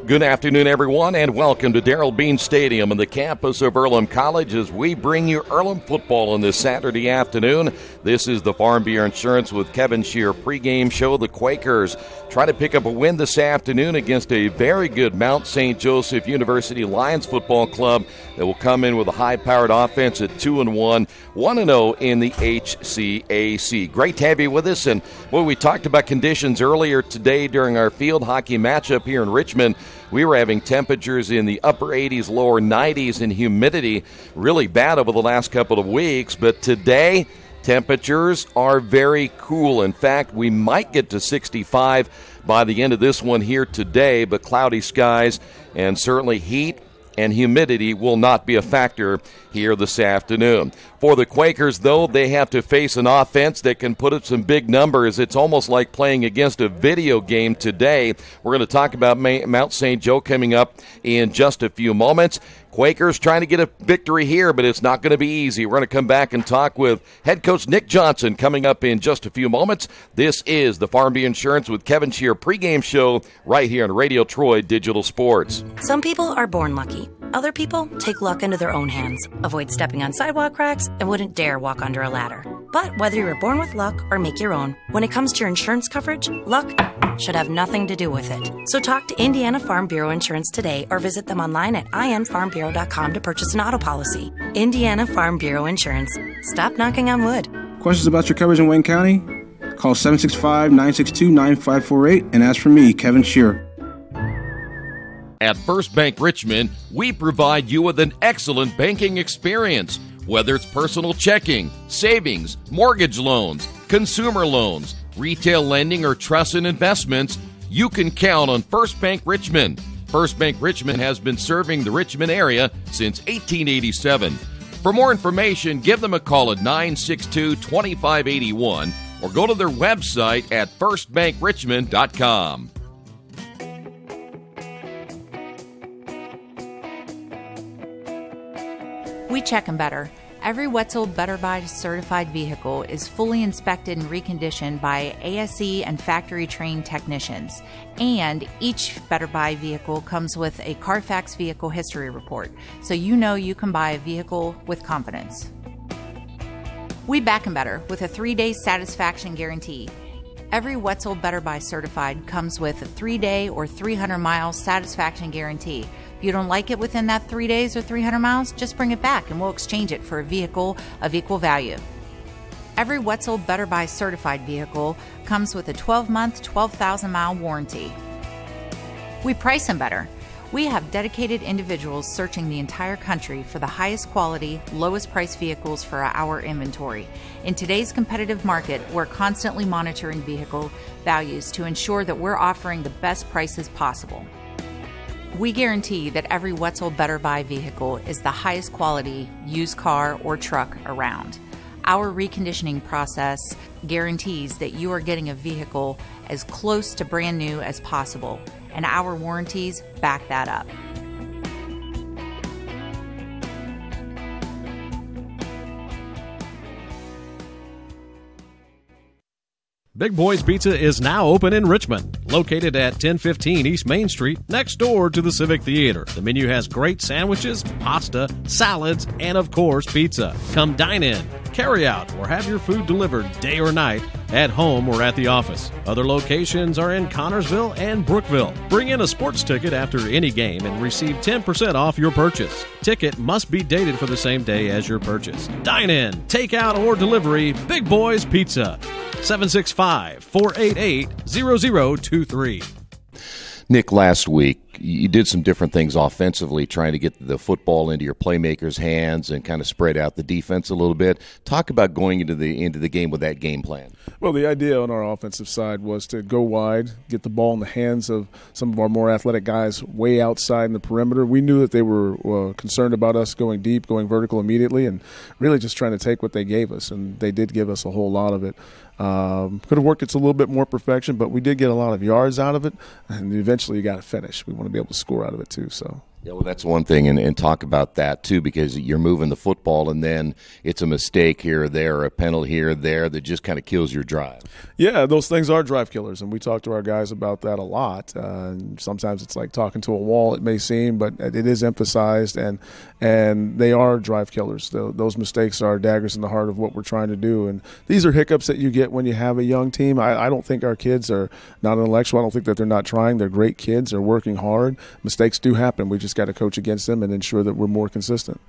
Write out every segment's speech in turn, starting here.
Good afternoon, everyone, and welcome to Darrell Bean Stadium on the campus of Earlham College as we bring you Earlham football on this Saturday afternoon. This is the Farm Bureau Insurance with Kevin Shear pregame show. The Quakers try to pick up a win this afternoon against a very good Mount St. Joseph University Lions football club that will come in with a high-powered offense at 2-1, 1-0 in the HCAC. Great to have you with us. And we talked about conditions earlier today during our field hockey matchup here in Richmond. We were having temperatures in the upper 80s, lower 90s, and humidity really bad over the last couple of weeks. But today, temperatures are very cool. In fact, we might get to 65 by the end of this one here today, but cloudy skies and certainly heat and humidity will not be a factor here this afternoon. For the Quakers, though, they have to face an offense that can put up some big numbers. It's almost like playing against a video game today. We're going to talk about Mount St. Joe coming up in just a few moments. Quakers trying to get a victory here, but it's not going to be easy. We're going to come back and talk with head coach Nick Johnson coming up in just a few moments. This is the Farm Bureau Insurance with Kevin Shear pregame show right here on Radio Troy Digital Sports. Some people are born lucky. Other people take luck into their own hands, avoid stepping on sidewalk cracks, and wouldn't dare walk under a ladder. But whether you were born with luck or make your own, when it comes to your insurance coverage, luck should have nothing to do with it. So talk to Indiana Farm Bureau Insurance today or visit them online at infarmbureau.com to purchase an auto policy. Indiana Farm Bureau Insurance. Stop knocking on wood. Questions about your coverage in Wayne County? Call 765-962-9548 and ask for me, Kevin Shear. At First Bank Richmond, we provide you with an excellent banking experience. Whether it's personal checking, savings, mortgage loans, consumer loans, retail lending, or trust and investments, you can count on First Bank Richmond. First Bank Richmond has been serving the Richmond area since 1887. For more information, give them a call at 962-2581 or go to their website at firstbankrichmond.com. We check them better. Every Wetzel Better Buy certified vehicle is fully inspected and reconditioned by ASE and factory-trained technicians. And each Better Buy vehicle comes with a Carfax vehicle history report, so you know you can buy a vehicle with confidence. We back them better with a 3-day satisfaction guarantee. Every Wetzel Better Buy certified comes with a 3-day or 300-mile satisfaction guarantee. If you don't like it within that 3 days or 300 miles, just bring it back and we'll exchange it for a vehicle of equal value. Every Wetzel Better Buy certified vehicle comes with a 12-month, 12,000-mile warranty. We price them better. We have dedicated individuals searching the entire country for the highest quality, lowest price vehicles for our inventory. In today's competitive market, we're constantly monitoring vehicle values to ensure that we're offering the best prices possible. We guarantee that every Wetzel Better Buy vehicle is the highest quality used car or truck around. Our reconditioning process guarantees that you are getting a vehicle as close to brand new as possible, and our warranties back that up. Big Boys Pizza is now open in Richmond, located at 1015 East Main Street, next door to the Civic Theater. The menu has great sandwiches, pasta, salads, and of course, pizza. Come dine in, carry out, or have your food delivered day or night, at home or at the office. Other locations are in Connorsville and Brookville. Bring in a sports ticket after any game and receive 10% off your purchase. Ticket must be dated for the same day as your purchase. Dine in, take out, or delivery, Big Boys Pizza. 765-488-0023. Nick, last week, you did some different things offensively, trying to get the football into your playmakers' hands and kind of spread out the defense a little bit. Talk about going into the game with that game plan. Well, the idea on our offensive side was to go wide, get the ball in the hands of some of our more athletic guys way outside in the perimeter. We knew that they were concerned about us going deep, going vertical immediately, and really just trying to take what they gave us, and they did give us a whole lot of it. Could have worked it to a little bit more perfection, but we did get a lot of yards out of it, and eventually you got to finish. We want to be able to score out of it too. So Yeah, well, that's one thing, and talk about that, too, because you're moving the football, and then it's a mistake here or there, or a penalty here or there that just kind of kills your drive. Yeah, those things are drive killers, and we talk to our guys about that a lot. Sometimes it's like talking to a wall, it may seem, but it is emphasized, and they are drive killers. Those mistakes are daggers in the heart of what we're trying to do, and these are hiccups that you get when you have a young team. I don't think our kids are not intellectual. I don't think that they're not trying. They're great kids. They're working hard. Mistakes do happen. We just got to coach against them and ensure that we're more consistent.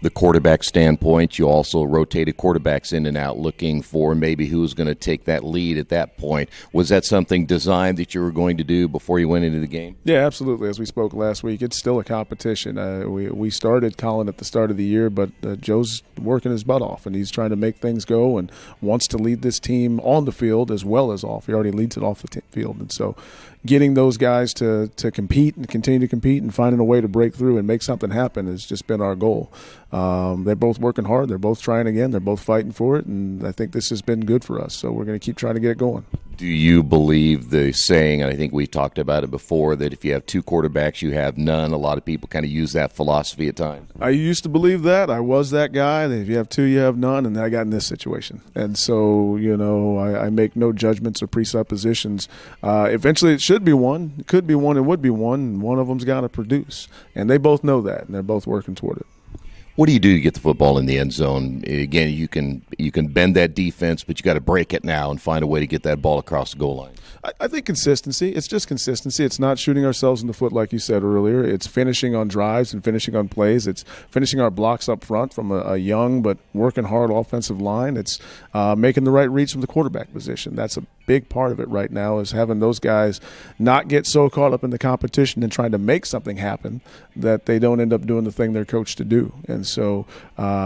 The quarterback standpoint, you also rotated quarterbacks in and out looking for maybe who was going to take that lead at that point. Was that something designed that you were going to do before you went into the game? Yeah, absolutely. As we spoke last week, it's still a competition. We started Colin at the start of the year, but Joe's working his butt off, and he's trying to make things go and wants to lead this team on the field as well as off. He already leads it off the field. And so getting those guys to compete and continue to compete and finding a way to break through and make something happen has just been our goal. They're both working hard. They're both trying again. They're both fighting for it, and I think this has been good for us. So we're going to keep trying to get it going. Do you believe the saying, and I think we talked about it before, that if you have two quarterbacks, you have none? A lot of people kind of use that philosophy at times. I used to believe that. I was that guy. That if you have two, you have none, and then I got in this situation. And so, I make no judgments or presuppositions. Eventually it should be one. It could be one. It would be one. And one of them's got to produce. And they both know that, and they're both working toward it. What do you do to get the football in the end zone? Again, you can bend that defense, but you got to break it now and find a way to get that ball across the goal line. I think consistency. It's just consistency. It's not shooting ourselves in the foot like you said earlier. It's finishing on drives and finishing on plays. It's finishing our blocks up front from a young but working hard offensive line. It's making the right reads from the quarterback position. That's a big part of it right now, is having those guys not get so caught up in the competition and trying to make something happen that they don't end up doing the thing they're coached to do. And so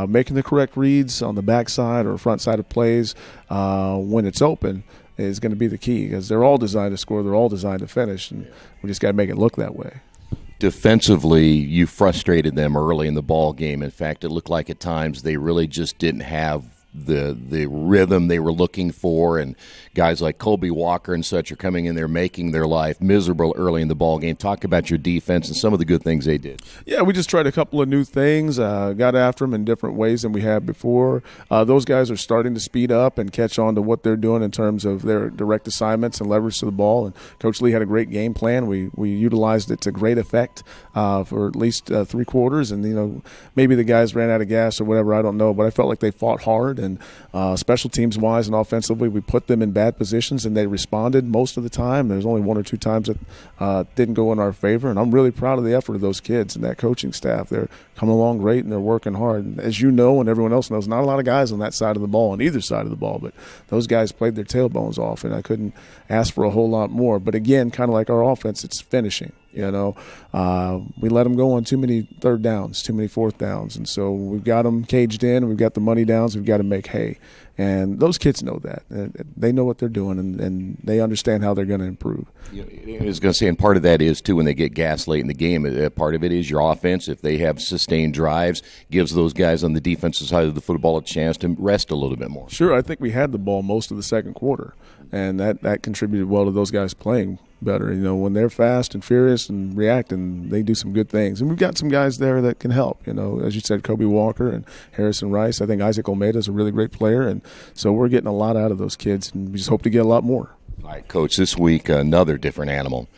making the correct reads on the backside or front side of plays when it's open is going to be the key, because they're all designed to score. They're all designed to finish, and we just got to make it look that way. Defensively, you frustrated them early in the ball game. In fact, it looked like at times they really just didn't have the rhythm they were looking for, and guys like Kobe Walker and such are coming in there making their life miserable early in the ball game. Talk about your defense and some of the good things they did. Yeah, we just tried a couple of new things, got after them in different ways than we had before. Those guys are starting to speed up and catch on to what they're doing in terms of their direct assignments and leverage to the ball, and Coach Lee had a great game plan. We utilized it to great effect for at least 3 quarters, and maybe the guys ran out of gas or whatever, I don't know, but I felt like they fought hard. And special teams wise and offensively, we put them in bad positions and they responded most of the time. There's only 1 or 2 times that didn't go in our favor, and I'm really proud of the effort of those kids and that coaching staff. They're coming along great and they're working hard. And as you know, and everyone else knows, not a lot of guys on that side of the ball, on either side of the ball, but those guys played their tailbones off, and I couldn't ask for a whole lot more. But again, kind of like our offense, it's finishing. We let them go on too many third downs, too many fourth downs, and so we've got them caged in. We've got the money downs. We've got to make hay, and those kids know that. They know what they're doing, and they understand how they're going to improve. I was going to say, and part of that is too when they get gas late in the game. Part of it is your offense. If they have sustained drives, gives those guys on the defensive side of the football a chance to rest a little bit more. Sure, I think we had the ball most of the second quarter, and that contributed well to those guys playing better. When they're fast and furious and reacting, they do some good things. And we've got some guys there that can help. As you said, Kobe Walker and Harrison Rice. I think Isaac Olmeda is a really great player, and so we're getting a lot out of those kids, and we just hope to get a lot more. All right, Coach, this week, another different animal.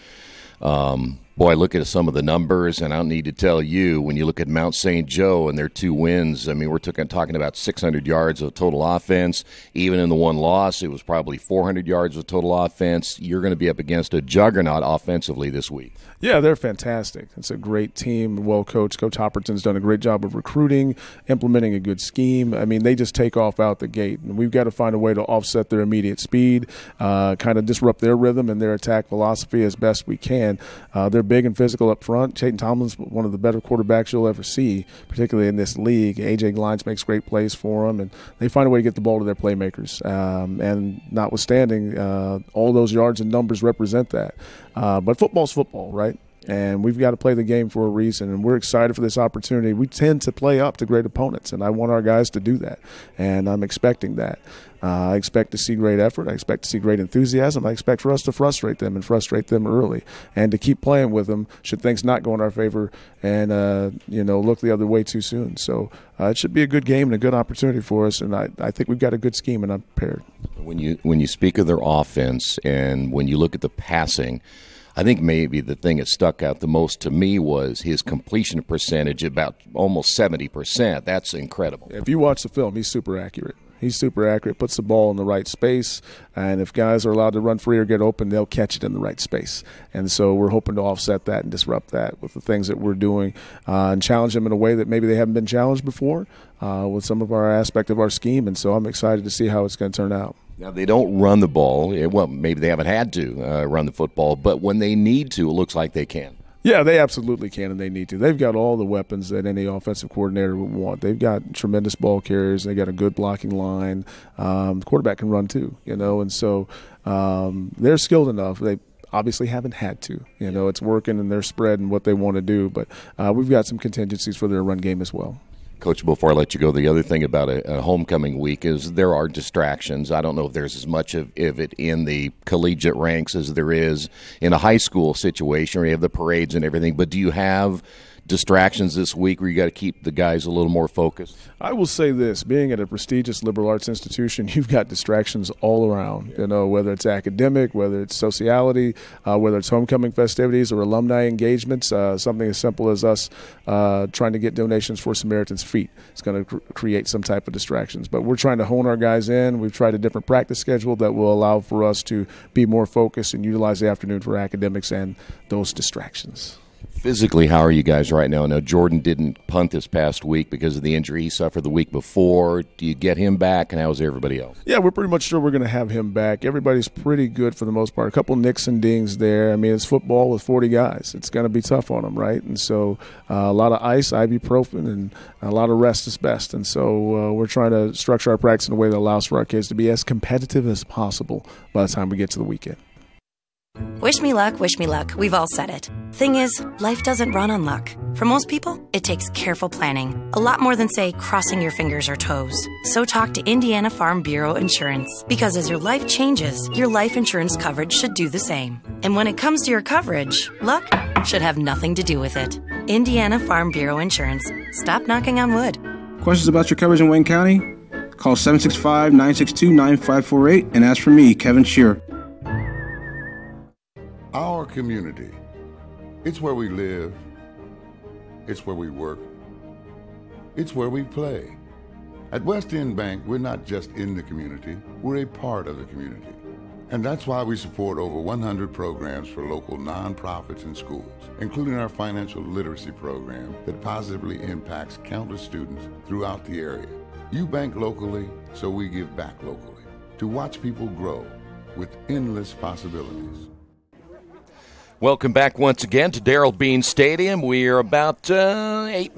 Boy, look at some of the numbers, and I don't need to tell you, when you look at Mount St. Joe and their 2 wins, I mean, we're talking about 600 yards of total offense. Even in the one loss, it was probably 400 yards of total offense. You're going to be up against a juggernaut offensively this week. Yeah, they're fantastic. It's a great team, well coached. Coach Hopperton's done a great job of recruiting, implementing a good scheme. I mean, they just take off out the gate, and we've got to find a way to offset their immediate speed, kind of disrupt their rhythm and their attack philosophy as best we can. They're big and physical up front. Chayton Tomlin's one of the better quarterbacks you'll ever see, particularly in this league. A.J. Glines makes great plays for them, and they find a way to get the ball to their playmakers. And notwithstanding, all those yards and numbers represent that. But football's football, right? And we've got to play the game for a reason, and we're excited for this opportunity. We tend to play up to great opponents, and I want our guys to do that, and I'm expecting that. I expect to see great effort. I expect to see great enthusiasm. I expect for us to frustrate them and frustrate them early, and to keep playing with them should things not go in our favor and look the other way too soon. So it should be a good game and a good opportunity for us, and I think we've got a good scheme, and I'm prepared. When you speak of their offense and when you look at the passing, I think maybe the thing that stuck out the most to me was his completion percentage, about almost 70%. That's incredible. If you watch the film, he's super accurate. He's super accurate, puts the ball in the right space, and if guys are allowed to run free or get open, they'll catch it in the right space. And so we're hoping to offset that and disrupt that with the things that we're doing and challenge them in a way that maybe they haven't been challenged before with some of our aspect of our scheme. And so I'm excited to see how it's going to turn out. Now, they don't run the ball. Well, maybe they haven't had to run the football, but when they need to, it looks like they can. Yeah, they absolutely can, and they need to. They've got all the weapons that any offensive coordinator would want. They've got tremendous ball carriers. They've got a good blocking line. The quarterback can run too, and so they're skilled enough. They obviously haven't had to. It's working in their spread and what they want to do, but we've got some contingencies for their run game as well. Coach, before I let you go, the other thing about a homecoming week is there are distractions. I don't know if there's as much of it in the collegiate ranks as there is in a high school situation where you have the parades and everything, but do you have distractions this week where you got to keep the guys a little more focused? I will say this, being at a prestigious liberal arts institution, you've got distractions all around, whether it's academic, whether it's sociality, whether it's homecoming festivities or alumni engagements, something as simple as us trying to get donations for Samaritan's Feet. It's going to create some type of distractions. But we're trying to hone our guys in. We've tried a different practice schedule that will allow for us to be more focused and utilize the afternoon for academics and those distractions. Physically, how are you guys right now? Now, Jordan didn't punt this past week because of the injury he suffered the week before. Do you get him back, and how's everybody else? Yeah, we're pretty much sure we're going to have him back. Everybody's pretty good for the most part. A couple nicks and dings there. I mean, it's football with 40 guys. It's going to be tough on them, right? And so a lot of ice, ibuprofen, and a lot of rest is best. And so we're trying to structure our practice in a way that allows for our kids to be as competitive as possible by the time we get to the weekend. Wish me luck, we've all said it. Thing is, life doesn't run on luck. For most people, it takes careful planning. A lot more than, say, crossing your fingers or toes. So talk to Indiana Farm Bureau Insurance. Because as your life changes, your life insurance coverage should do the same. And when it comes to your coverage, luck should have nothing to do with it. Indiana Farm Bureau Insurance. Stop knocking on wood. Questions about your coverage in Wayne County? Call 765-962-9548 and ask for me, Kevin Shearer. Our community, it's where we live, it's where we work, it's where we play. At West End Bank, we're not just in the community, we're a part of the community. And that's why we support over 100 programs for local nonprofits and schools, including our financial literacy program that positively impacts countless students throughout the area. You bank locally, so we give back locally to watch people grow with endless possibilities. Welcome back once again to Darrell Bean Stadium. We are about 10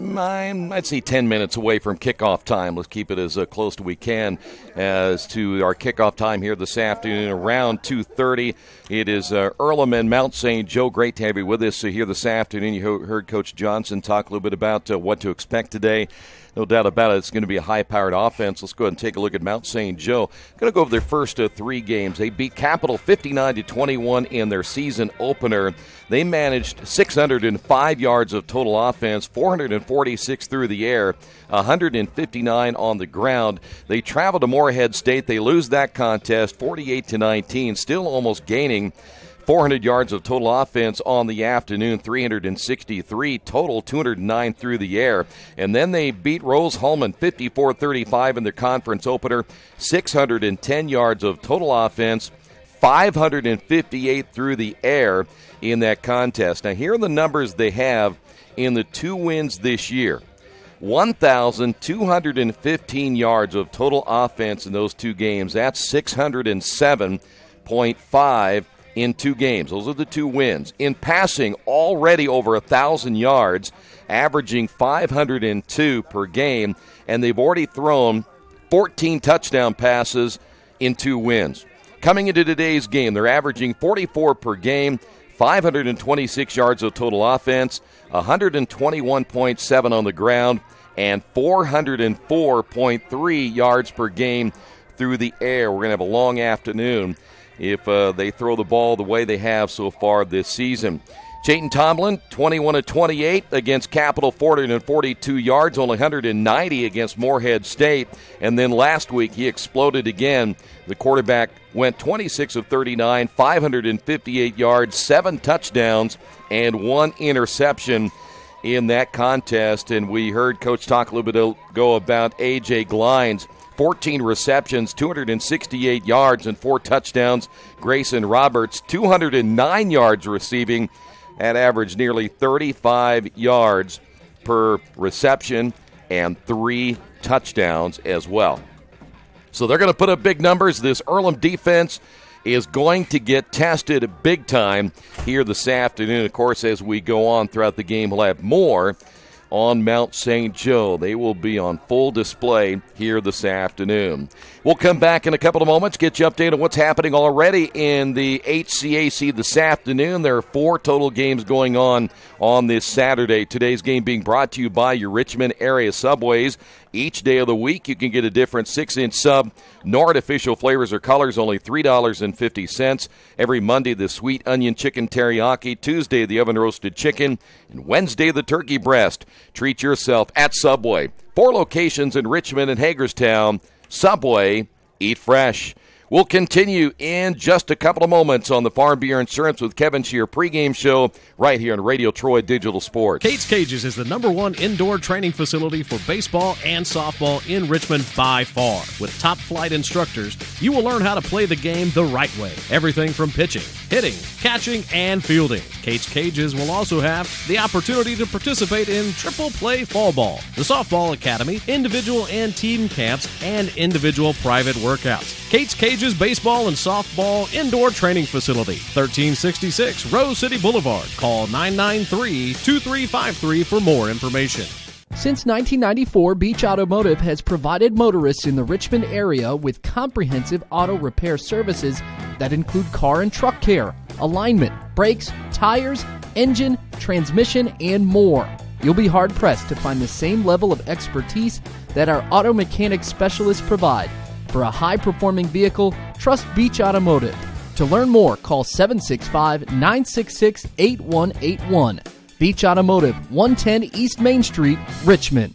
minutes away from kickoff time. Let's keep it as close as we can as to our kickoff time here this afternoon, around 2:30. It is Earlham and Mount St. Joe. Great to have you with us here this afternoon. You heard Coach Johnson talk a little bit about what to expect today. No doubt about it, it's going to be a high-powered offense. Let's go ahead and take a look at Mount St. Joe. Going to go over their first three games. They beat Capital 59-21 in their season opener. They managed 605 yards of total offense, 446 through the air, 159 on the ground. They travel to Morehead State. They lose that contest 48-19, still almost gaining 400 yards of total offense on the afternoon, 363 total, 209 through the air. And then they beat Rose-Hulman 54-35 in their conference opener, 610 yards of total offense, 558 through the air in that contest. Now, here are the numbers they have in the two wins this year. 1,215 yards of total offense in those two games. That's 607.5 in two games. Those are the two wins. In passing, already over 1,000 yards, averaging 502 per game, and they've already thrown 14 touchdown passes in two wins. Coming into today's game, they're averaging 44 per game, 526 yards of total offense, 121.7 on the ground, and 404.3 yards per game through the air. We're going to have a long afternoon if they throw the ball the way they have so far this season. Chayton Tomlin, 21-28 against Capital, 442 yards, only 190 against Morehead State. And then last week he exploded again. The quarterback went 26 of 39, 558 yards, 7 touchdowns, and 1 interception in that contest. And we heard Coach talk a little bit ago about A.J. Glines. 14 receptions, 268 yards, and 4 touchdowns. Grayson Roberts, 209 yards receiving, at average nearly 35 yards per reception and 3 touchdowns as well. So they're going to put up big numbers. This Earlham defense is going to get tested big time here this afternoon. Of course, as we go on throughout the game, we'll have more on Mount St. Joe. They will be on full display here this afternoon. We'll come back in a couple of moments, get you updated on what's happening already in the HCAC this afternoon. There are 4 total games going on this Saturday. Today's game being brought to you by your Richmond area Subways. Each day of the week, you can get a different 6-inch sub. No artificial flavors or colors, only $3.50. Every Monday, the sweet onion chicken teriyaki. Tuesday, the oven-roasted chicken. And Wednesday, the turkey breast. Treat yourself at Subway. 4 locations in Richmond and Hagerstown. Subway, eat fresh. We'll continue in just a couple of moments on the Farm Bureau Insurance with Kevin Shear pregame show right here on Radio Troy Digital Sports. Kate's Cages is the #1 indoor training facility for baseball and softball in Richmond by far. With top-flight instructors, you will learn how to play the game the right way. Everything from pitching, hitting, catching, and fielding. Kate's Cages will also have the opportunity to participate in triple play fall ball, the softball academy, individual and team camps, and individual private workouts. Kate's Cages Baseball and Softball Indoor Training Facility, 1366 Rose City Boulevard. Call 993-2353 for more information. Since 1994, Beach Automotive has provided motorists in the Richmond area with comprehensive auto repair services that include car and truck care, alignment, brakes, tires, engine, transmission, and more. You'll be hard-pressed to find the same level of expertise that our auto mechanic specialists provide. For a high-performing vehicle, trust Beach Automotive. To learn more, call 765-966-8181. Beach Automotive, 110 East Main Street, Richmond.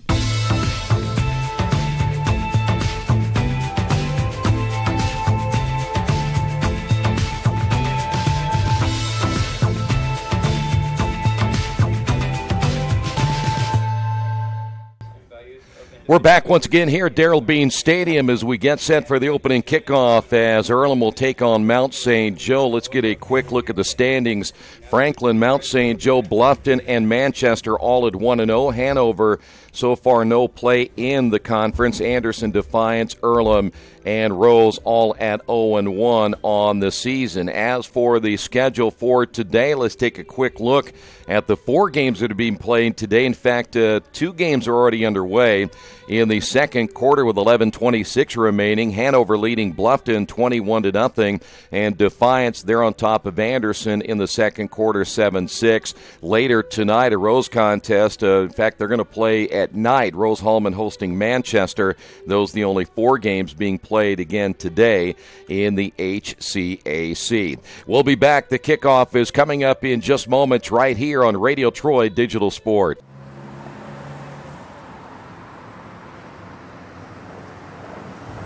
We're back once again here at Darrell Bean Stadium as we get set for the opening kickoff as Earlham will take on Mount St. Joe. Let's get a quick look at the standings. Franklin, Mount St. Joe, Bluffton, and Manchester all at 1-0. Hanover so far no play in the conference. Anderson, Defiance, Earlham, and Rose all at 0-1 on the season. As for the schedule for today, let's take a quick look at the 4 games that are being played today. In fact, 2 games are already underway in the second quarter with 11:26 remaining. Hanover leading Bluffton 21-0, and Defiance, they're on top of Anderson in the second quarter 7-6. Later tonight, a Rose contest. In fact, they're going to play at night. Rose Hallman hosting Manchester. Those are the only 4 games being played again today in the HCAC. We'll be back. The kickoff is coming up in just moments right here on Radio Troy Digital Sport.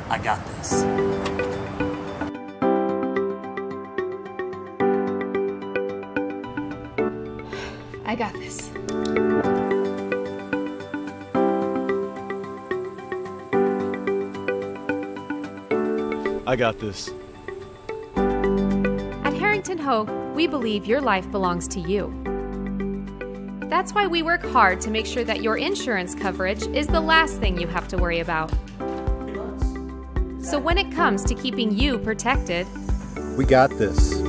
I got this. I got this. I got this. At Harrington Hogue, we believe your life belongs to you. That's why we work hard to make sure that your insurance coverage is the last thing you have to worry about. So when it comes to keeping you protected, We got this.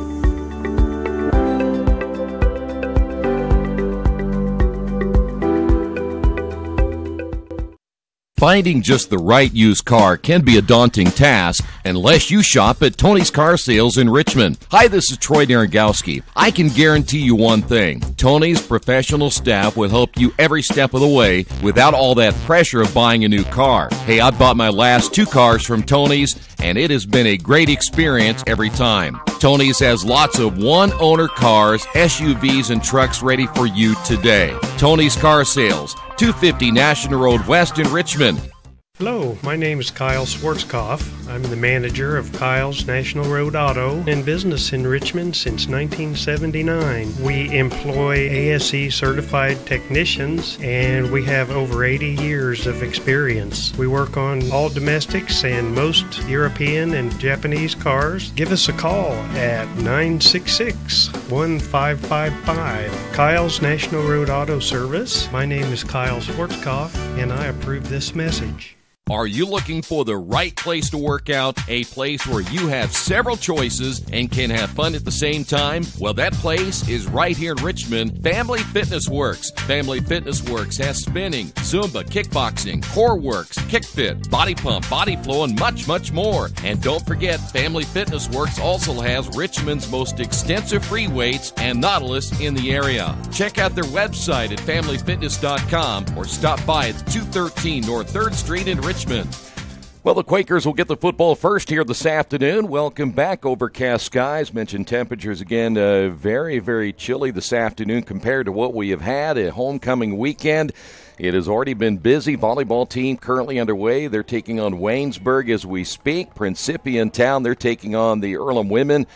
Finding just the right used car can be a daunting task unless you shop at Tony's Car Sales in Richmond. Hi, this is Troy Narangowski. I can guarantee you one thing. Tony's professional staff will help you every step of the way without all that pressure of buying a new car. Hey, I bought my last 2 cars from Tony's, and it has been a great experience every time. Tony's has lots of one-owner cars, SUVs, and trucks ready for you today. Tony's Car Sales, 250 National Road West in Richmond. Hello, my name is Kyle Schwarzkopf. I'm the manager of Kyle's National Road Auto, in business in Richmond since 1979. We employ ASE certified technicians, and we have over 80 years of experience. We work on all domestics and most European and Japanese cars. Give us a call at 966-1555. Kyle's National Road Auto Service. My name is Kyle Schwarzkopf, and I approve this message. Are you looking for the right place to work out? A place where you have several choices and can have fun at the same time? Well, that place is right here in Richmond, Family Fitness Works. Family Fitness Works has spinning, Zumba, kickboxing, core works, kick fit, body pump, body flow, and much, much more. And don't forget, Family Fitness Works also has Richmond's most extensive free weights and Nautilus in the area. Check out their website at familyfitness.com or stop by at 213 North 3rd Street in Richmond. Well, the Quakers will get the football first here this afternoon. Welcome back. Overcast skies. Mentioned temperatures again, very, very chilly this afternoon compared to what we have had a homecoming weekend. It has already been busy. Volleyball team currently underway. They're taking on Waynesburg as we speak. Principia in town. They're taking on the Earlham women.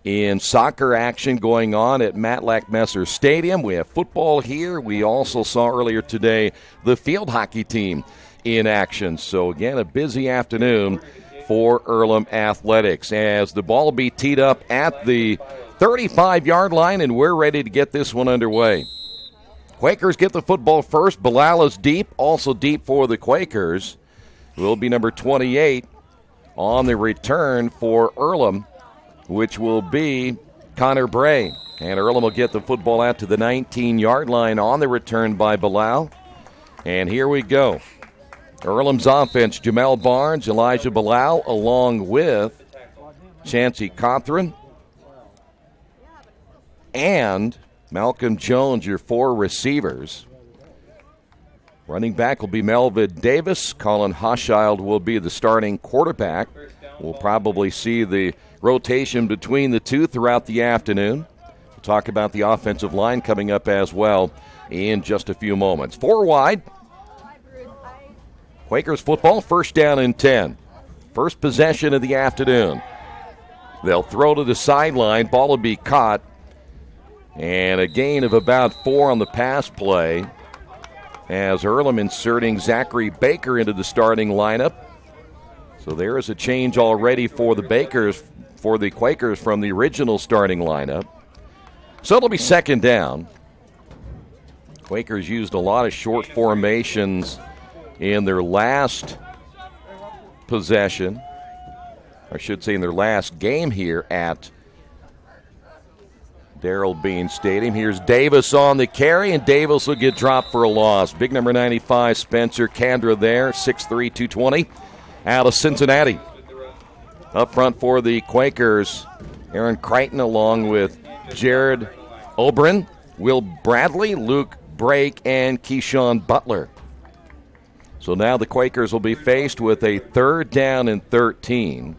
In soccer action going on at Matlack Messer Stadium. We have football here. We also saw earlier today the field hockey team in action. So again, a busy afternoon for Earlham Athletics as the ball will be teed up at the 35-yard line, and we're ready to get this one underway. Quakers get the football first. Bilal is deep, also deep for the Quakers. Will be number 28 on the return for Earlham, which will be Connor Bray. And Earlham will get the football out to the 19-yard line on the return by Bilal. And here we go. Earlham's offense, Jamel Barnes, Elijah Bilal, along with Chancey Cothran and Malcolm Jones, your 4 receivers. Running back will be Melvin Davis. Colin Hoschild will be the starting quarterback. We'll probably see the rotation between the two throughout the afternoon. We'll talk about the offensive line coming up as well in just a few moments. 4 wide. Quakers football, first down and 10. First possession of the afternoon. They'll throw to the sideline. Ball will be caught. And a gain of about 4 on the pass play as Earlham inserting Zachary Baker into the starting lineup. So there is a change already for the Quakers from the original starting lineup. So it'll be second down. Quakers used a lot of short formations in their last possession, I should say in their last game here at Darrell Bean Stadium. Here's Davis on the carry, and Davis will get dropped for a loss. Big number 95, Spencer Kandra there, 6'3", 220, out of Cincinnati. Up front for the Quakers, Aaron Crichton along with Jared Obrin, Will Bradley, Luke Brake, and Keyshawn Butler. So now the Quakers will be faced with a 3rd down and 13.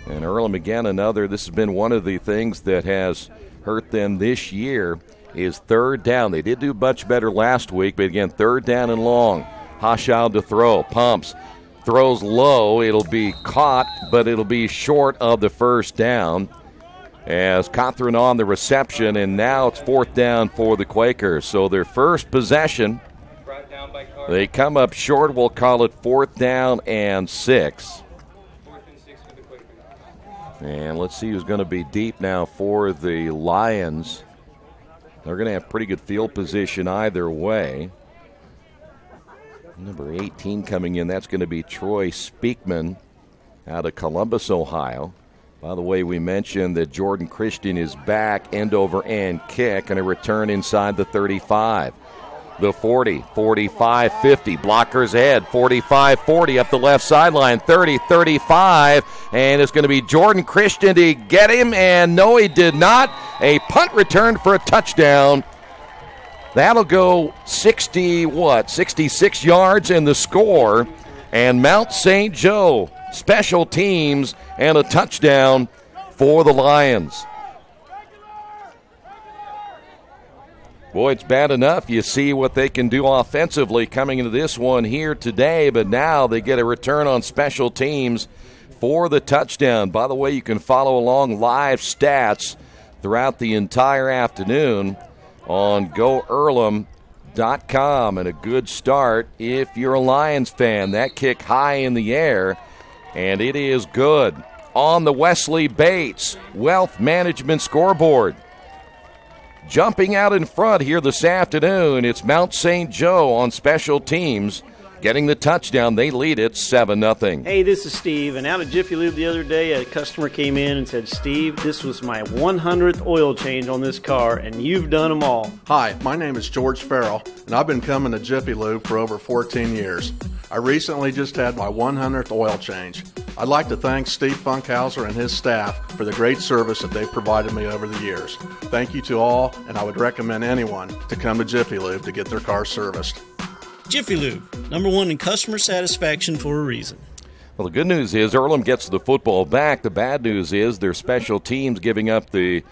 And Earlham again, this has been one of the things that has hurt them this year is 3rd down. They did do much better last week, but again, 3rd down and long. Hoschild to throw, pumps, throws low. It'll be caught, but it'll be short of the first down as Cothran on the reception, and now it's 4th down for the Quakers. So their first possession, they come up short. We'll call it 4th down and 6. And let's see who's going to be deep now for the Lions. They're going to have pretty good field position either way. Number 18 coming in, that's going to be Troy Speakman out of Columbus, Ohio. By the way, we mentioned that Jordan Christian is back, end over end kick, and a return inside the 35. the 40, 45, 50. Blockers ahead, 45, 40 up the left sideline, 30, 35. And it's going to be Jordan Christian to get him. And no, he did not. A punt return for a touchdown. That'll go 66 yards in the score. And Mount St. Joe, special teams, and a touchdown for the Lions. Boy, it's bad enough. You see what they can do offensively coming into this one here today, but now they get a return on special teams for the touchdown. By the way, you can follow along live stats throughout the entire afternoon on GoEarlham.com, and a good start if you're a Lions fan. That kick high in the air, and it is good. On the Wesley Bates Wealth Management scoreboard. Jumping out in front here this afternoon, it's Mount St. Joe on special teams. Getting the touchdown, they lead it 7-0. Hey, this is Steve, and out of Jiffy Lube the other day, a customer came in and said, Steve, this was my 100th oil change on this car, and you've done them all. Hi, my name is George Farrell, and I've been coming to Jiffy Lube for over 14 years. I recently just had my 100th oil change. I'd like to thank Steve Funkhauser and his staff for the great service that they've provided me over the years. Thank you to all, and I would recommend anyone to come to Jiffy Lube to get their car serviced. Jiffy Lube, #1 in customer satisfaction for a reason. Well, the good news is Earlham gets the football back. The bad news is their special teams giving up the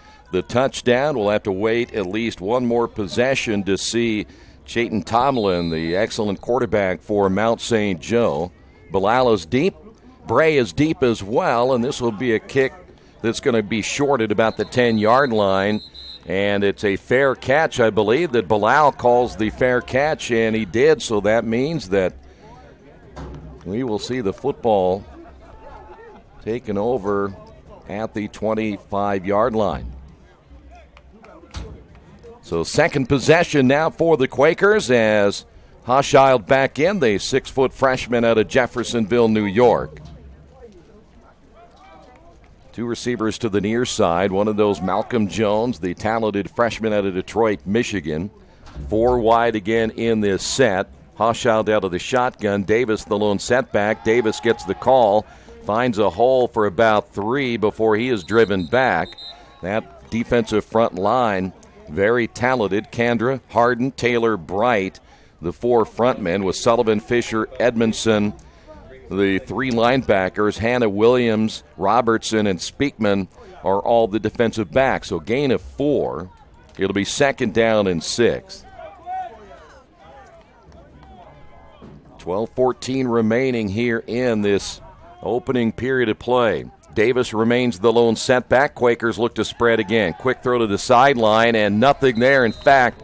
touchdown. We'll have to wait at least one more possession to see Chayton Tomlin, the excellent quarterback for Mount St. Joe. Bilal is deep. Bray is deep as well, and this will be a kick that's going to be short at about the 10-yard line. And it's a fair catch, I believe, that Bilal calls the fair catch, and he did, so that means that we will see the football taken over at the 25-yard line. So second possession now for the Quakers as Hochschild back in, the 6-foot freshman out of Jeffersonville, New York. Two receivers to the near side. One of those, Malcolm Jones, the talented freshman out of Detroit, Michigan. 4 wide again in this set. Hochschild out of the shotgun. Davis the lone setback. Davis gets the call. Finds a hole for about 3 before he is driven back. That defensive front line, very talented. Kandra, Harden, Taylor, Bright, the 4 frontmen with Sullivan, Fisher, Edmondson. The 3 linebackers, Hannah Williams, Robertson, and Speakman, are all the defensive backs. So gain of 4. It'll be 2nd down and 6. 12-14 remaining here in this opening period of play. Davis remains the lone setback. Quakers look to spread again. Quick throw to the sideline, and nothing there. In fact,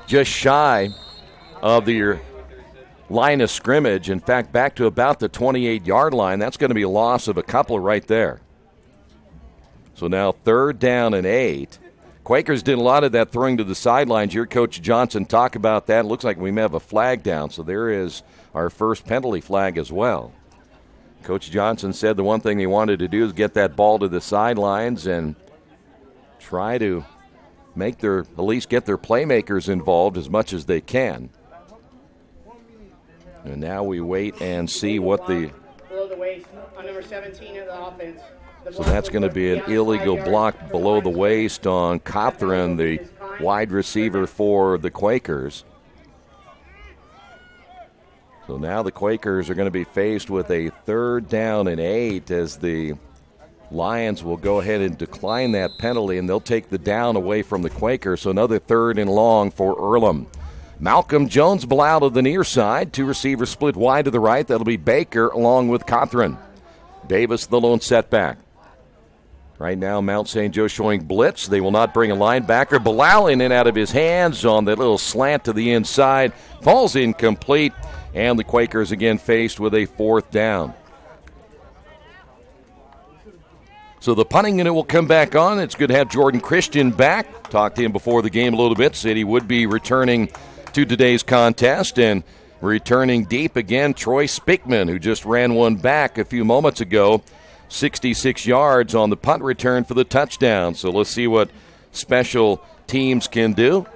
just shy of the line of scrimmage. In fact, back to about the 28-yard line. That's going to be a loss of a couple right there. So now 3rd down and 8. Quakers did a lot of that throwing to the sidelines. Your Coach Johnson talked about that. It looks like we may have a flag down. So there is our first penalty flag as well. Coach Johnson said the one thing they wanted to do is get that ball to the sidelines and try to at least get their playmakers involved as much as they can. And now we wait and see what the... Below the waist on number 17 of the offense. So that's going to be an illegal block below the waist on Cothran, the wide receiver for the Quakers. So now the Quakers are going to be faced with a 3rd down and 8 as the Lions will go ahead and decline that penalty, and they'll take the down away from the Quakers. So another 3rd and long for Earlham. Malcolm Jones, Bilal to the near side. 2 receivers split wide to the right. That'll be Baker along with Cothran. Davis, the lone setback. Right now, Mount St. Joe showing blitz. They will not bring a linebacker. Bilal in and out of his hands on that little slant to the inside. Falls incomplete, and the Quakers again faced with a 4th down. So the punting unit will come back on. It's good to have Jordan Christian back. Talked to him before the game a little bit. Said he would be returning to today's contest, and returning deep again, Troy Speakman, who just ran one back a few moments ago, 66 yards on the punt return for the touchdown. So let's see what special teams can do.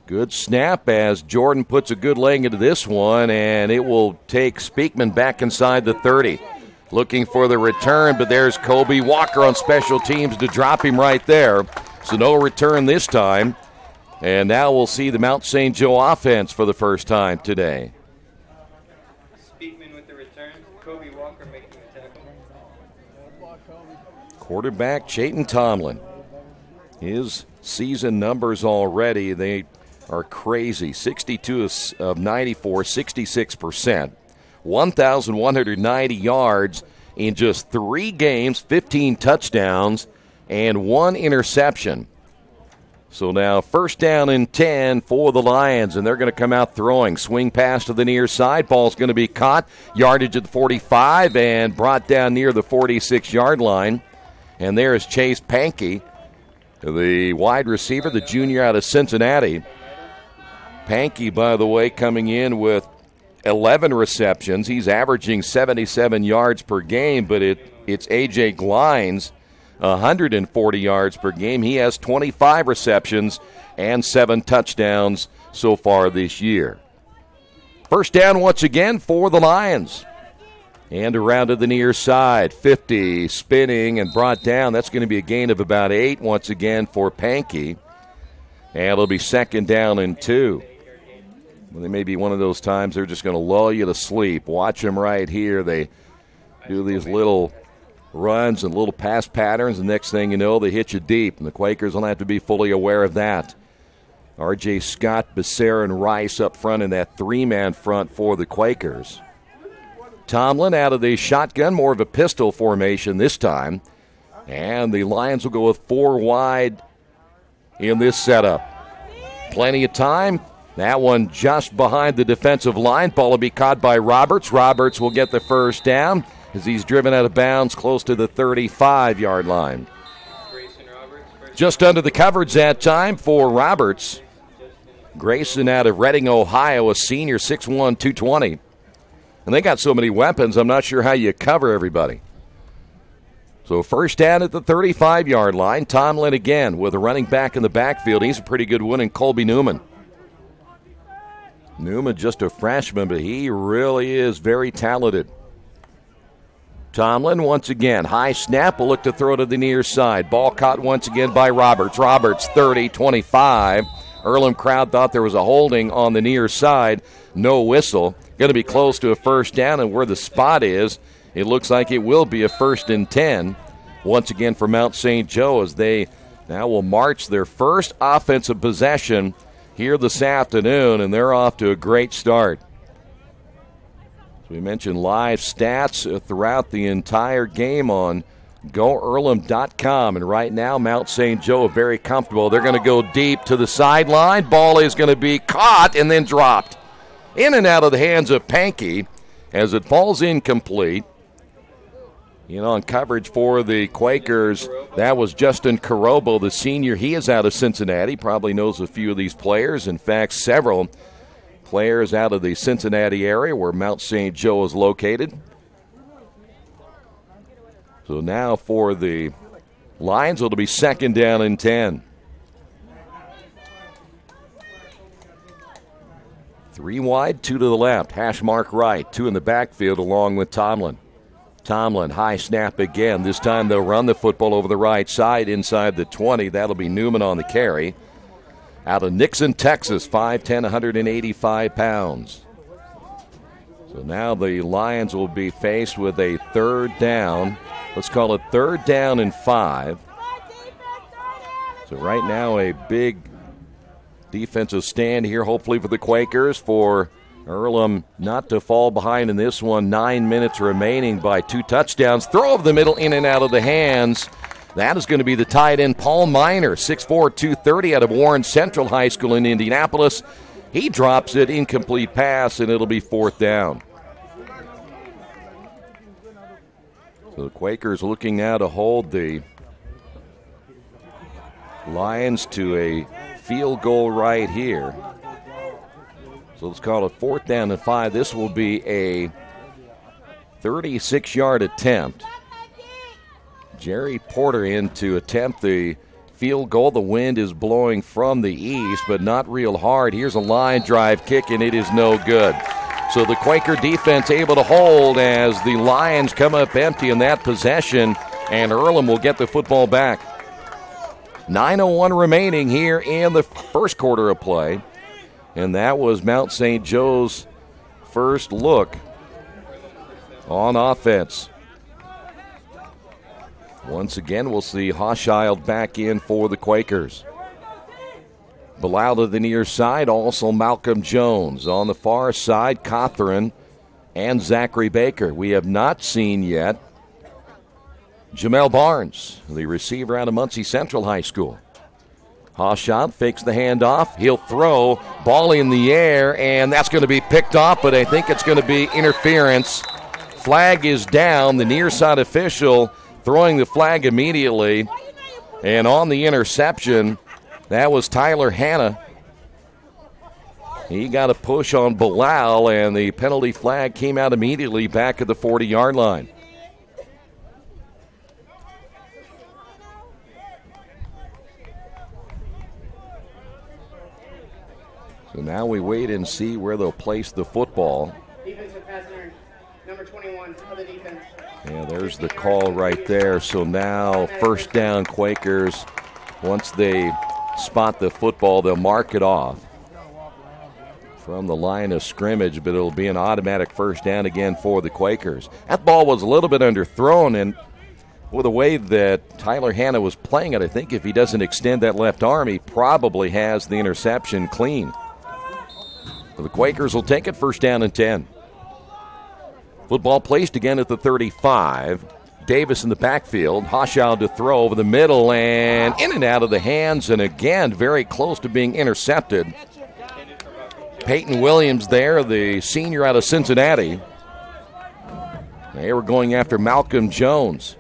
Good snap as Jordan puts a good leg into this one, and it will take Speakman back inside the 30. Looking for the return, but there's Kobe Walker on special teams to drop him right there. So no return this time. And now we'll see the Mount St. Joe offense for the first time today. Speakman with the return. Kobe Walker making the tackle. Quarterback Chayton Tomlin. His season numbers already, they are crazy. 62 of 94, 66%. 1,190 yards in just 3 games, 15 touchdowns, and 1 interception. So now first down and 10 for the Lions, and they're going to come out throwing. Swing pass to the near side. Ball's going to be caught. Yardage at the 45 and brought down near the 46-yard line. And there is Chase Pankey, the wide receiver, the junior out of Cincinnati. Pankey, by the way, coming in with 11 receptions. He's averaging 77 yards per game, but it's A.J. Glines, 140 yards per game. He has 25 receptions and 7 touchdowns so far this year. First down once again for the Lions. And around to the near side, 50, spinning and brought down. That's going to be a gain of about 8 once again for Pankey. And it'll be second down and 2. Well, they may be one of those times they're just going to lull you to sleep. Watch them right here. They do these little runs and little pass patterns. The next thing you know, they hit you deep, and the Quakers will have to be fully aware of that. R.J. Scott, Becerra, and Rice up front in that 3-man front for the Quakers. Tomlin out of the shotgun, more of a pistol formation this time. And the Lions will go with 4 wide in this setup. Plenty of time. That one just behind the defensive line. Ball will be caught by Roberts. Roberts will get the first down as he's driven out of bounds close to the 35-yard line. Just under the coverage that time for Roberts. Grayson out of Reading, Ohio, a senior, 6'1", 220. And they got so many weapons, I'm not sure how you cover everybody. So first down at the 35-yard line. Tomlin again with a running back in the backfield. He's a pretty good one in Colby Newman. Newman just a freshman, but he really is very talented. Tomlin once again. High snap. Will look to throw to the near side. Ball caught once again by Roberts. Roberts 30, 25. Earlham crowd thought there was a holding on the near side. No whistle. Going to be close to a first down, and where the spot is, it looks like it will be a 1st and 10. Once again for Mount St. Joe as they now will march their first offensive possession here this afternoon, and they're off to a great start. As we mentioned, live stats throughout the entire game on GoEarlham.com, and right now Mount St. Joe are very comfortable. They're going to go deep to the sideline. Ball is going to be caught and then dropped. In and out of the hands of Pankey as it falls incomplete. On coverage for the Quakers, that was Justin Carobo, the senior. He is out of Cincinnati, probably knows a few of these players. In fact, several players out of the Cincinnati area where Mount St. Joe is located. So now for the Lions, it'll be second down and 10. 3 wide, 2 to the left. Hash mark right, 2 in the backfield along with Tomlin. Tomlin, high snap again. This time they'll run the football over the right side inside the 20. That'll be Newman on the carry. Out of Nixon, Texas, 5'10", 185 pounds. So now the Lions will be faced with a third down. Let's call it third down and 5. So right now a big defensive stand here, hopefully for the Quakers, for Earlham not to fall behind in this one. 9 minutes remaining by 2 touchdowns. Throw over the middle, in and out of the hands. That is going to be the tight end, Paul Miner, 6'4", 230 out of Warren Central High School in Indianapolis. He drops it, incomplete pass, and it'll be 4th down. So the Quakers looking now to hold the Lions to a field goal right here. So let's call it 4th down and 5. This will be a 36-yard attempt. Jerry Porter in to attempt the field goal. The wind is blowing from the east, but not real hard. Here's a line drive kick, and it is no good. So the Quaker defense able to hold as the Lions come up empty in that possession, and Earlham will get the football back. 9:01 remaining here in the first quarter of play, and that was Mount St. Joe's first look on offense. Once again, we'll see Hochschild back in for the Quakers. Bilal to the near side, also Malcolm Jones. On the far side, Cothran and Zachary Baker. We have not seen yet Jamel Barnes, the receiver out of Muncie Central High School. Hochschild fakes the handoff. He'll throw, ball in the air, and that's going to be picked off, but I think it's going to be interference. Flag is down. The near side official throwing the flag immediately. And on the interception, that was Tyler Hanna. He got a push on Bilal, and the penalty flag came out immediately back at the 40-yard line. So now we wait and see where they'll place the football. Defensive pass interference, number 21 of the defense. Yeah, there's the call right there. So now first down Quakers. Once they spot the football, they'll mark it off from the line of scrimmage, but it'll be an automatic first down again for the Quakers. That ball was a little bit underthrown, and with the way that Tyler Hanna was playing it, I think if he doesn't extend that left arm, he probably has the interception clean. So the Quakers will take it first down and 10. Football placed again at the 35. Davis in the backfield. Hochschild to throw over the middle and in and out of the hands, and again very close to being intercepted. Peyton Williams there, the senior out of Cincinnati. They were going after Malcolm Jones.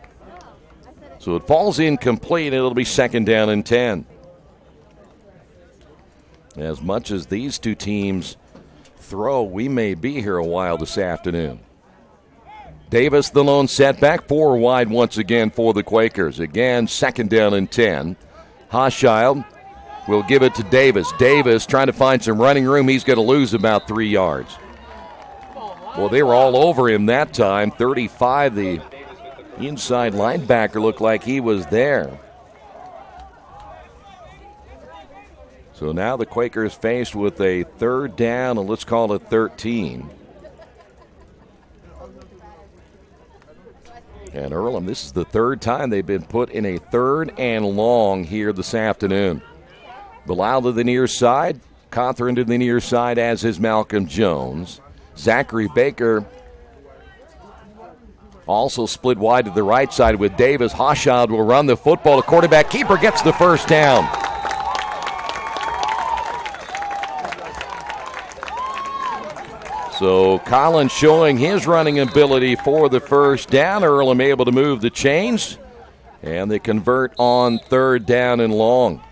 So it falls incomplete, and it'll be second down and 10. As much as these two teams throw, we may be here a while this afternoon. Davis, the lone setback, 4 wide once again for the Quakers. Again, second down and 10. Hochschild will give it to Davis. Davis trying to find some running room. He's going to lose about 3 yards. Well, they were all over him that time. 35, the inside linebacker looked like he was there. So now the Quakers faced with a third down, and let's call it 13. And Earlham, this is the third time they've been put in a third and long here this afternoon. Bilal to the near side, Cothran to the near side, as is Malcolm Jones. Zachary Baker also split wide to the right side with Davis. Hochschild will run the football. The quarterback keeper gets the first down. So Collins showing his running ability for the first down. Earlham able to move the chains, and they convert on third down and long.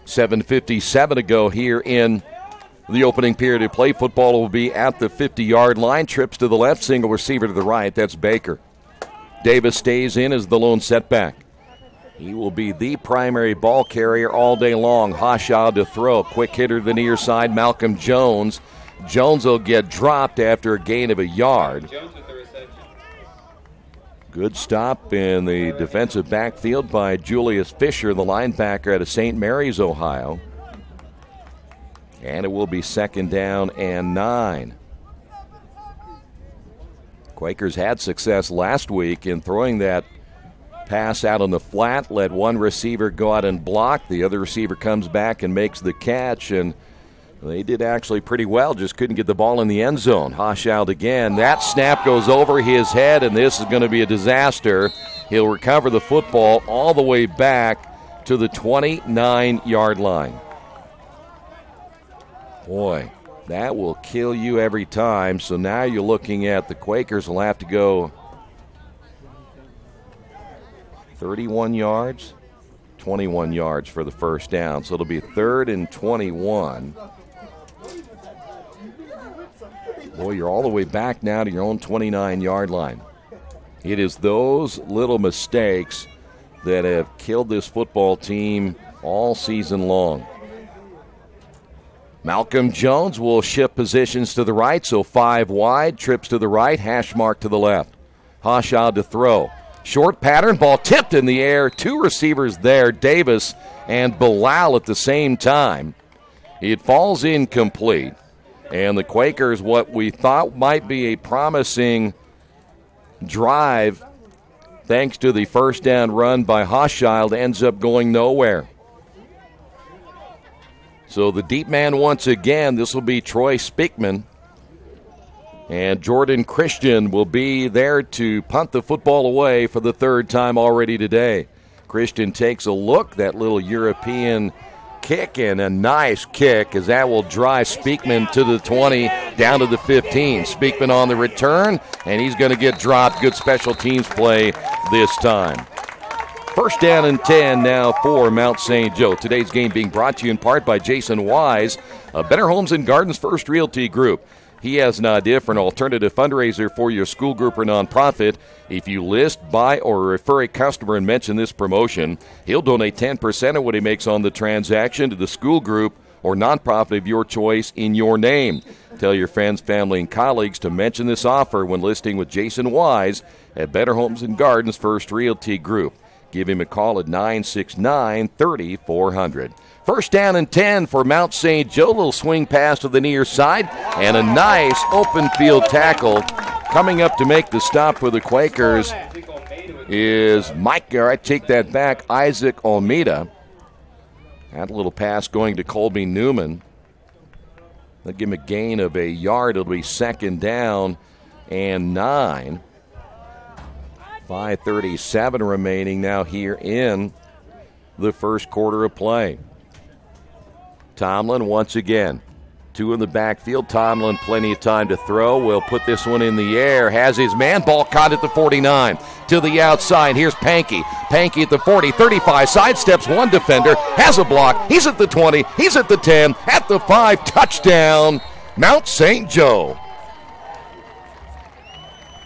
7:57 to go here in the opening period of play. Football will be at the 50-yard line. Trips to the left, single receiver to the right. That's Baker. Davis stays in as the lone setback. He will be the primary ball carrier all day long. Hochschild to throw. Quick hitter to the near side, Malcolm Jones. Jones will get dropped after a gain of a yard. Good stop in the defensive backfield by Julius Fisher, the linebacker out of St. Mary's, Ohio. And it will be second down and 9. Quakers had success last week in throwing that pass out on the flat, let one receiver go out and block. The other receiver comes back and makes the catch, and they did actually pretty well, just couldn't get the ball in the end zone. Hochschild again. That snap goes over his head, and this is going to be a disaster. He'll recover the football all the way back to the 29-yard line. Boy, that will kill you every time. So now you're looking at the Quakers will have to go 31 yards, 21 yards for the first down. So it'll be 3rd and 21. Boy, you're all the way back now to your own 29-yard line. It is those little mistakes that have killed this football team all season long. Malcolm Jones will shift positions to the right, so 5 wide, trips to the right, hash mark to the left. Hochschild to throw. Short pattern, ball tipped in the air. 2 receivers there, Davis and Bilal at the same time. It falls incomplete. And the Quakers, what we thought might be a promising drive, thanks to the first down run by Hochschild, ends up going nowhere. So the deep man once again, this will be Troy Speakman. And Jordan Christian will be there to punt the football away for the 3rd time already today. Christian takes a look, that little European kick, and a nice kick as that will drive Speakman to the 20, down to the 15. Speakman on the return, and he's going to get dropped. Good special teams play this time. First down and 10 now for Mount St. Joe. Today's game being brought to you in part by Jason Wise, Better Homes and Gardens First Realty Group. He has an idea for an alternative fundraiser for your school group or nonprofit. If you list, buy, or refer a customer and mention this promotion, he'll donate 10% of what he makes on the transaction to the school group or nonprofit of your choice in your name. Tell your friends, family, and colleagues to mention this offer when listing with Jason Wise at Better Homes and Gardens First Realty Group. Give him a call at 969-3400. First down and 10 for Mount St. Joe. Little swing pass to the near side and a nice open field tackle. Coming up to make the stop for the Quakers is Isaac Almeida. That little pass going to Colby Newman. They'll give him a gain of a yard. It'll be 2nd down and 9. 5:37 remaining now here in the first quarter of play. Tomlin once again. 2 in the backfield. Tomlin plenty of time to throw. Will put this one in the air. Has his man. Ball caught at the 49. To the outside. Here's Pankey. Pankey at the 40. 35. Sidesteps one defender. Has a block. He's at the 20. He's at the 10. At the 5. Touchdown. Mount St. Joe.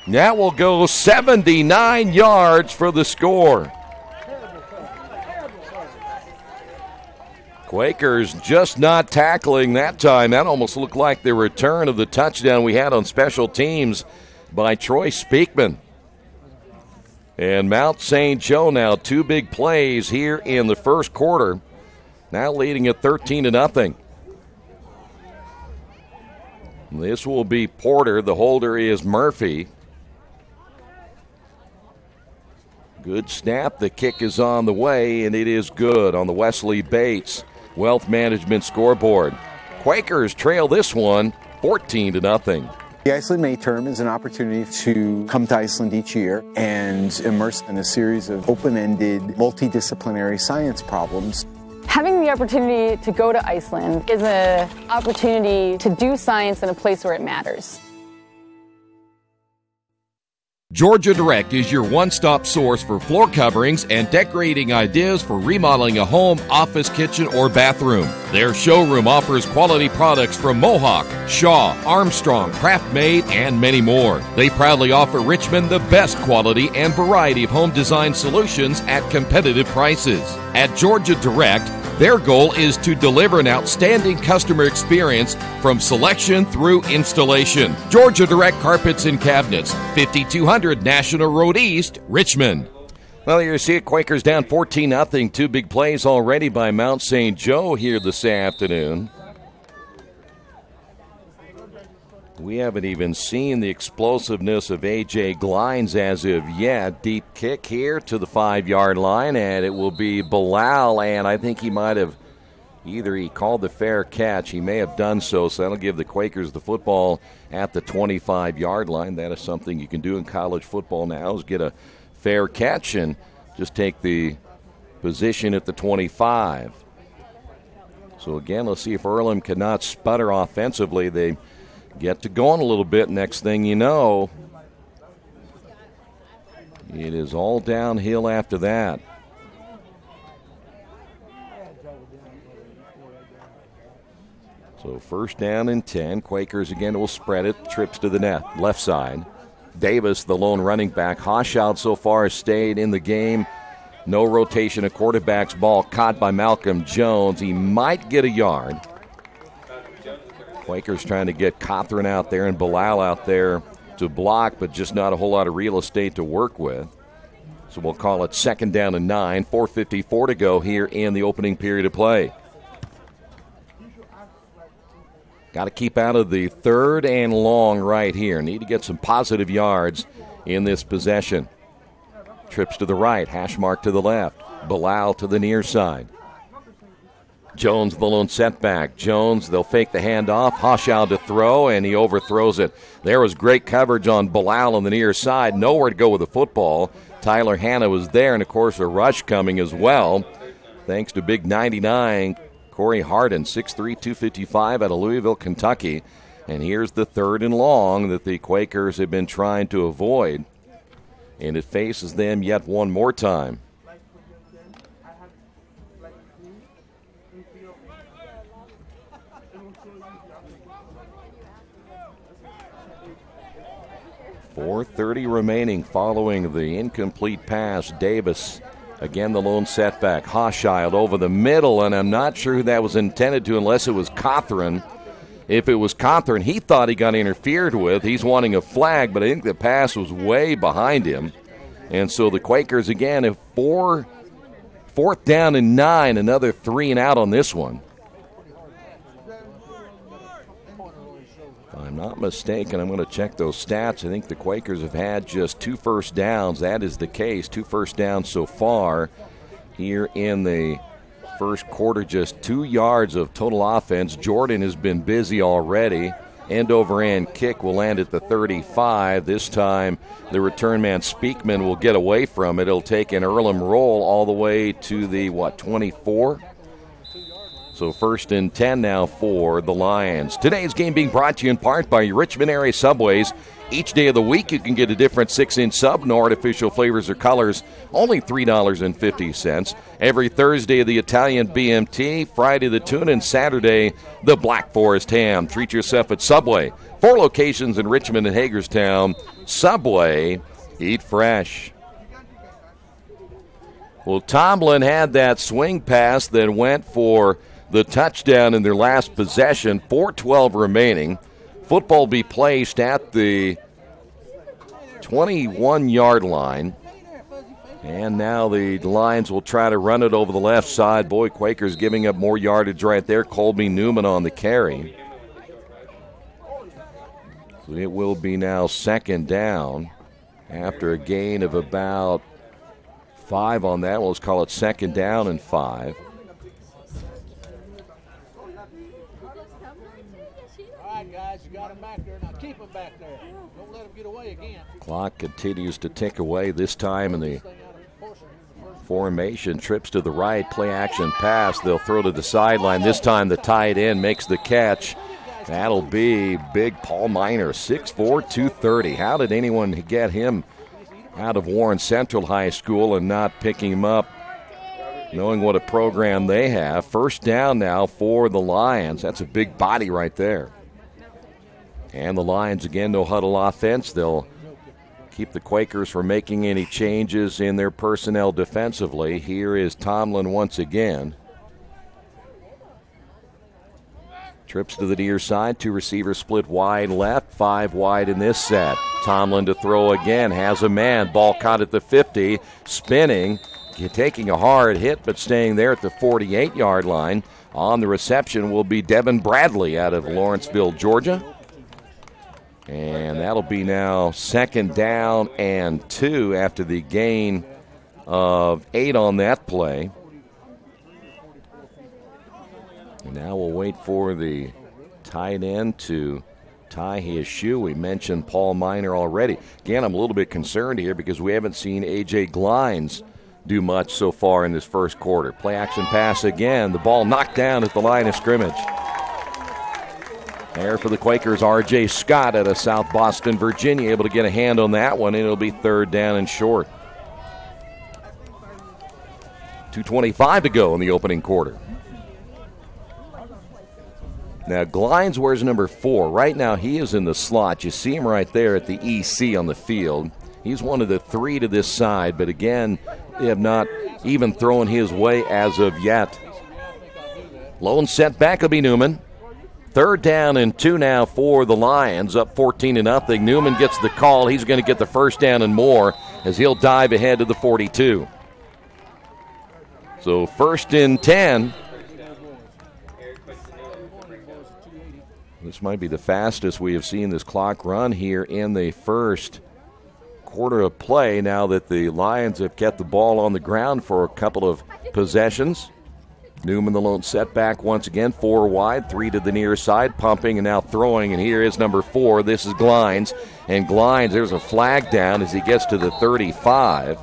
That will go 79 yards for the score. Quakers just not tackling that time. That almost looked like the return of the touchdown we had on special teams by Troy Speakman. And Mount St. Joe now 2 big plays here in the first quarter. Now leading at 13-0. This will be Porter. The holder is Murphy. Good snap. The kick is on the way, and it is good on the Wesley Bates Wealth Management scoreboard. Quakers trail this one 14-0. The Iceland May Term is an opportunity to come to Iceland each year and immerse in a series of open-ended, multidisciplinary science problems. Having the opportunity to go to Iceland is an opportunity to do science in a place where it matters. Georgia Direct is your one-stop source for floor coverings and decorating ideas for remodeling a home, office, kitchen, or bathroom. Their showroom offers quality products from Mohawk, Shaw, Armstrong, Craft-Made, and many more. They proudly offer Richmond the best quality and variety of home design solutions at competitive prices. At Georgia Direct, their goal is to deliver an outstanding customer experience from selection through installation. Georgia Direct Carpets and Cabinets, 5200 National Road East, Richmond. Well, you see it, Quakers down 14-0. 2 big plays already by Mount St. Joe here this afternoon. We haven't even seen the explosiveness of A.J. Glines as of yet. Deep kick here to the 5-yard line, and it will be Bilal, and I think he might have either he called the fair catch. He may have done so that'll give the Quakers the football at the 25-yard line. That is something you can do in college football now, is get a fair catch and just take the position at the 25. So, again, let's see if Earlham cannot sputter offensively. They get to going a little bit. Next thing you know, it is all downhill after that. So first down and 10. Quakers again will spread it. Trips to the net. Left side. Davis, the lone running back. Hochschild so far has stayed in the game No rotation of quarterbacks. Ball caught by Malcolm Jones. He might get a yard. Quakers trying to get Cothran out there and Bilal out there to block, but just not a whole lot of real estate to work with. So we'll call it 2nd down and 9, 4:54 to go here in the opening period of play. Got to keep out of the 3rd and long right here. Need to get some positive yards in this possession. Trips to the right, hash mark to the left. Bilal to the near side. Jones the lone setback. Jones, they'll fake the handoff. Hoshow to throw, and he overthrows it. There was great coverage on Bilal on the near side. Nowhere to go with the football. Tyler Hanna was there, and, of course, a rush coming as well. Thanks to big 99, Corey Harden, 6'3", 255 out of Louisville, Kentucky. And here's the 3rd and long that the Quakers have been trying to avoid. And it faces them yet one more time. .4:30 remaining following the incomplete pass. Davis, again the lone setback. Hoschild over the middle, and I'm not sure who that was intended to unless it was Cothran. If it was Cothran, he thought he got interfered with. He's wanting a flag, but I think the pass was way behind him. And so the Quakers, again, have 4th down and 9, another 3 and out on this one. If I'm not mistaken, I'm going to check those stats. I think the Quakers have had just 2 first downs. That is the case, 2 first downs so far here in the first quarter, just 2 yards of total offense. Jordan has been busy already. End-over-end kick will land at the 35. This time the return man Speakman will get away from it. It'll take an Earlham roll all the way to the, 24? So 1st and 10 now for the Lions. Today's game being brought to you in part by your Richmond area Subways. Each day of the week you can get a different 6-inch sub, no artificial flavors or colors, only $3.50. Every Thursday the Italian BMT, Friday the tuna, and Saturday the Black Forest ham. Treat yourself at Subway. 4 locations in Richmond and Hagerstown. Subway, eat fresh. Well, Tomlin had that swing pass that went for the touchdown in their last possession. 4:12 remaining. Football be placed at the 21-yard line. And now the Lions will try to run it over the left side. Boy, Quakers giving up more yardage right there. Colby Newman on the carry. So it will be now 2nd down after a gain of about 5 on that. Well, let's call it 2nd down and 5. Guys, you got him back there. Now keep him back there. Don't let him get away again. Clock continues to tick away, this time in the formation. Trips to the right, play action pass. They'll throw to the sideline. This time the tight end makes the catch. That'll be big Paul Miner, 6'4", 230. How did anyone get him out of Warren Central High School and not picking him up, knowing what a program they have? 1st down now for the Lions. That's a big body right there. And the Lions, again, no huddle offense. They'll keep the Quakers from making any changes in their personnel defensively. Here is Tomlin once again. Trips to the near side. 2 receivers split wide left, 5 wide in this set. Tomlin to throw again. Has a man. Ball caught at the 50. Spinning. Taking a hard hit, but staying there at the 48-yard line. On the reception will be Devin Bradley out of Lawrenceville, Georgia. And that'll be now 2nd down and 2 after the gain of 8 on that play. And now we'll wait for the tight end to tie his shoe. We mentioned Paul Miner already. Again, I'm a little bit concerned here because we haven't seen A.J. Glines do much so far in this first quarter. Play action pass again. The ball knocked down at the line of scrimmage. There for the Quakers, R.J. Scott out of South Boston, Virginia, able to get a hand on that one, and it'll be 3rd down and short. 2:25 to go in the opening quarter. Now, Glines wears number 4. Right now, he is in the slot. You see him right there at the EC on the field. He's one of the 3 to this side, but again, they have not even thrown his way as of yet. Lone setback will be Newman. 3rd down and 2 now for the Lions, up 14-0. Newman gets the call. He's going to get the first down and more as he'll dive ahead to the 42. So 1st and 10. This might be the fastest we have seen this clock run here in the first quarter of play, now that the Lions have kept the ball on the ground for a couple of possessions. Newman, the lone setback once again, 4 wide, 3 to the near side, pumping and now throwing, and here is number 4. This is Glines, and Glines, there's a flag down as he gets to the 35.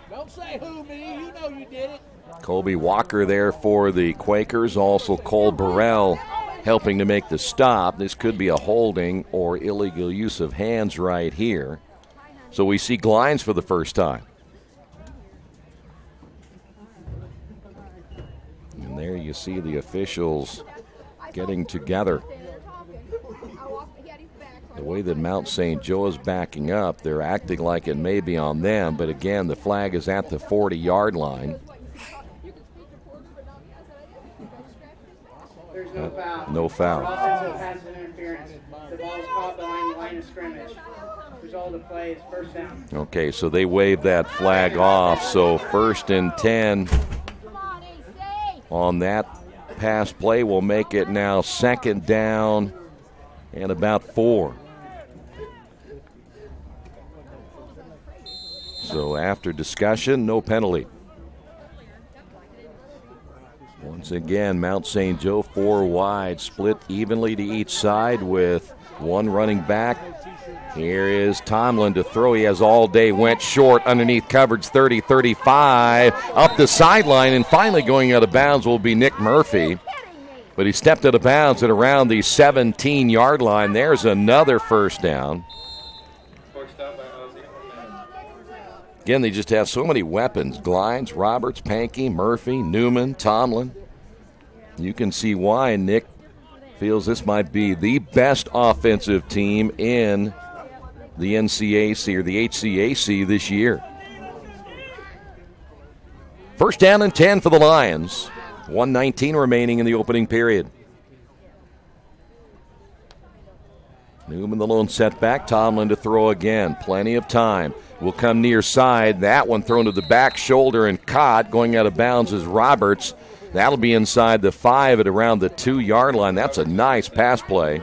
Don't say who, me. You know you did it. Colby Walker there for the Quakers, also Cole Burrell helping to make the stop. This could be a holding or illegal use of hands right here. So we see Glines for the first time. And there you see the officials getting together. The way that Mount St. Joe is backing up, they're acting like it may be on them, but again, the flag is at the 40-yard line. There's no foul. No foul. Offensive pass interference. The ball is caught behind the line of scrimmage. Result of play is first down. Okay, so they wave that flag off, so 1st and 10 on that pass play will make it now 2nd down and about 4. So after discussion, no penalty. Once again, Mount St. Joe 4 wide, split evenly to each side with 1 running back. Here is Tomlin to throw. He has all day, went short underneath coverage, 30-35, up the sideline, and finally going out of bounds will be Nick Murphy. But he stepped out of bounds at around the 17-yard line. There's another first down. Again, they just have so many weapons. Glines, Roberts, Pankey, Murphy, Newman, Tomlin. You can see why Nick feels this might be the best offensive team in the NCAC or the HCAC this year. 1st down and 10 for the Lions. 1:19 remaining in the opening period. Newman, the lone setback. Tomlin to throw again. Plenty of time. Will come near side. That one thrown to the back shoulder and caught. Going out of bounds is Roberts. That'll be inside the 5 at around the 2-yard line. That's a nice pass play.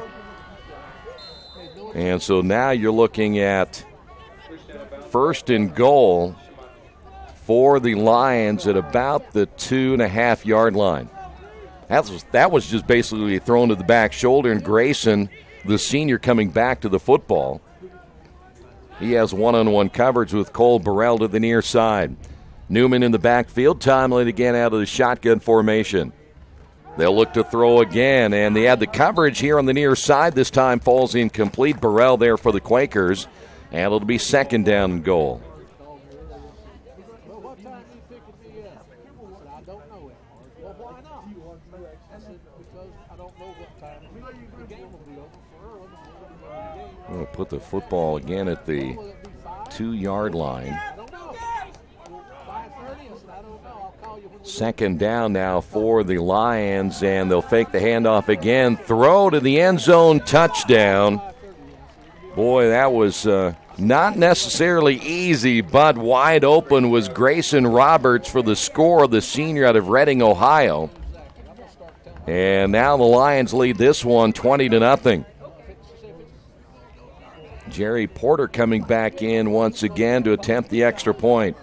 And so now you're looking at 1st and goal for the Lions at about the 2.5-yard line. That was just basically thrown to the back shoulder, and Grayson, the senior, coming back to the football. He has one-on-one coverage with Cole Burrell to the near side. Newman in the backfield. Tomlin again out of the shotgun formation. They'll look to throw again, and they had the coverage here on the near side. This time falls incomplete. Burrell there for the Quakers, and it'll be 2nd down and goal. We'll put the football again at the 2-yard line. 2nd down now for the Lions, and they'll fake the handoff again. Throw to the end zone, touchdown. Boy, that was not necessarily easy, but wide open was Grayson Roberts for the score, the senior out of Reading, Ohio. And now the Lions lead this one 20-0. Jerry Porter coming back in once again to attempt the extra point.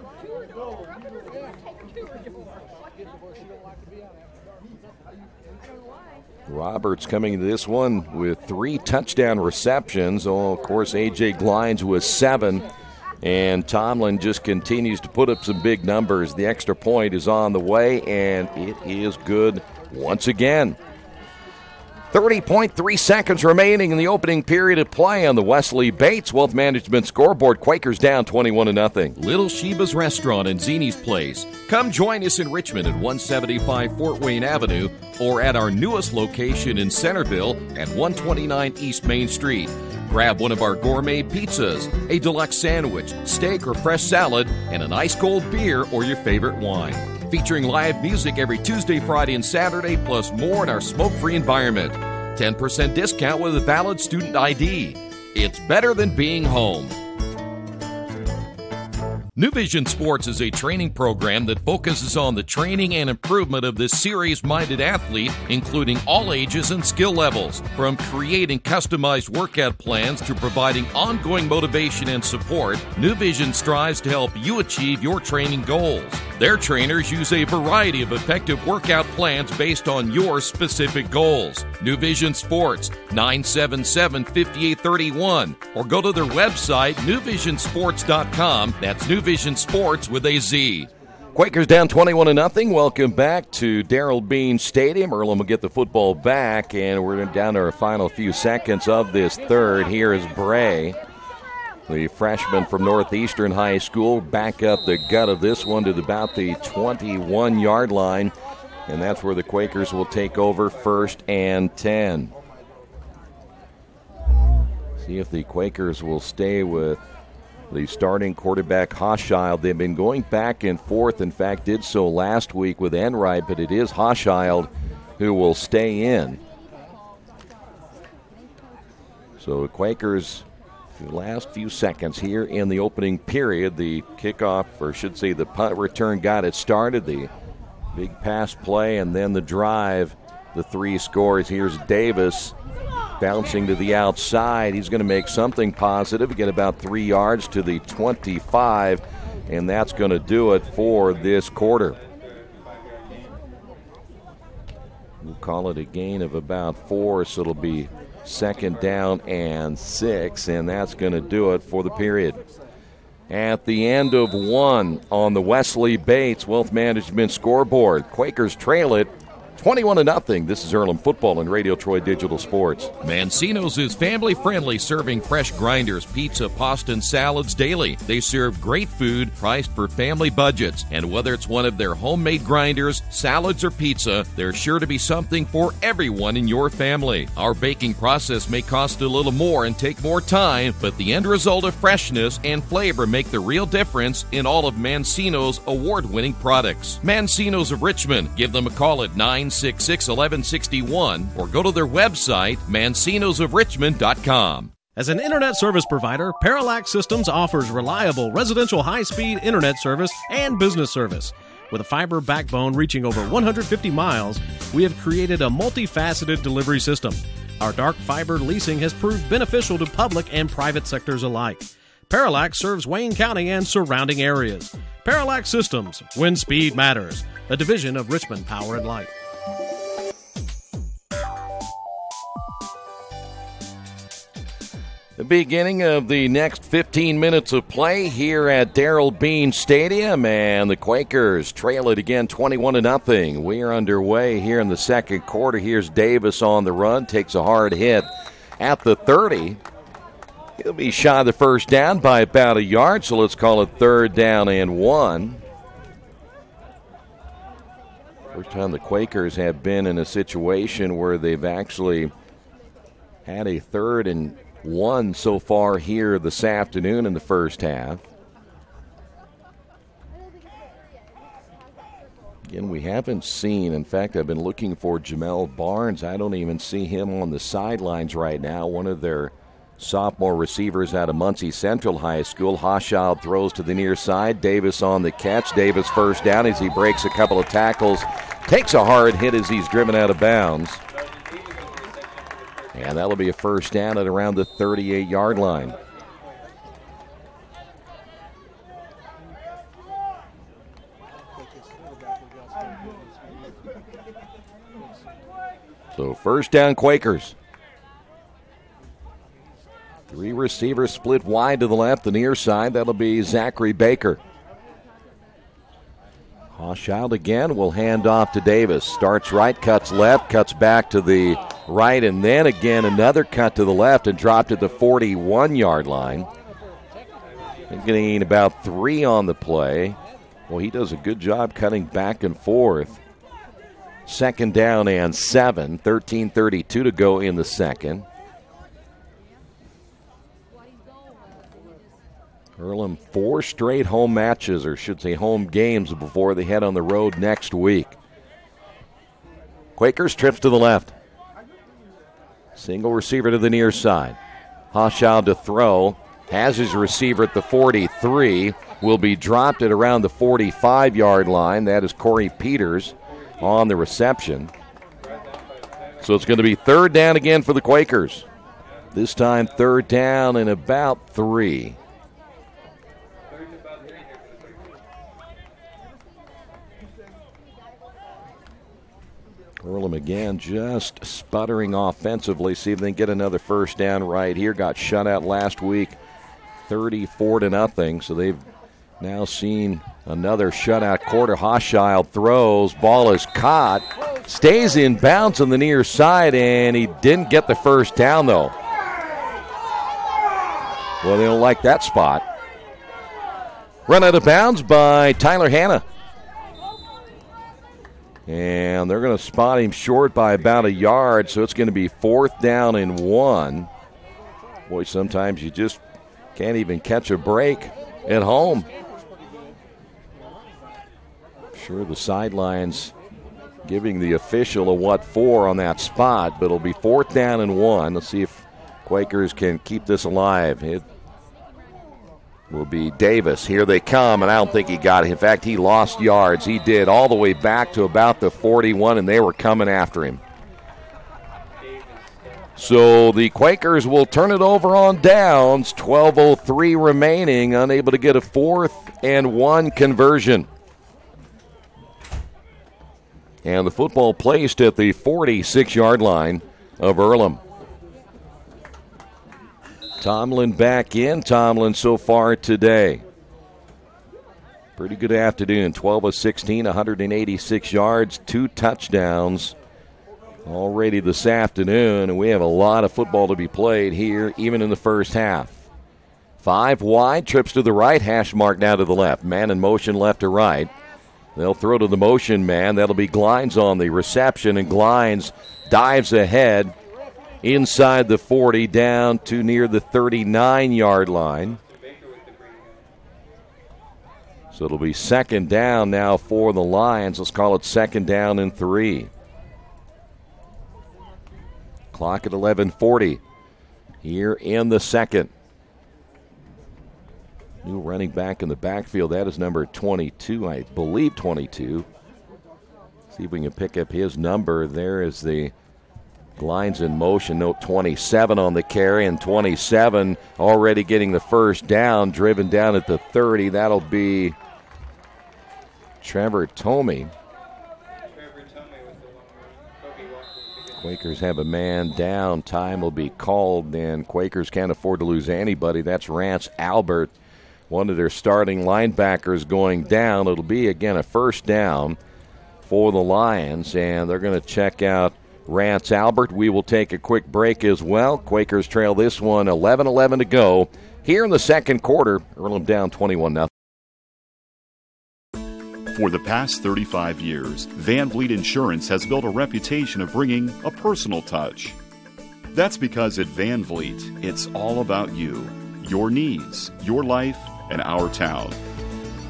Roberts coming to this one with 3 touchdown receptions. Oh, of course, A.J. Glines with 7. And Tomlin just continues to put up some big numbers. The extra point is on the way, and it is good once again. 30.3 seconds remaining in the opening period of play on the Wesley Bates Wealth Management scoreboard. Quakers down 21-0. Little Sheba's Restaurant and Zini's Place. Come join us in Richmond at 175 Fort Wayne Avenue or at our newest location in Centerville at 129 East Main Street. Grab one of our gourmet pizzas, a deluxe sandwich, steak or fresh salad, and an ice-cold beer or your favorite wine. Featuring live music every Tuesday, Friday, and Saturday, plus more in our smoke-free environment. 10% discount with a valid student ID. It's better than being home. New Vision Sports is a training program that focuses on the training and improvement of this serious-minded athlete, including all ages and skill levels. From creating customized workout plans to providing ongoing motivation and support, New Vision strives to help you achieve your training goals. Their trainers use a variety of effective workout plans based on your specific goals. New Vision Sports, 977-5831, or go to their website, newvisionsports.com. That's New Vision Sports with a Z. Quakers down 21-0. Welcome back to Darrell Bean Stadium. Earlham will get the football back, and we're down to our final few seconds of this third. Here is Bray, the freshman from Northeastern High School, back up the gut of this one to about the 21-yard line, and that's where the Quakers will take over 1st and 10. See if the Quakers will stay with the starting quarterback, Hochschild. They've been going back and forth. In fact, did so last week with Enright, but it is Hochschild who will stay in. So the Quakers, the last few seconds here in the opening period, the kickoff, or should say the punt return got it started. The big pass play and then the drive, the 3 scores. Here's Davis bouncing to the outside. He's going to make something positive, get about 3 yards to the 25, and that's going to do it for this quarter. We'll call it a gain of about 4, so it'll be 2nd down and 6, and that's going to do it for the period. At the end of 1 on the Wesley Bates Wealth Management scoreboard, Quakers trail it 21-0. This is Earlham Football and Radio Troy Digital Sports. Mancino's is family-friendly, serving fresh grinders, pizza, pasta, and salads daily. They serve great food priced for family budgets. And whether it's one of their homemade grinders, salads, or pizza, there's sure to be something for everyone in your family. Our baking process may cost a little more and take more time, but the end result of freshness and flavor make the real difference in all of Mancino's award-winning products. Mancino's of Richmond. Give them a call at 966-1161 or go to their website, mancinosofrichmond.com. As an internet service provider, Parallax Systems offers reliable residential high-speed internet service and business service. With a fiber backbone reaching over 150 miles, we have created a multifaceted delivery system. Our dark fiber leasing has proved beneficial to public and private sectors alike. Parallax serves Wayne County and surrounding areas. Parallax Systems, when speed matters, a division of Richmond Power and Light. The beginning of the next 15 minutes of play here at Darrell Bean Stadium, and the Quakers trail it again 21-0. We are underway here in the second quarter. Here's Davis on the run, takes a hard hit at the 30. He'll be shy of the first down by about a yard, so let's call it 3rd down and 1. First time the Quakers have been in a situation where they've actually had a 3rd and 1 so far here this afternoon in the first half. Again, we haven't seen, in fact, I've been looking for Jamel Barnes. I don't even see him on the sidelines right now. One of their sophomore receivers out of Muncie Central High School. Hochschild throws to the near side. Davis on the catch. Davis first down as he breaks a couple of tackles. Takes a hard hit as he's driven out of bounds. And that'll be a first down at around the 38-yard line. So first down, Quakers. 3 receivers split wide to the left, the near side. That'll be Zachary Baker. Hochschild again will hand off to Davis. Starts right, cuts left, cuts back to the right, and then again another cut to the left and dropped at the 41-yard line. Getting about 3 on the play. Well, he does a good job cutting back and forth. 2nd down and 7, 13:32 to go in the second. Earlham 4 straight home matches, or should say home games, before they head on the road next week. Quakers trips to the left. Single receiver to the near side. Hochschild to throw. Has his receiver at the 43. Will be dropped at around the 45-yard line. That is Corey Peters on the reception. So it's going to be third down again for the Quakers. This time third down and about 3. Earlham again just sputtering offensively. See if they can get another first down right here. Got shut out last week 34-0. So they've now seen another shutout quarter. Hochschild throws. Ball is caught. Stays in bounds on the near side, and he didn't get the first down, though. Well, they don't like that spot. Run out of bounds by Tyler Hanna. And they're going to spot him short by about a yard, so it's going to be 4th down and 1. Boy, sometimes you just can't even catch a break at home. Sure, the sidelines giving the official a what for on that spot, but it'll be 4th down and 1. Let's see if Quakers can keep this alive. It will be Davis. Here they come, and I don't think he got it. In fact, he lost yards. He did, all the way back to about the 41, and they were coming after him. So the Quakers will turn it over on downs. 12:03 remaining, unable to get a 4th and 1 conversion. And the football placed at the 46-yard line of Earlham. Tomlin back in. Tomlin so far today. Pretty good afternoon. 12 of 16, 186 yards, 2 touchdowns already this afternoon. And we have a lot of football to be played here, even in the first half. 5 wide, trips to the right, hash mark now to the left. Man in motion left to right. They'll throw to the motion man. That'll be Glines on the reception, and Glines dives ahead inside the 40 down to near the 39-yard line. So it'll be 2nd down now for the Lions. Let's call it 2nd down and 3. Clock at 11:40 here in the second. New running back in the backfield. That is number 22, I believe 22. See if we can pick up his number. There is the Glines in motion. Note 27 on the carry, and 27 already getting the first down, driven down at the 30. That'll be Trevor Tomey. Quakers have a man down. Time will be called, and Quakers can't afford to lose anybody. That's Rance Albert, one of their starting linebackers, going down. It'll be, again, a first down for the Lions, and they're going to check out Rance Albert. We will take a quick break as well. Quakers trail this one, 11-11 to go here in the second quarter. Earlham down 21-0. For the past 35 years, Van Vliet Insurance has built a reputation of bringing a personal touch. That's because at Van Vliet, it's all about you, your needs, your life, and our town.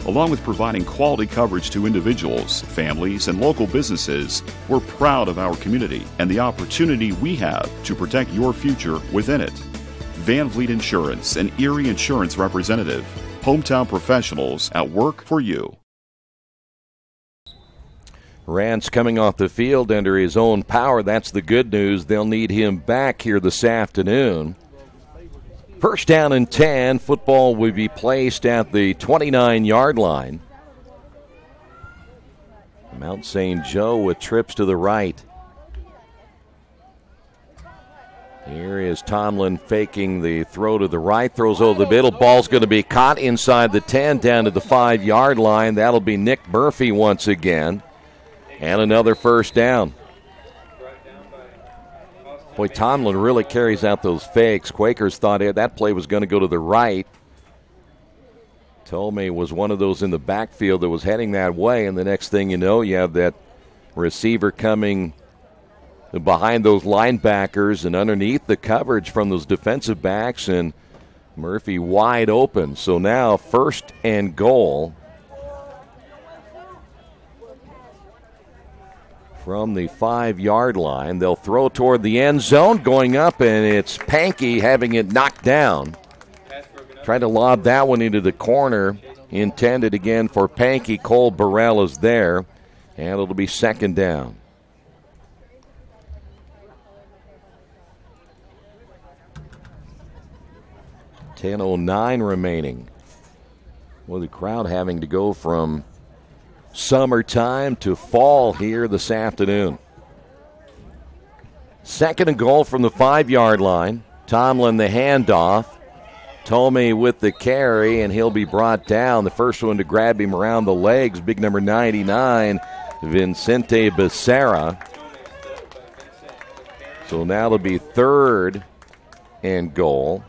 Along with providing quality coverage to individuals, families, and local businesses, we're proud of our community and the opportunity we have to protect your future within it. Van Vliet Insurance, an Erie Insurance representative. Hometown professionals at work for you. Rance coming off the field under his own power. That's the good news. They'll need him back here this afternoon. First down and 10. Football will be placed at the 29-yard line. Mount St. Joe with trips to the right. Here is Tomlin faking the throw to the right. Throws over the middle. Ball's going to be caught inside the 10 down to the 5-yard line. That'll be Nick Murphy once again. And another first down. Boy, Tomlin really carries out those fakes. Quakers thought that play was going to go to the right. Tomei was one of those in the backfield that was heading that way, and the next thing you know, you have that receiver coming behind those linebackers and underneath the coverage from those defensive backs, and Murphy wide open. So now 1st and goal from the 5-yard line. They'll throw toward the end zone, going up, and it's Pankey having it knocked down. Tried to lob that one into the corner. Intended again for Pankey. Cole Burrell is there, and it'll be 2nd down. .10:09 remaining. Well, the crowd having to go from summertime to fall here this afternoon. 2nd and goal from the 5-yard line. Tomlin the handoff. Tomei with the carry, and he'll be brought down. The first one to grab him around the legs, big number 99, Vincente Becerra. So now it'll be 3rd and goal.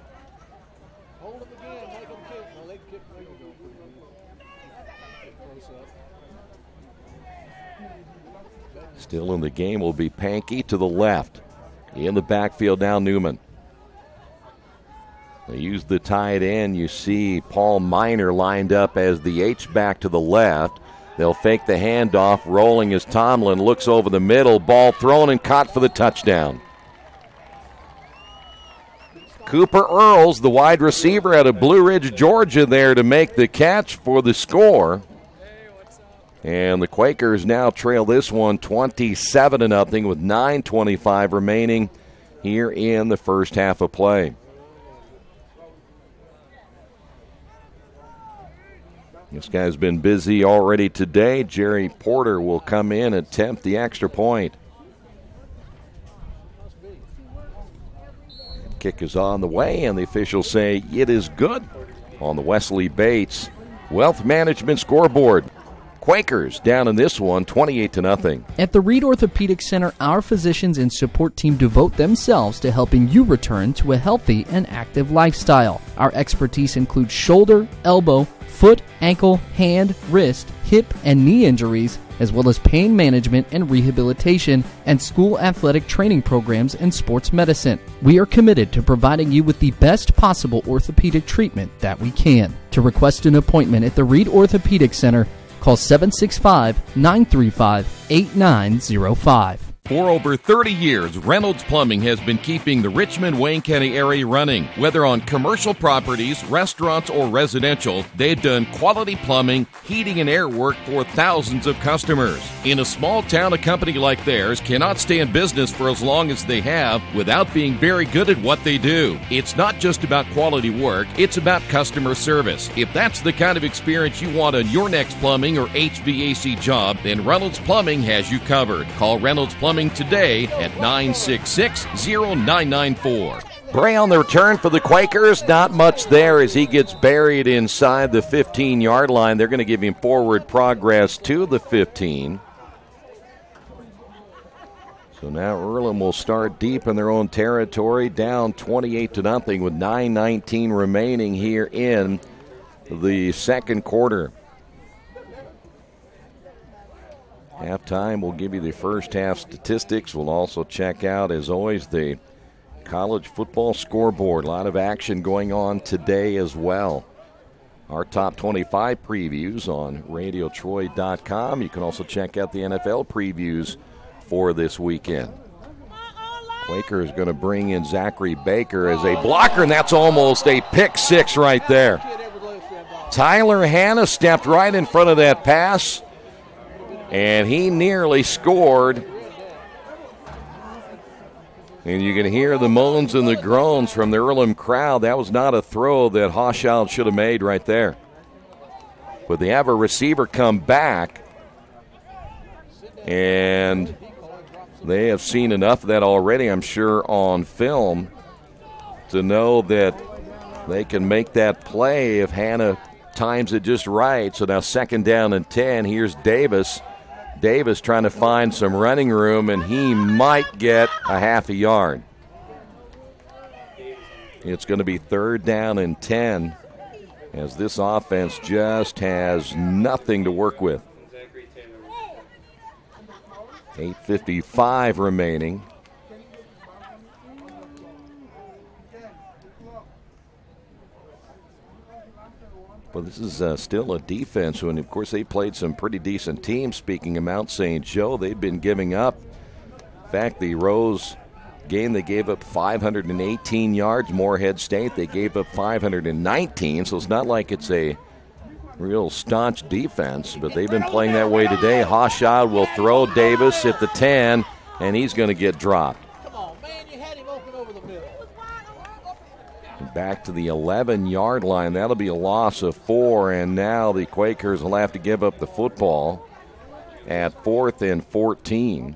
Still in the game will be Pankey to the left. In the backfield now, Newman. They use the tight end. You see Paul Miner lined up as the H-back to the left. They'll fake the handoff, rolling as Tomlin looks over the middle. Ball thrown and caught for the touchdown. Cooper Earls, the wide receiver out of Blue Ridge, Georgia, there to make the catch for the score. And the Quakers now trail this one 27-0 with 9:25 remaining here in the first half of play. This guy's been busy already today. Jerry Porter will come in and attempt the extra point. Kick is on the way, and the officials say it is good on the Wesley Bates Wealth Management scoreboard. Quakers down in this one, 28-0. At the Reed Orthopedic Center, our physicians and support team devote themselves to helping you return to a healthy and active lifestyle. Our expertise includes shoulder, elbow, foot, ankle, hand, wrist, hip, and knee injuries, as well as pain management and rehabilitation, and school athletic training programs and sports medicine. We are committed to providing you with the best possible orthopedic treatment that we can. To request an appointment at the Reed Orthopedic Center, call 765-935-8905. For over 30 years, Reynolds Plumbing has been keeping the Richmond-Wayne County area running. Whether on commercial properties, restaurants, or residential, they've done quality plumbing, heating, and air work for thousands of customers. In a small town, a company like theirs cannot stay in business for as long as they have without being very good at what they do. It's not just about quality work, it's about customer service. If that's the kind of experience you want on your next plumbing or HVAC job, then Reynolds Plumbing has you covered. Call Reynolds Plumbing today at 966-0994. Bray on the return for the Quakers. Not much there as he gets buried inside the 15-yard line. They're going to give him forward progress to the 15. So now Earlham will start deep in their own territory, down 28-0 with 9:19 remaining here in the second quarter. Halftime, we'll give you the first half statistics. We'll also check out, as always, the college football scoreboard. A lot of action going on today as well. Our top 25 previews on radiotroy.com. You can also check out the NFL previews for this weekend. Quaker is going to bring in Zachary Baker as a blocker, and that's almost a pick six right there. Tyler Hanna stepped right in front of that pass, and he nearly scored. And you can hear the moans and the groans from the Earlham crowd. That was not a throw that Hochschild should have made right there. But they have a receiver come back, and they have seen enough of that already, I'm sure, on film to know that they can make that play if Hanna times it just right. So now 2nd down and 10. Here's Davis. Davis trying to find some running room, and he might get a half a yard. It's going to be 3rd down and 10 as this offense just has nothing to work with. 8:55 remaining. Well, this is still a defense, and of course they played some pretty decent teams. Speaking of Mount St. Joe, they've been giving up. In fact, the Rose game, they gave up 518 yards. Morehead State, they gave up 519, so it's not like it's a real staunch defense, but they've been playing that way today. Hawshad will throw. Davis at the 10, and he's going to get dropped. Come on, man, you had him open over the middle. Back to the 11-yard line. That'll be a loss of 4, and now the Quakers will have to give up the football at 4th and 14.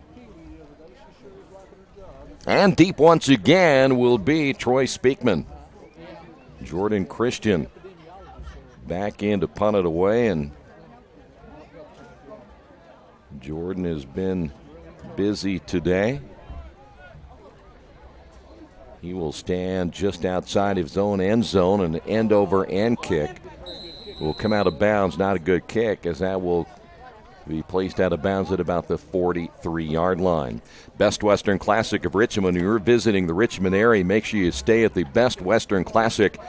And deep once again will be Troy Speakman. Jordan Christian back in to punt it away, and Jordan has been busy today. He will stand just outside his own end zone, and an end over end kick will come out of bounds. Not a good kick, as that will be placed out of bounds at about the 43-yard line. Best Western Classic of Richmond. When you're visiting the Richmond area, make sure you stay at the Best Western Classic.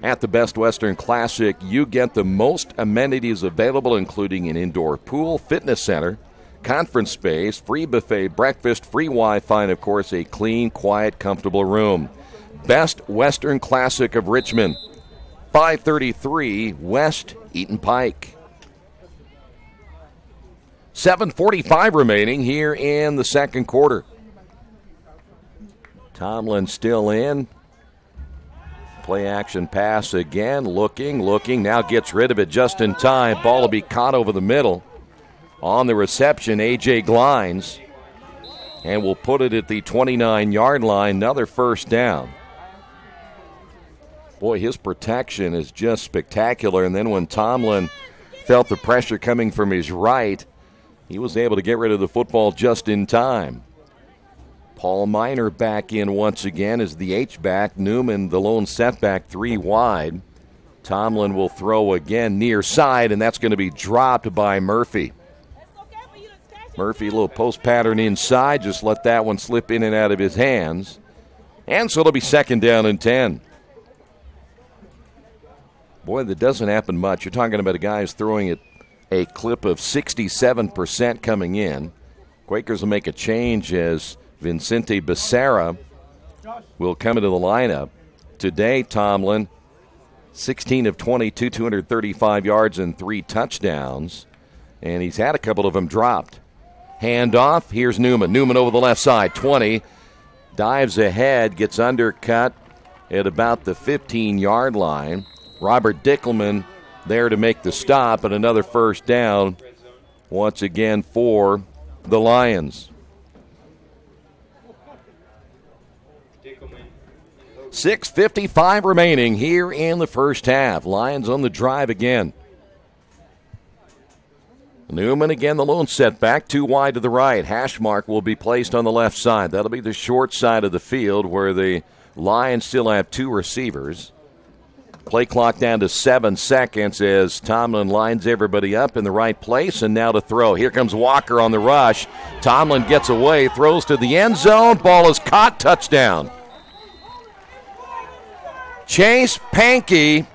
At the Best Western Classic, you get the most amenities available, including an indoor pool, fitness center, conference space, free buffet breakfast, free Wi-Fi, and, of course, a clean, quiet, comfortable room. Best Western Classic of Richmond, 533 West Eaton Pike. 7:45 remaining here in the second quarter. Tomlin still in. Play action pass again. Looking. Now gets rid of it just in time. Ball will be caught over the middle. On the reception, A.J. Glines. And we'll put it at the 29-yard line. Another first down. Boy, his protection is just spectacular. And then when Tomlin felt the pressure coming from his right, he was able to get rid of the football just in time. Paul Miner back in once again as the H-back. Newman, the lone setback, 3 wide. Tomlin will throw again near side, and that's going to be dropped by Murphy. Murphy, a little post pattern inside. Just let that one slip in and out of his hands. And so it'll be 2nd down and 10. Boy, that doesn't happen much. You're talking about a guy who's throwing at a clip of 67% coming in. Quakers will make a change as Vincente Becerra will come into the lineup. Today, Tomlin, 16 of 22, 235 yards and 3 touchdowns. And he's had a couple of them dropped. Handoff, here's Newman. Newman over the left side, 20. Dives ahead, gets undercut at about the 15-yard line. Robert Dickelman there to make the stop, and another first down once again for the Lions. 6:55 remaining here in the first half. Lions on the drive again. Newman again, the lone setback, 2 wide to the right. Hash mark will be placed on the left side. That'll be the short side of the field where the Lions still have 2 receivers. Play clock down to 7 seconds as Tomlin lines everybody up in the right place, and now to throw. Here comes Walker on the rush. Tomlin gets away, throws to the end zone. Ball is caught, touchdown. Chase Pankey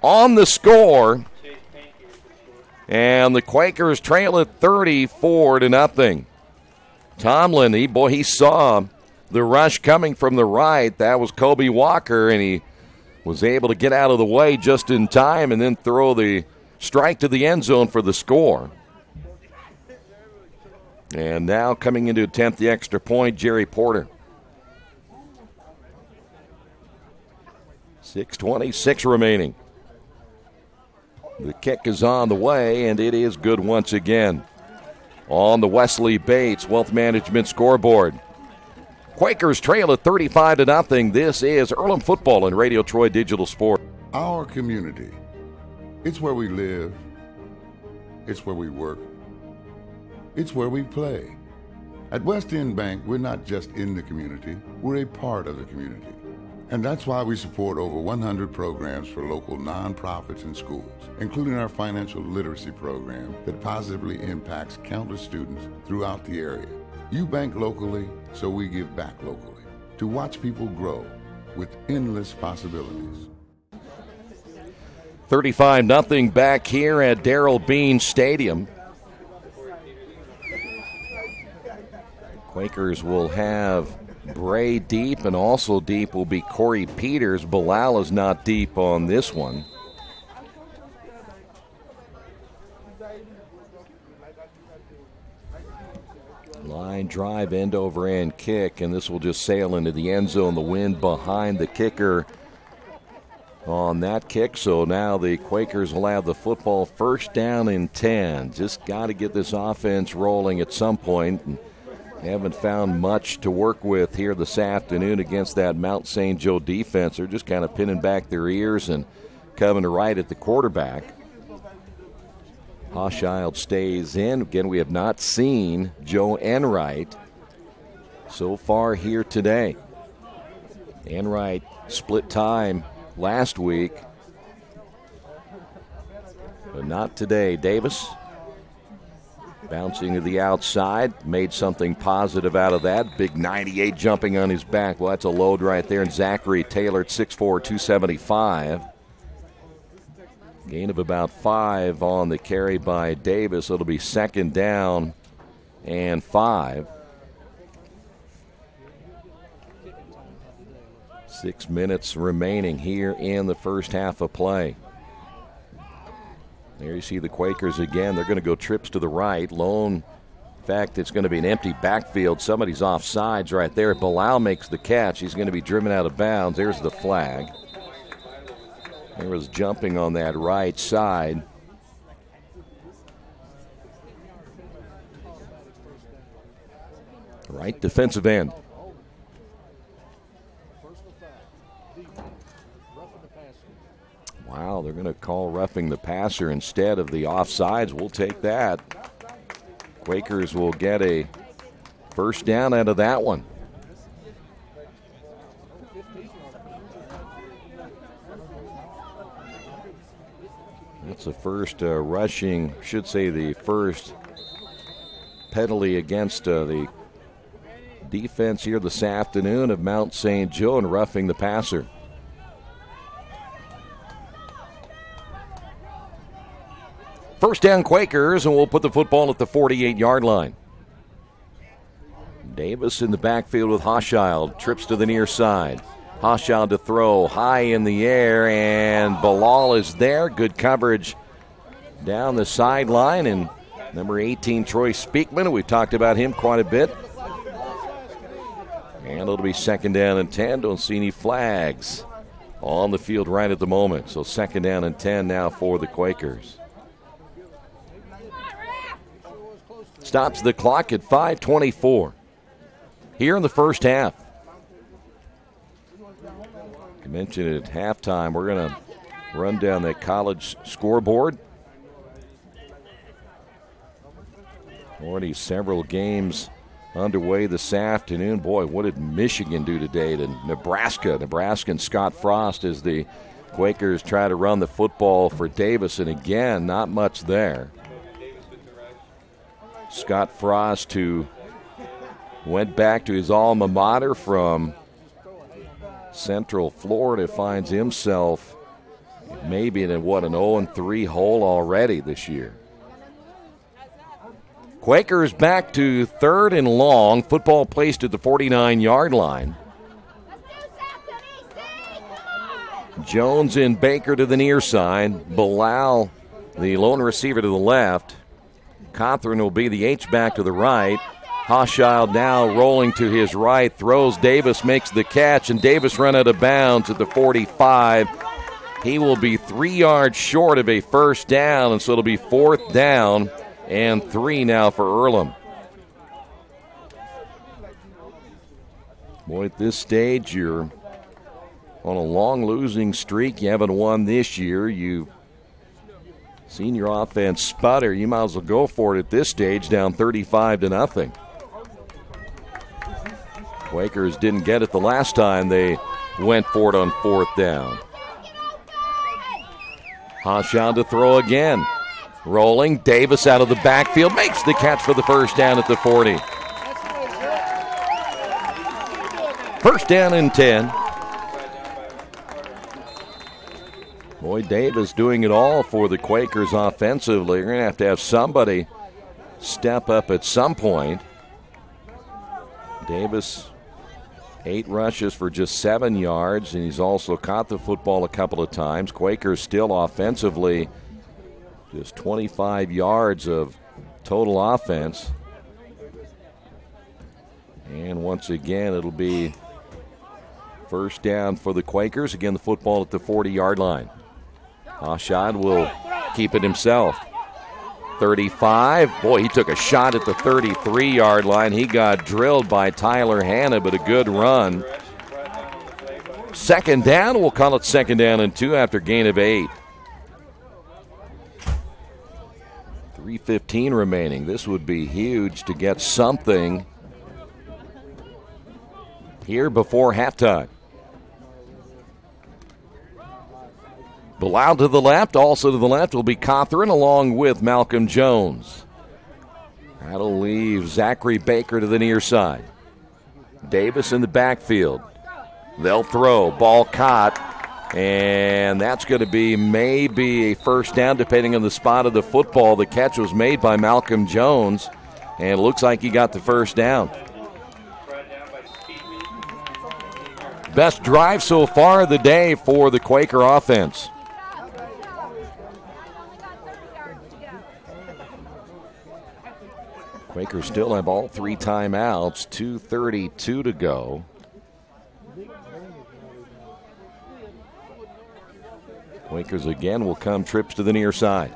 on the score. And the Quakers trail at 34-0. Tomlin, he saw the rush coming from the right. That was Kobe Walker, and he was able to get out of the way just in time and then throw the strike to the end zone for the score. And now coming in to attempt the extra point, Jerry Porter. 6:26 remaining. The kick is on the way, and it is good once again. On the Wesley Bates Wealth Management scoreboard. Quakers trail at 35-0. This is Earlham Football and Radio Troy Digital Sport. Our community. It's where we live. It's where we work. It's where we play. At West End Bank, we're not just in the community, we're a part of the community. And that's why we support over 100 programs for local nonprofits and schools, including our financial literacy program that positively impacts countless students throughout the area. You bank locally, so we give back locally to watch people grow with endless possibilities. 35-0 back here at Darrell Bean Stadium. Quakers will have Bray deep, and also deep will be Corey Peters. Bilal is not deep on this one. Line drive, end over end kick, and this will just sail into the end zone. The wind behind the kicker on that kick. So now the Quakers will have the football, first down and 10. Just got to get this offense rolling at some point. And haven't found much to work with here this afternoon against that Mount St. Joe defense. They're just kind of pinning back their ears and coming to right at the quarterback. Hochschild stays in. Again, we have not seen Joe Enright so far here today. Enright split time last week, but not today. Davis bouncing to the outside, made something positive out of that. Big 98 jumping on his back. Well, that's a load right there. And Zachary Taylor at 6'4", 275. Gain of about 5 on the carry by Davis. It'll be second down and 5. 6 minutes remaining here in the first half of play. There you see the Quakers again. They're going to go trips to the right. Lone, in fact, it's going to be an empty backfield. Somebody's off sides right there. Bilal makes the catch. He's going to be driven out of bounds. There's the flag. There was jumping on that right side. Right defensive end. Wow, they're going to call roughing the passer instead of the offsides. We'll take that. Quakers will get a first down out of that one. That's the first the first penalty against the defense here this afternoon of Mount St. Joe and roughing the passer. First down Quakers, and we'll put the football at the 48-yard line. Davis in the backfield with Hochschild. Trips to the near side. Hochschild to throw high in the air, and Bilal is there. Good coverage down the sideline, and number 18, Troy Speakman. We've talked about him quite a bit. And it'll be second down and 10. Don't see any flags on the field right at the moment. So second down and 10 now for the Quakers. Stops the clock at 5:24 here in the first half. I mentioned at halftime, we're going to run down the college scoreboard. Already several games underway this afternoon. Boy, what did Michigan do today to Nebraska? Nebraska and Scott Frost as the Quakers try to run the football for Davis, and again, not much there. Scott Frost, who went back to his alma mater from Central Florida, finds himself maybe in an 0-3 hole already this year. Quakers back to third and long. Football placed at the 49-yard line. Jones and Baker to the near side. Bilal, the lone receiver, to the left. Cothran will be the H-back to the right. Hochschild now rolling to his right, throws. Davis makes the catch, and Davis run out of bounds at the 45. He will be 3 yards short of a first down, and so it'll be fourth down and 3 now for Earlham. Boy, at this stage, you're on a long losing streak. You haven't won this year. You've seen your offense sputter. You might as well go for it at this stage, down 35-0. Quakers didn't get it the last time they went for it on fourth down. Hochschild to throw again. Rolling. Davis out of the backfield. Makes the catch for the first down at the 40. First down and 10. Boy, Davis doing it all for the Quakers offensively. You're going to have somebody step up at some point. Davis, 8 rushes for just 7 yards, and he's also caught the football a couple of times. Quakers still offensively just 25 yards of total offense. And once again, it'll be first down for the Quakers. Again, the football at the 40-yard line. Ashad will keep it himself. 35. Boy, he took a shot at the 33-yard line. He got drilled by Tyler Hanna, but a good run. Second down. We'll call it second down and 2 after gain of 8. 3:15 remaining. This would be huge to get something here before halftime. Bilal to the left. Also to the left will be Cothran along with Malcolm Jones. That'll leave Zachary Baker to the near side. Davis in the backfield. They'll throw. Ball caught. And that's going to be maybe a first down depending on the spot of the football. The catch was made by Malcolm Jones. And it looks like he got the first down. Best drive so far of the day for the Quaker offense. Quakers still have all 3 timeouts, 2:32 to go. Quakers again will come trips to the near side.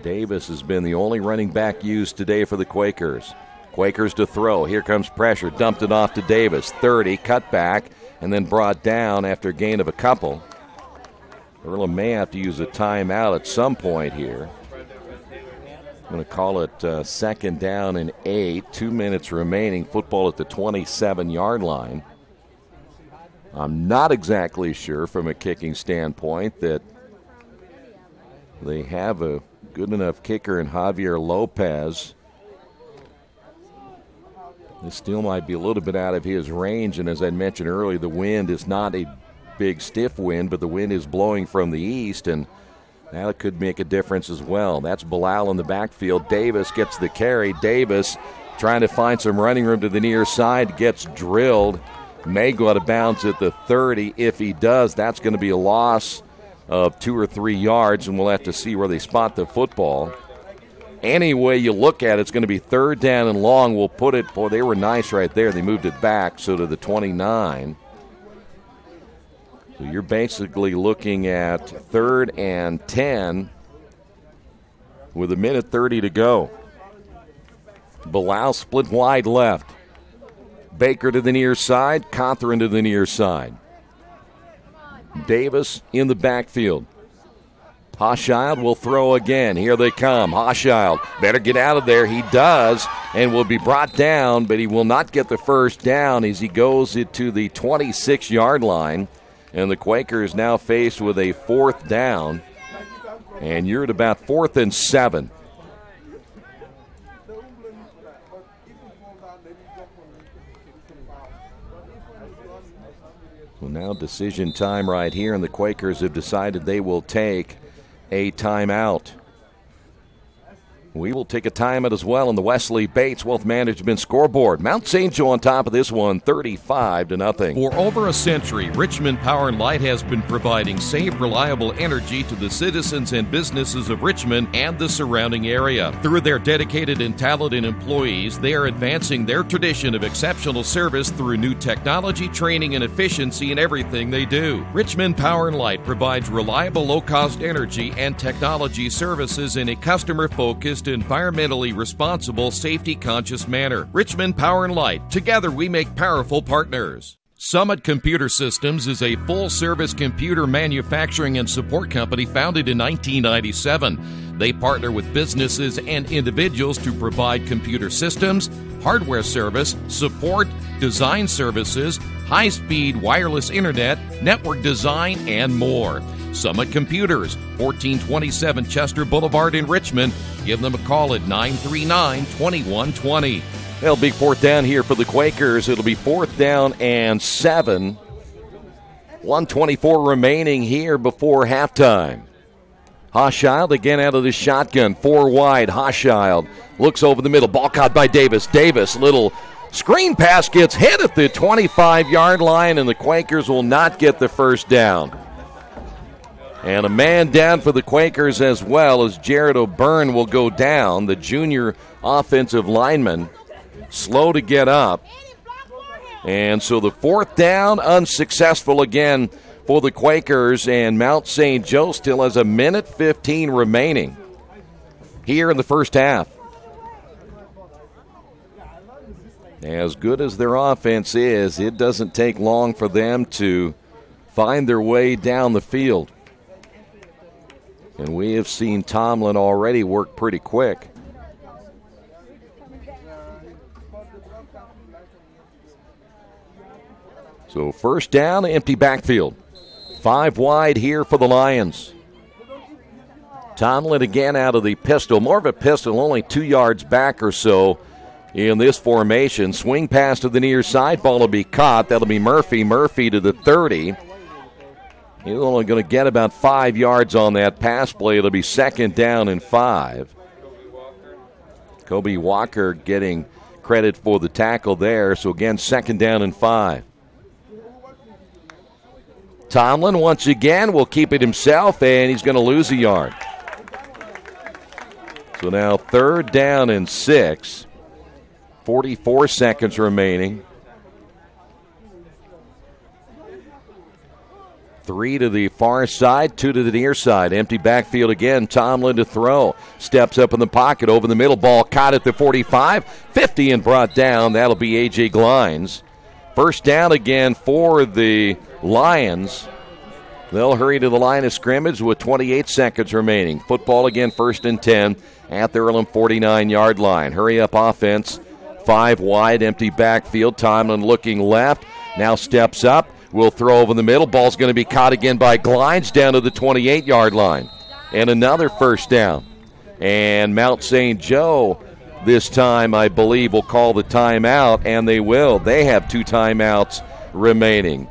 Davis has been the only running back used today for the Quakers. Quakers to throw. Here comes pressure. Dumped it off to Davis. 30, cut back, and then brought down after a gain of a couple. Earlham may have to use a timeout at some point here. I'm going to call it second down and 8. 2 minutes remaining. Football at the 27-yard line. I'm not exactly sure from a kicking standpoint that they have a good enough kicker in Javier Lopez. This still might be a little bit out of his range, and as I mentioned earlier, the wind is not a big stiff wind, but the wind is blowing from the east, and that could make a difference as well. That's Bilal in the backfield. Davis gets the carry. Davis trying to find some running room to the near side, gets drilled. May go out of bounds at the 30. If he does, that's going to be a loss of 2 or 3 yards, and we'll have to see where they spot the football. Any way you look at it, it's going to be third down and long. We'll put it, boy, they were nice right there. They moved it back, so to the 29. So you're basically looking at 3rd and 10 with 1:30 to go. Bilal split wide left. Baker to the near side, Cothran to the near side. Davis in the backfield. Hochschild will throw again. Here they come. Hochschild better get out of there. He does, and will be brought down, but he will not get the first down as he goes to the 26-yard line. And the Quakers now faced with a 4th down. And you're at about 4th and 7. So now decision time right here, and the Quakers have decided they will take a timeout. We will take a timeout as well on the Wesley Bates Wealth Management scoreboard. Mount St. Joe on top of this one, 35-0. For over a century, Richmond Power and Light has been providing safe, reliable energy to the citizens and businesses of Richmond and the surrounding area. Through their dedicated and talented employees, they are advancing their tradition of exceptional service through new technology, training, and efficiency in everything they do. Richmond Power and Light provides reliable, low-cost energy and technology services in a customer-focused, environmentally responsible, safety-conscious manner. Richmond Power and Light. Together we make powerful partners. Summit Computer Systems is a full-service computer manufacturing and support company founded in 1997. They partner with businesses and individuals to provide computer systems, hardware service, support, design services, high-speed wireless internet, network design, and more. Summit Computers, 1427 Chester Boulevard in Richmond. Give them a call at 939-2120. Well, big 4th down here for the Quakers. It'll be 4th down and 7. 1:24 remaining here before halftime. Hochschild again out of the shotgun. 4 wide. Hochschild looks over the middle. Ball caught by Davis. Davis, little screen pass, gets hit at the 25-yard line, and the Quakers will not get the first down. And a man down for the Quakers as well as Jared O'Byrne will go down, the junior offensive lineman. Slow to get up. And so the fourth down unsuccessful again for the Quakers, and Mount St. Joe still has 1:15 remaining here in the first half. As good as their offense is, it doesn't take long for them to find their way down the field. And we have seen Tomlin already work pretty quick. So first down, empty backfield. 5 wide here for the Lions. Tomlin again out of the pistol. More of a pistol, only 2 yards back or so in this formation. Swing pass to the near side. Ball will be caught. That'll be Murphy. Murphy to the 30. He's only going to get about 5 yards on that pass play. It'll be second down and 5. Kobe Walker getting credit for the tackle there. So again, second down and 5. Tomlin once again will keep it himself, and he's going to lose a yard. So now third down and 6. 44 seconds remaining. 3 to the far side, 2 to the near side. Empty backfield again. Tomlin to throw. Steps up in the pocket over the middle. Ball caught at the 45. 50 and brought down. That'll be A.J. Glines. First down again for the Lions. They'll hurry to the line of scrimmage with 28 seconds remaining. Football again, first and 10 at the Earlham 49-yard line. Hurry up offense. 5 wide, empty backfield. Tomlin looking left. Now steps up. Will throw over the middle. Ball's going to be caught again by Glines down to the 28-yard line. And another first down. And Mount St. Joe this time, I believe, will call the timeout, and they will. They have 2 timeouts remaining.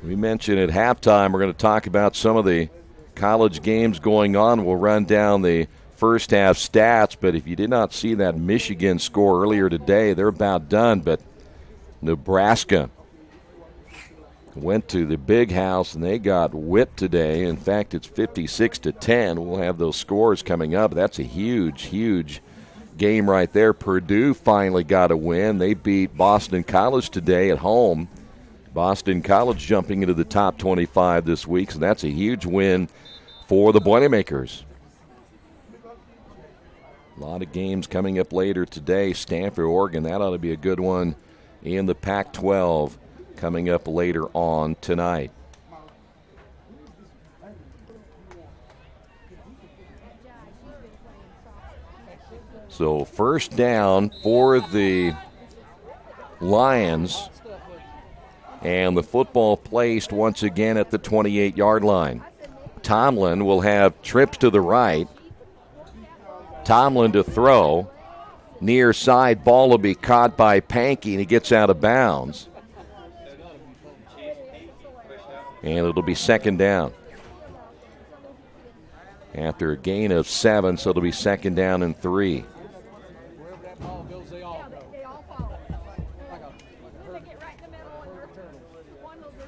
We mentioned at halftime we're going to talk about some of the college games going on. We'll run down the first half stats, but if you did not see that Michigan score earlier today, they're about done. But Nebraska went to the Big House, and they got whipped today. In fact, it's 56-10. We'll have those scores coming up. That's a huge, huge game right there. Purdue finally got a win. They beat Boston College today at home. Boston College jumping into the top 25 this week, so that's a huge win for the Boilermakers. A lot of games coming up later today. Stanford, Oregon, that ought to be a good one in the Pac-12 coming up later on tonight. So first down for the Lions, and the football placed once again at the 28-yard line. Tomlin will have trips to the right. Tomlin to throw. Near side, ball will be caught by Pankey, and he gets out of bounds. And it'll be second down. After a gain of 7, so it'll be second down and 3.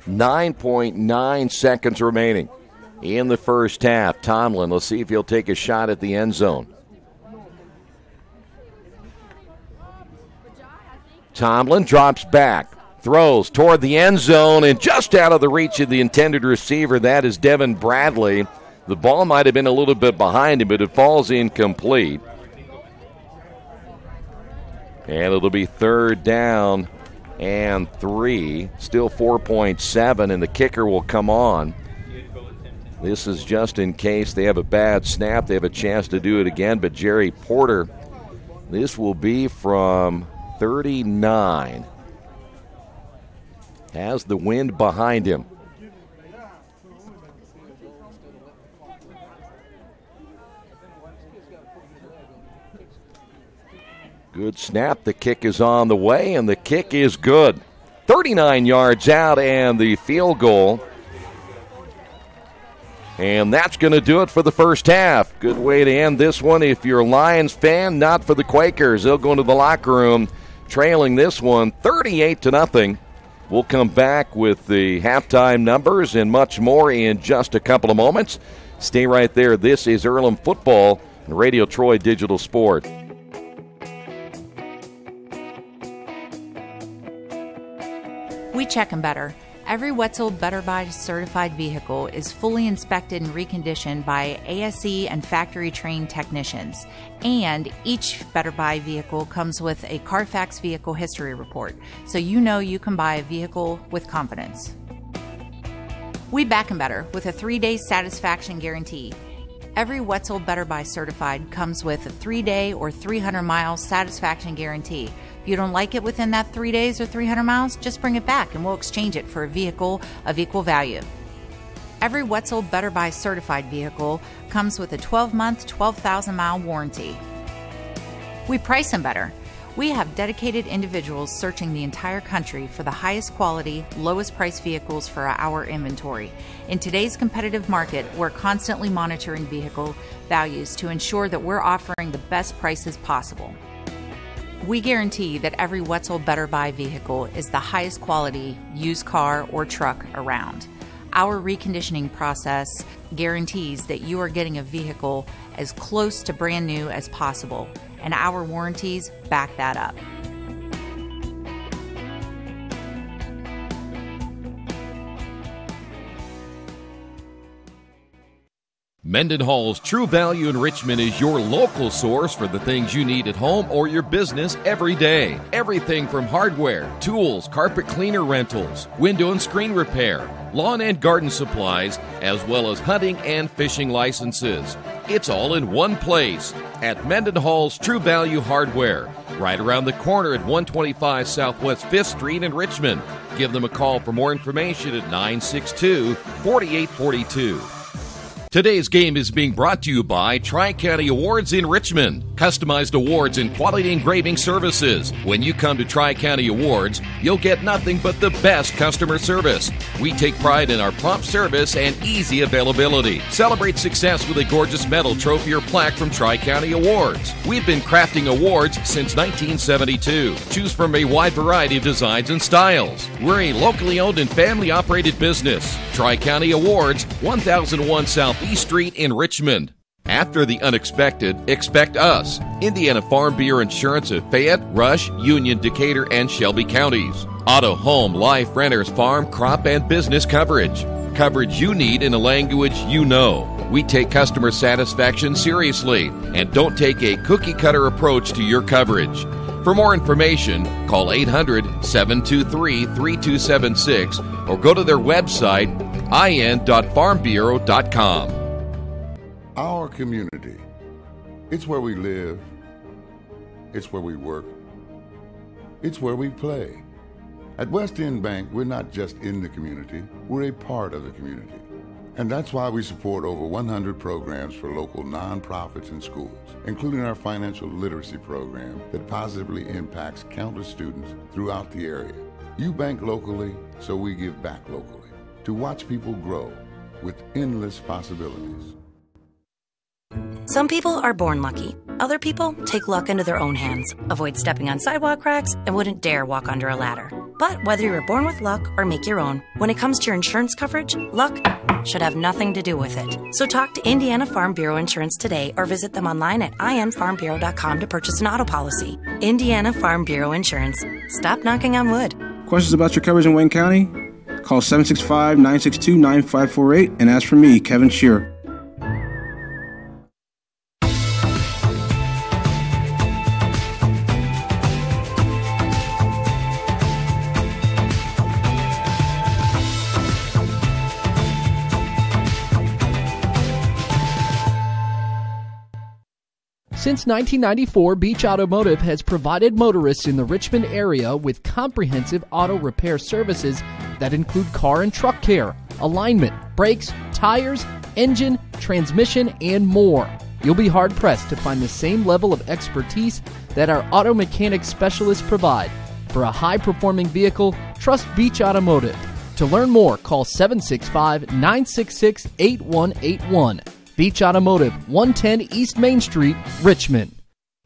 9.9 seconds remaining in the first half. Tomlin, let's see if he'll take a shot at the end zone. Tomlin drops back, throws toward the end zone, and just out of the reach of the intended receiver, that is Devin Bradley. The ball might have been a little bit behind him, but it falls incomplete. And it'll be third down and 3. Still 4.7, and the kicker will come on. This is just in case they have a bad snap. They have a chance to do it again, but Jerry Porter, this will be from 39. Has the wind behind him. Good snap. The kick is on the way, and the kick is good. 39 yards out and the field goal. And that's going to do it for the first half. Good way to end this one. If you're a Lions fan, not for the Quakers. They'll go into the locker room trailing this one 38-0. We'll come back with the halftime numbers and much more in just a couple of moments. Stay right there. This is Earlham Football and Radio Troy Digital Sport. We check them better. Every Wetzel Better Buy certified vehicle is fully inspected and reconditioned by ASE and factory-trained technicians. And each Better Buy vehicle comes with a Carfax vehicle history report, so you know you can buy a vehicle with confidence. We back 'em better with a 3-day satisfaction guarantee. Every Wetzel Better Buy certified comes with a 3-day or 300-mile satisfaction guarantee. If you don't like it within that 3 days or 300 miles, just bring it back and we'll exchange it for a vehicle of equal value. Every Wetzel Better Buy certified vehicle comes with a 12-month, 12,000-mile warranty. We price them better. We have dedicated individuals searching the entire country for the highest quality, lowest price vehicles for our inventory. In today's competitive market, we're constantly monitoring vehicle values to ensure that we're offering the best prices possible. We guarantee that every Wetzel Better Buy vehicle is the highest quality used car or truck around. Our reconditioning process guarantees that you are getting a vehicle as close to brand new as possible, and our warranties back that up. Mendenhall's True Value in Richmond is your local source for the things you need at home or your business every day. Everything from hardware, tools, carpet cleaner rentals, window and screen repair, lawn and garden supplies, as well as hunting and fishing licenses. It's all in one place at Mendenhall's True Value Hardware, right around the corner at 125 Southwest 5th Street in Richmond. Give them a call for more information at 962-4842. Today's game is being brought to you by Tri-County Awards in Richmond. Customized awards and quality engraving services. When you come to Tri-County Awards, you'll get nothing but the best customer service. We take pride in our prompt service and easy availability. Celebrate success with a gorgeous medal, trophy, or plaque from Tri-County Awards. We've been crafting awards since 1972. Choose from a wide variety of designs and styles. We're a locally owned and family-operated business. Tri-County Awards, 1001 South East Street in Richmond. After the unexpected, expect us. Indiana Farm Bureau Insurance of Fayette, Rush, Union, Decatur, and Shelby counties. Auto, home, life, renters, farm, crop, and business coverage. Coverage you need in a language you know. We take customer satisfaction seriously and don't take a cookie-cutter approach to your coverage. For more information, call 800-723-3276 or go to their website, in.farmbureau.com. Our community. It's where we live. It's where we work. It's where we play. At West End Bank, we're not just in the community, we're a part of the community. And that's why we support over 100 programs for local nonprofits and schools, including our financial literacy program that positively impacts countless students throughout the area. You bank locally, so we give back locally to watch people grow with endless possibilities. Some people are born lucky. Other people take luck into their own hands, avoid stepping on sidewalk cracks, and wouldn't dare walk under a ladder. But whether you were born with luck or make your own, when it comes to your insurance coverage, luck should have nothing to do with it. So talk to Indiana Farm Bureau Insurance today or visit them online at infarmbureau.com to purchase an auto policy. Indiana Farm Bureau Insurance. Stop knocking on wood. Questions about your coverage in Wayne County? Call 765-962-9548 and ask for me, Kevin Shearer. Since 1994, Beach Automotive has provided motorists in the Richmond area with comprehensive auto repair services that include car and truck care, alignment, brakes, tires, engine, transmission, and more. You'll be hard-pressed to find the same level of expertise that our auto mechanic specialists provide. For a high-performing vehicle, trust Beach Automotive. To learn more, call 765-966-8181. Beach Automotive, 110 East Main Street, Richmond.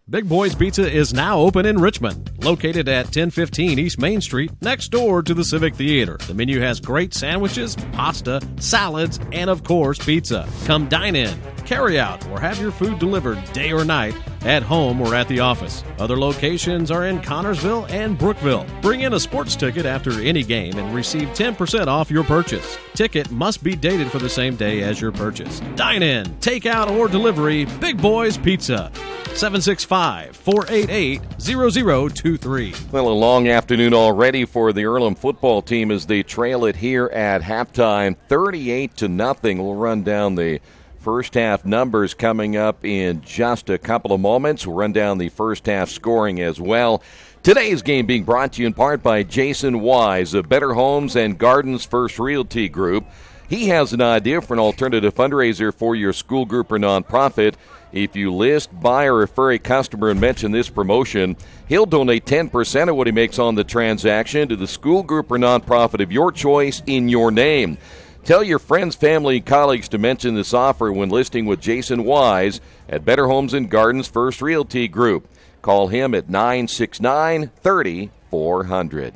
Big Boys Pizza is now open in Richmond, located at 1015 East Main Street, next door to the Civic Theater. The menu has great sandwiches, pasta, salads, and of course, pizza. Come dine in, carry out, or have your food delivered day or night, at home or at the office. Other locations are in Connorsville and Brookville. Bring in a sports ticket after any game and receive 10% off your purchase. Ticket must be dated for the same day as your purchase. Dine in, take out, or delivery, Big Boys Pizza. 765-488-0023. Well, a long afternoon already for the Earlham football team as they trail it here at halftime, 38-0. We'll run down the first half numbers coming up in just a couple of moments. We'll run down the first half scoring as well. Today's game being brought to you in part by Jason Wise of Better Homes and Gardens First Realty Group. He has an idea for an alternative fundraiser for your school group or nonprofit. If you list, buy, or refer a customer and mention this promotion, he'll donate 10% of what he makes on the transaction to the school group or nonprofit of your choice in your name. Tell your friends, family, and colleagues to mention this offer when listing with Jason Wise at Better Homes and Gardens First Realty Group. Call him at 969-3400.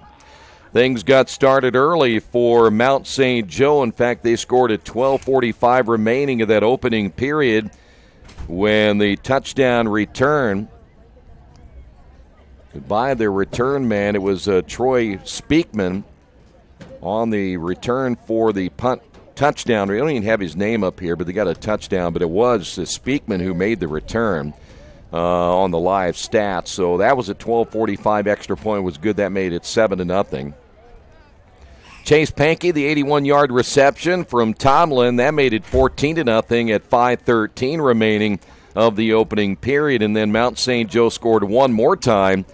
Things got started early for Mount St. Joe. In fact, they scored at 12:45 remaining of that opening period when the touchdown return by the return man, it was Troy Speakman on the return for the punt touchdown. We don't even have his name up here, but they got a touchdown. But it was Speakman who made the return on the live stats. So that was at 12:45. Extra point was good. That made it 7-0. Chase Pankey, the 81-yard reception from Tomlin, that made it 14-0 at 5:13 remaining of the opening period. And then Mount St. Joe scored one more time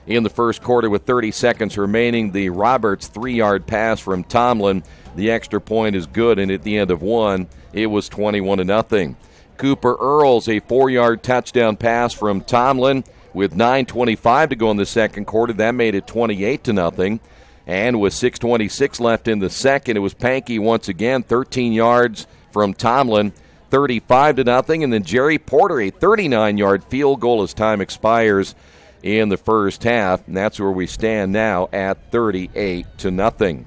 in the first quarter with 30 seconds remaining. The Roberts 3-yard pass from Tomlin. The extra point is good, and at the end of one, it was 21-0. Cooper Earls, a 4-yard touchdown pass from Tomlin with 9:25 to go in the second quarter. That made it 28-0. And with 6:26 left in the second, it was Pankey once again, 13 yards from Tomlin, 35-0. And then Jerry Porter, a 39-yard field goal as time expires in the first half. And that's where we stand now at 38-0.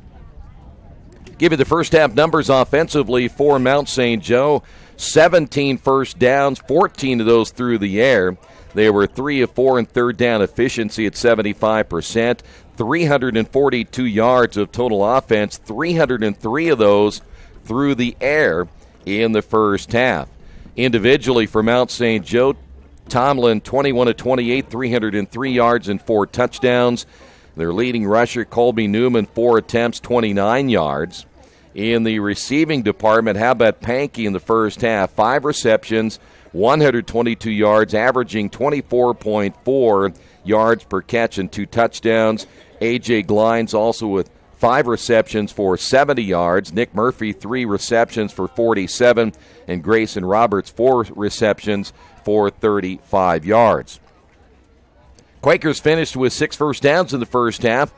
Give you the first half numbers offensively for Mount St. Joe. 17 first downs, 14 of those through the air. They were 3 of 4 in third down efficiency at 75%. 342 yards of total offense, 303 of those through the air in the first half. Individually for Mount St. Joe, Tomlin 21 of 28, 303 yards and 4 touchdowns. Their leading rusher, Colby Newman, 4 attempts, 29 yards. In the receiving department, how about Pankey in the first half? 5 receptions, 122 yards, averaging 24.4 yards per catch and 2 touchdowns. A.J. Glines also with 5 receptions for 70 yards. Nick Murphy, 3 receptions for 47. And Grayson Roberts, 4 receptions for 35 yards. Quakers finished with 6 first downs in the first half.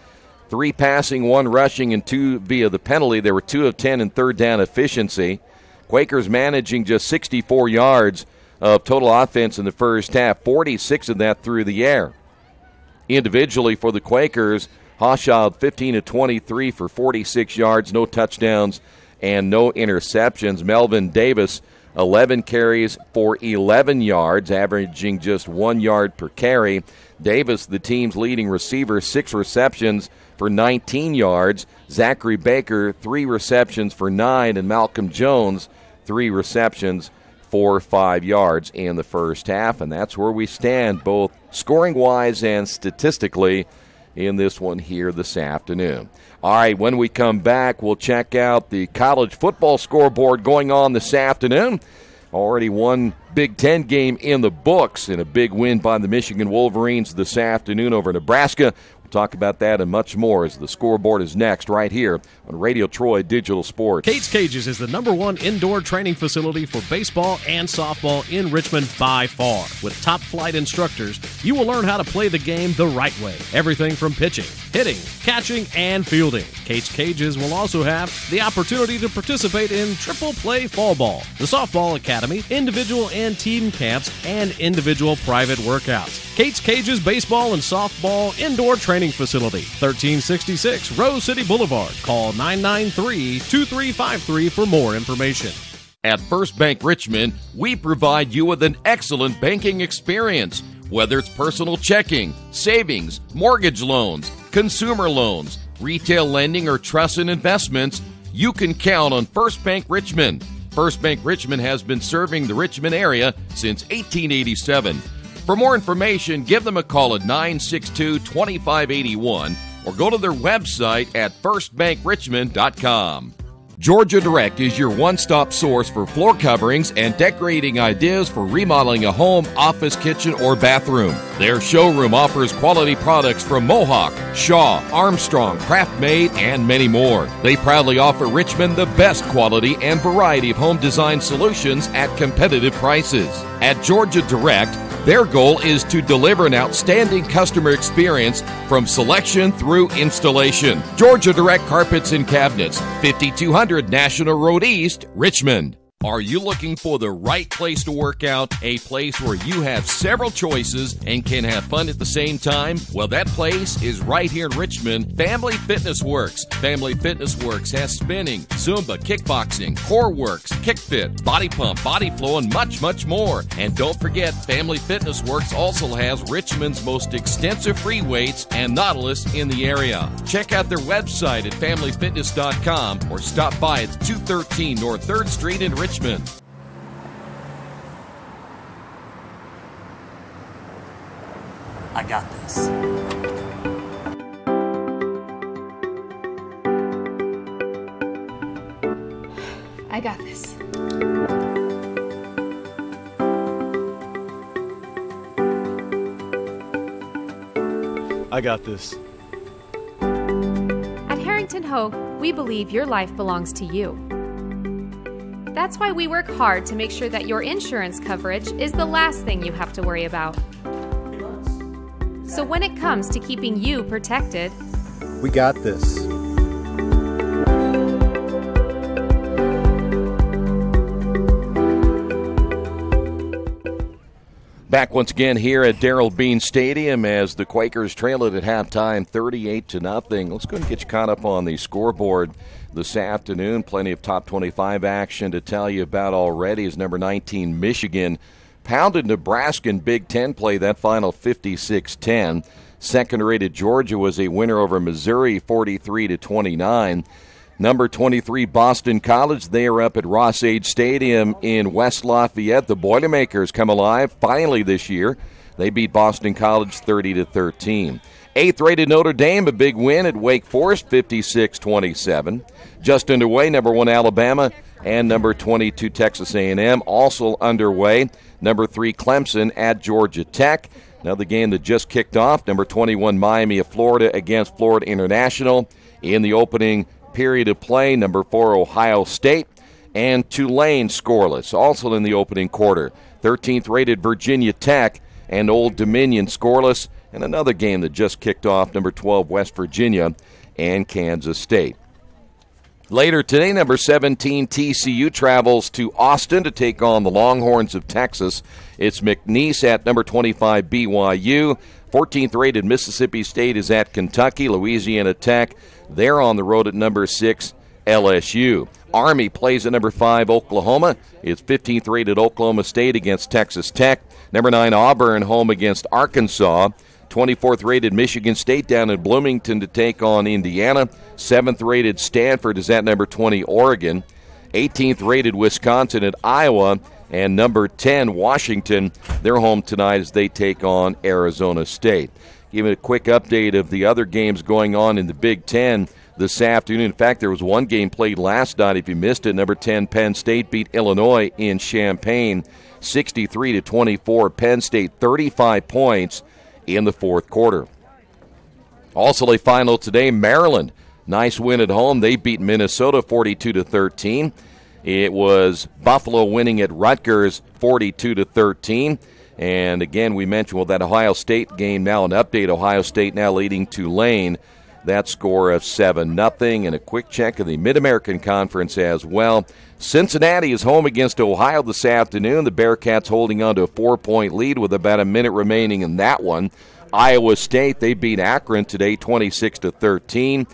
3 passing, 1 rushing, and 2 via the penalty. There were 2 of 10 in third down efficiency. Quakers managing just 64 yards of total offense in the first half, 46 of that through the air. Individually for the Quakers, Hawshaw 15 of 23 for 46 yards, no touchdowns and no interceptions. Melvin Davis, 11 carries for 11 yards, averaging just 1 yard per carry. Davis, the team's leading receiver, 6 receptions for 19 yards. Zachary Baker, 3 receptions for 9, and Malcolm Jones, 3 receptions for 5 yards in the first half. And that's where we stand, both scoring-wise and statistically, in this one here this afternoon. All right, when we come back, we'll check out the college football scoreboard going on this afternoon. Already one Big Ten game in the books and a big win by the Michigan Wolverines this afternoon over Nebraska. We'll Talk about that and much more as the scoreboard is next right here on Radio Troy Digital Sports. Kate's Cages is the #1 indoor training facility for baseball and softball in Richmond by far. With top flight instructors, you will learn how to play the game the right way. Everything from pitching, hitting, catching, and fielding. Kate's Cages will also have the opportunity to participate in triple play fall ball, the softball academy, individual and team camps, and individual private workouts. Kate's Cages Baseball and Softball Indoor Training Facility, 1366 Rose City Boulevard. Call 993-2353 for more information. At First Bank Richmond, we provide you with an excellent banking experience. Whether it's personal checking, savings, mortgage loans, consumer loans, retail lending, or trust and investments, you can count on First Bank Richmond. First Bank Richmond has been serving the Richmond area since 1887. For more information, give them a call at 962-2581 or go to their website at firstbankrichmond.com. Georgia Direct is your one-stop source for floor coverings and decorating ideas for remodeling a home, office, kitchen, or bathroom. Their showroom offers quality products from Mohawk, Shaw, Armstrong, Craft-Made, and many more. They proudly offer Richmond the best quality and variety of home design solutions at competitive prices. At Georgia Direct, their goal is to deliver an outstanding customer experience from selection through installation. Georgia Direct Carpets and Cabinets, 5200 National Road East, Richmond. Are you looking for the right place to work out? A place where you have several choices and can have fun at the same time? Well, that place is right here in Richmond, Family Fitness Works. Family Fitness Works has spinning, Zumba, kickboxing, core works, kick fit, body pump, body flow, and much, much more. And don't forget, Family Fitness Works also has Richmond's most extensive free weights and Nautilus in the area. Check out their website at familyfitness.com or stop by at 213 North 3rd Street in Richmond. I got this. I got this. I got this. At Harrington Hogue, we believe your life belongs to you. That's why we work hard to make sure that your insurance coverage is the last thing you have to worry about. So when it comes to keeping you protected, We got this. Back once again here at Darrell Bean Stadium as the Quakers trail it at halftime 38-0. Let's go and get you caught up on the scoreboard this afternoon. Plenty of top 25 action to tell you about already as number 19 Michigan pounded Nebraska in Big Ten play, that final 56-10. Second-rated Georgia was a winner over Missouri 43-29. Number 23, Boston College, they are up at Ross-Age Stadium in West Lafayette. The Boilermakers come alive finally this year. They beat Boston College 30-13. Eighth-rated Notre Dame, a big win at Wake Forest, 56-27. Just underway, number 1 Alabama and number 22 Texas A&M. Also underway, number 3 Clemson at Georgia Tech. Another game that just kicked off, number 21 Miami of Florida against Florida International. In the opening period of play, number 4 Ohio State and Tulane scoreless. Also in the opening quarter, 13th rated Virginia Tech and Old Dominion scoreless. And another game that just kicked off, number 12 West Virginia and Kansas State. Later today, number 17 TCU travels to Austin to take on the Longhorns of Texas. It's McNeese at number 25 BYU. 14th rated Mississippi State is at Kentucky. Louisiana Tech, they're on the road at number 6 LSU. Army plays at number 5 Oklahoma. It's 15th rated Oklahoma State against Texas Tech. Number 9 Auburn home against Arkansas. 24th rated Michigan State down in Bloomington to take on Indiana. 7th rated Stanford is at number 20 Oregon. 18th rated Wisconsin at Iowa. And number 10 Washington, they're home tonight as they take on Arizona State. Give it a quick update of the other games going on in the Big Ten this afternoon. In fact, there was one game played last night. If you missed it, number 10 Penn State beat Illinois in Champaign 63-24. Penn State 35 points in the fourth quarter. Also a final today, Maryland. Nice win at home. They beat Minnesota 42-13. It was Buffalo winning at Rutgers 42-13. And again, we mentioned, that Ohio State game now, an update, Ohio State now leading Tulane. That score of 7-0. And a quick check of the Mid-American Conference as well. Cincinnati is home against Ohio this afternoon. The Bearcats holding on to a 4-point lead with about a minute remaining in that one. Iowa State, they beat Akron today 26-13.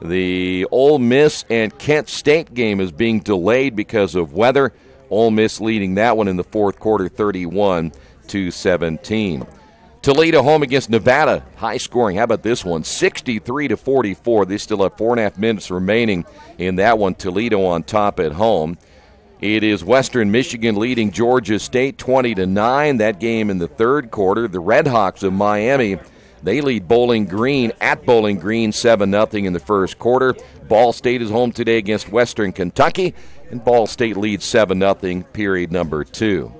The Ole Miss and Kent State game is being delayed because of weather. Ole Miss leading that one in the fourth quarter 31-17. Toledo home against Nevada. High scoring. How about this one? 63-44. They still have 4.5 minutes remaining in that one. Toledo on top at home. It is Western Michigan leading Georgia State 20-9. That game in the third quarter. The Redhawks of Miami, they lead Bowling Green at Bowling Green 7-0 in the first quarter. Ball State is home today against Western Kentucky, and Ball State leads 7-0 period number 2.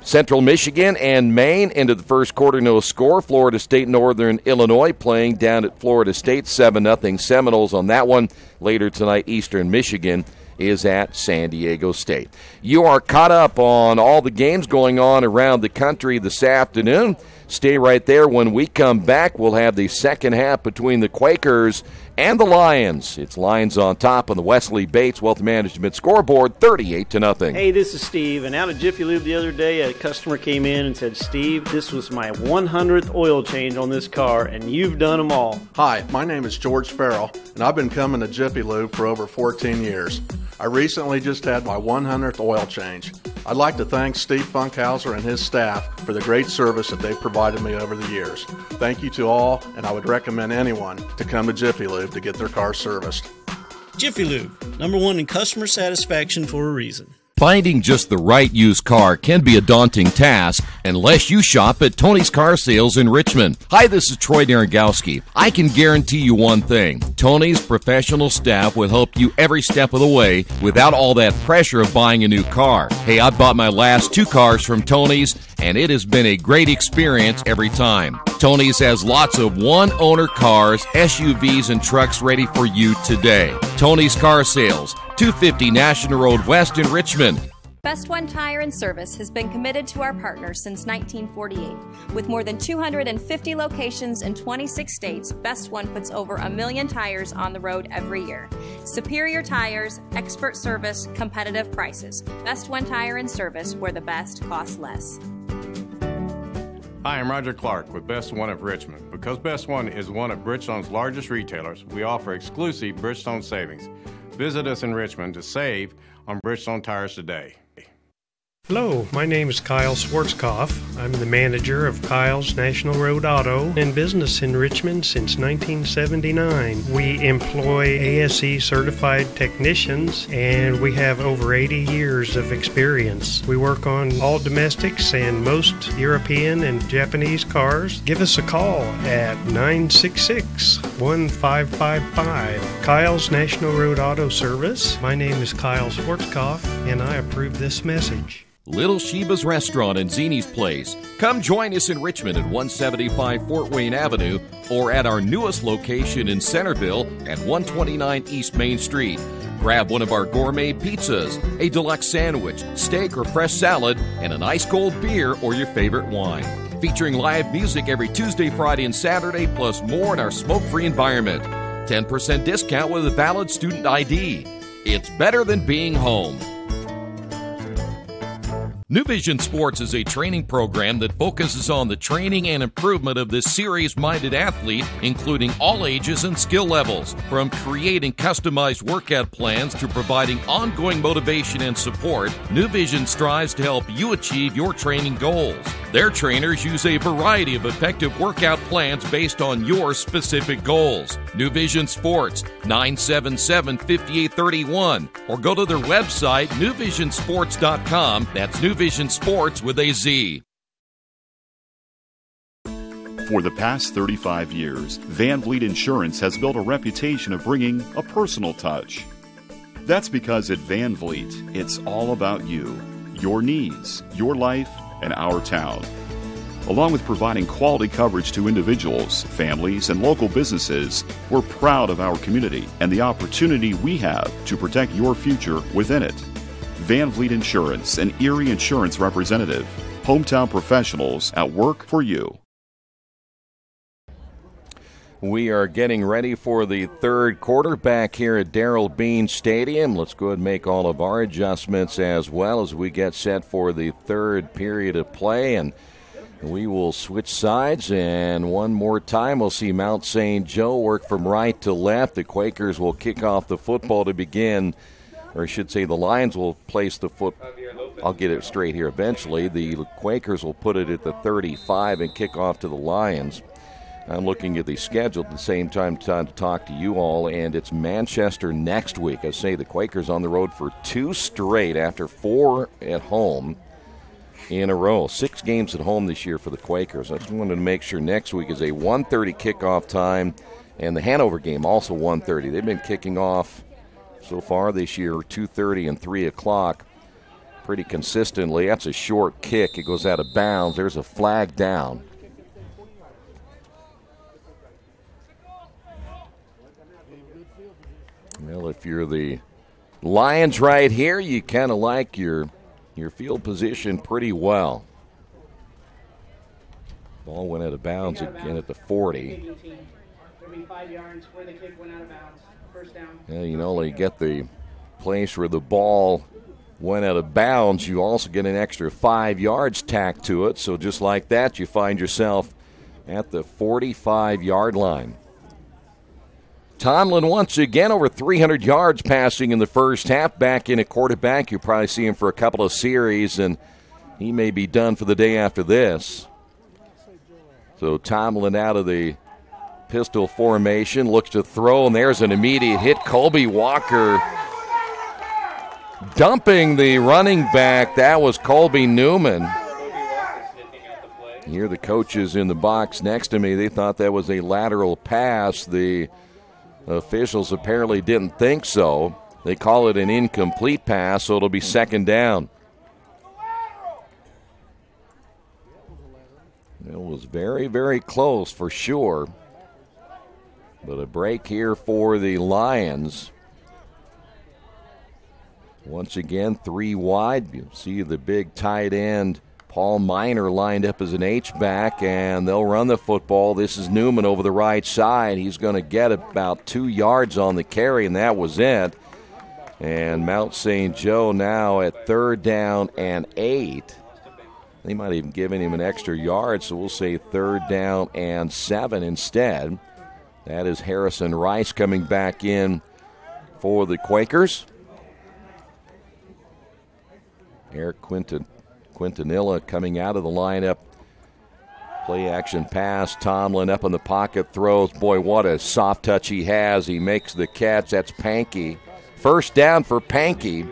Central Michigan and Maine into the first quarter, no score. Florida State, Northern Illinois playing down at Florida State, 7-0 Seminoles on that one. Later tonight, Eastern Michigan is at San Diego State. You are caught up on all the games going on around the country this afternoon. Stay right there. When we come back, we'll have the second half between the Quakers and the Lions. It's Lions on top on the Wesley Bates Wealth Management scoreboard, 38-0. Hey, this is Steve, and out of Jiffy Lube the other day, a customer came in and said, Steve, this was my 100th oil change on this car, and you've done them all. Hi, my name is George Farrell, and I've been coming to Jiffy Lube for over 14 years. I recently just had my 100th oil change. I'd like to thank Steve Funkhauser and his staff for the great service that they've provided me over the years. Thank you to all, and I would recommend anyone to come to Jiffy Lube to get their car serviced. Jiffy Lube, #1 in customer satisfaction for a reason. Finding just the right used car can be a daunting task unless you shop at Tony's Car Sales in Richmond. Hi, this is Troy Naragowski. I can guarantee you one thing. Tony's professional staff will help you every step of the way without all that pressure of buying a new car. Hey, I bought my last 2 cars from Tony's, and it has been a great experience every time. Tony's has lots of one-owner cars, SUVs, and trucks ready for you today. Tony's Car Sales, 250 National Road West in Richmond. Best One Tire and Service has been committed to our partners since 1948. With more than 250 locations in 26 states, Best One puts over 1 million tires on the road every year. Superior tires, expert service, competitive prices. Best One Tire and Service, where the best costs less. Hi, I'm Roger Clark with Best One of Richmond. Because Best One is one of Bridgestone's largest retailers, we offer exclusive Bridgestone savings. Visit us in Richmond to save on Bridgestone tires today. Hello, my name is Kyle Schwarzkopf. I'm the manager of Kyle's National Road Auto and business in Richmond since 1979. We employ ASE certified technicians and we have over 80 years of experience. We work on all domestics and most European and Japanese cars. Give us a call at 966-1555. Kyle's National Road Auto Service. My name is Kyle Schwarzkopf and I approve this message. Little Sheba's Restaurant and Zini's Place. Come join us in Richmond at 175 Fort Wayne Avenue or at our newest location in Centerville at 129 East Main Street. Grab one of our gourmet pizzas, a deluxe sandwich, steak or fresh salad, and an ice-cold beer or your favorite wine. Featuring live music every Tuesday, Friday, and Saturday, plus more in our smoke-free environment. 10% discount with a valid student ID. It's better than being home. New Vision Sports is a training program that focuses on the training and improvement of this serious-minded athlete, including all ages and skill levels. From creating customized workout plans to providing ongoing motivation and support, New Vision strives to help you achieve your training goals. Their trainers use a variety of effective workout plans based on your specific goals. New Vision Sports, 977-5831, or go to their website, newvisionsports.com. That's New Vision Sports with a Z. For the past 35 years, Van Vliet Insurance has built a reputation of bringing a personal touch. That's because at Van Vliet, it's all about you, your needs, your life, and our town. Along with providing quality coverage to individuals, families, and local businesses, we're proud of our community and the opportunity we have to protect your future within it. Van Vliet Insurance, an Erie Insurance representative. Hometown professionals at work for you. We are getting ready for the third quarter back here at Darrell Bean Stadium. Let's go ahead and make all of our adjustments as well as we get set for the third period of play. And we will switch sides, and one more time we'll see Mount St. Joe work from right to left. The Quakers will kick off the football to begin, or I should say the Lions will place the foot. I'll get it straight here eventually. The Quakers will put it at the 35 and kick off to the Lions. I'm looking at the schedule at the same time to talk to you all, and it's Manchester next week. I say the Quakers on the road for 2 straight after 4 at home in a row. 6 games at home this year for the Quakers. I just wanted to make sure next week is a 1:30 kickoff time, and the Hanover game also 1:30. They've been kicking off so far this year 2:30 and 3 o'clock pretty consistently. That's a short kick. It goes out of bounds. There's a flag down. Well, if you're the Lions right here, you kind of like your field position pretty well. Ball went out of bounds again at the 40. 5 yards where the kick went out of bounds. First down. Yeah, you not only get the place where the ball went out of bounds, you also get an extra 5 yards tacked to it. So just like that, you find yourself at the 45-yard line. Tomlin once again over 300 yards passing in the first half. Back in a quarterback. You'll probably see him for a couple of series, and he may be done for the day after this. So Tomlin out of the pistol formation, looks to throw, and there's an immediate hit. Colby Walker dumping the running back. That was Colby Newman. Here the coaches in the box next to me, they thought that was a lateral pass. The officials apparently didn't think so. They call it an incomplete pass, so it'll be second down. It was very, very close for sure. But a break here for the Lions. Once again, 3 wide. You see the big tight end, Paul Miner, lined up as an H-back, and they'll run the football. This is Newman over the right side. He's going to get about 2 yards on the carry, and that was it. And Mount St. Joe now at 3rd down and 8. They might have even given him an extra yard, so we'll say 3rd down and 7 instead. That is Harrison Rice coming back in for the Quakers. Eric Quintanilla coming out of the lineup. Play action pass. Tomlin up in the pocket, throws. Boy, what a soft touch he has. He makes the catch. That's Pankey. First down for Pankey.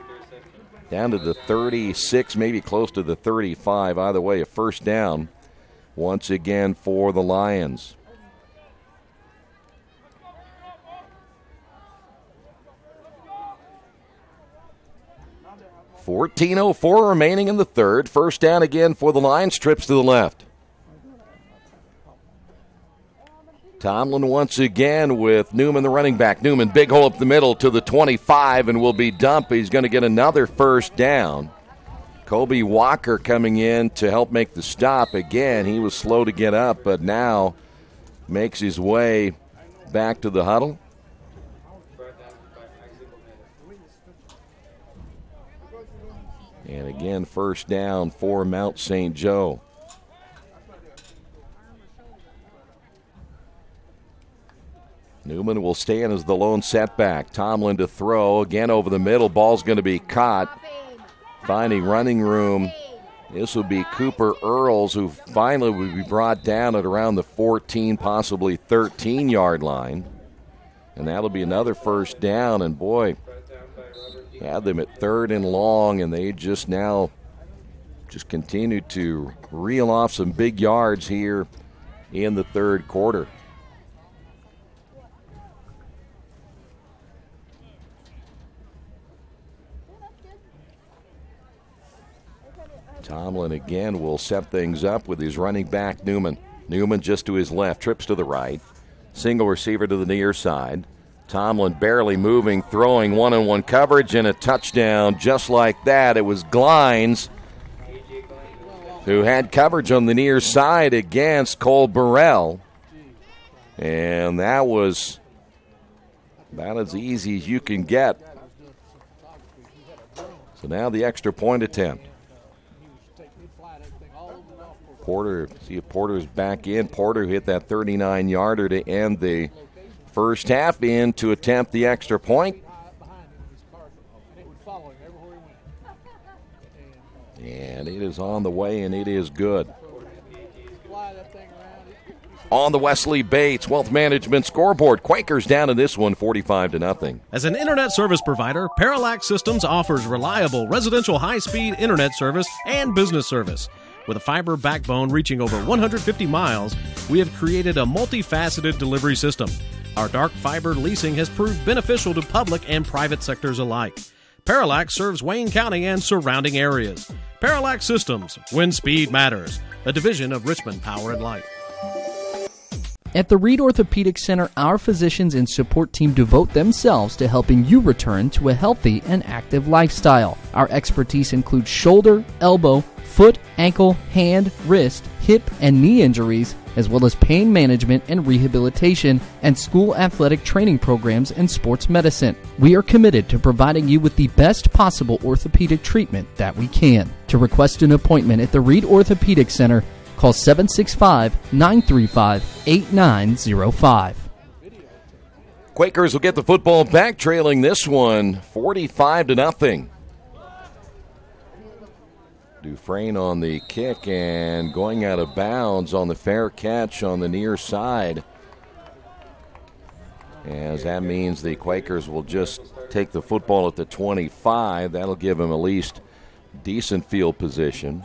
Down to the 36, maybe close to the 35. Either way, a first down once again for the Lions. .14:04 remaining in the third. First down again for the Lions. Trips to the left. Tomlin once again with Newman, the running back. Newman, big hole up the middle to the 25 and will be dumped. He's going to get another first down. Colby Walker coming in to help make the stop. Again, he was slow to get up, but now makes his way back to the huddle. And again, first down for Mount St. Joe. Newman will stand as the lone setback. Tomlin to throw. Again over the middle. Ball's going to be caught. Finding running room. This will be Cooper Earls, who finally will be brought down at around the 14, possibly 13-yard line. And that'll be another first down. And boy, had them at 3rd and long, and they just now continue to reel off some big yards here in the third quarter. Tomlin again will set things up with his running back, Newman. Newman just to his left, trips to the right. Single receiver to the near side. Tomlin barely moving, throwing one-on-one coverage, and a touchdown just like that. It was Glines who had coverage on the near side against Cole Burrell. And that was about as easy as you can get. So now the extra point attempt. Porter, see if Porter's back in. Porter hit that 39-yarder to end the first half in to attempt the extra point. And it is on the way, and it is good. On the Wesley Bates Wealth Management scoreboard, Quakers down in this one 45-0. As an internet service provider, Parallax Systems offers reliable residential high-speed internet service and business service. With a fiber backbone reaching over 150 miles, we have created a multifaceted delivery system. Our dark fiber leasing has proved beneficial to public and private sectors alike. Parallax serves Wayne County and surrounding areas. Parallax Systems, when speed matters, a division of Richmond Power and Light. At the Reed Orthopedic Center, our physicians and support team devote themselves to helping you return to a healthy and active lifestyle. Our expertise includes shoulder, elbow, foot, ankle, hand, wrist, hip, and knee injuries, as well as pain management and rehabilitation, and school athletic training programs and sports medicine. We are committed to providing you with the best possible orthopedic treatment that we can. To request an appointment at the Reed Orthopedic Center, call 765-935-8905. Quakers will get the football back, trailing this one 45-0. Dufresne on the kick and going out of bounds on the fair catch on the near side. As that means the Quakers will just take the football at the 25. That'll give them at least decent field position.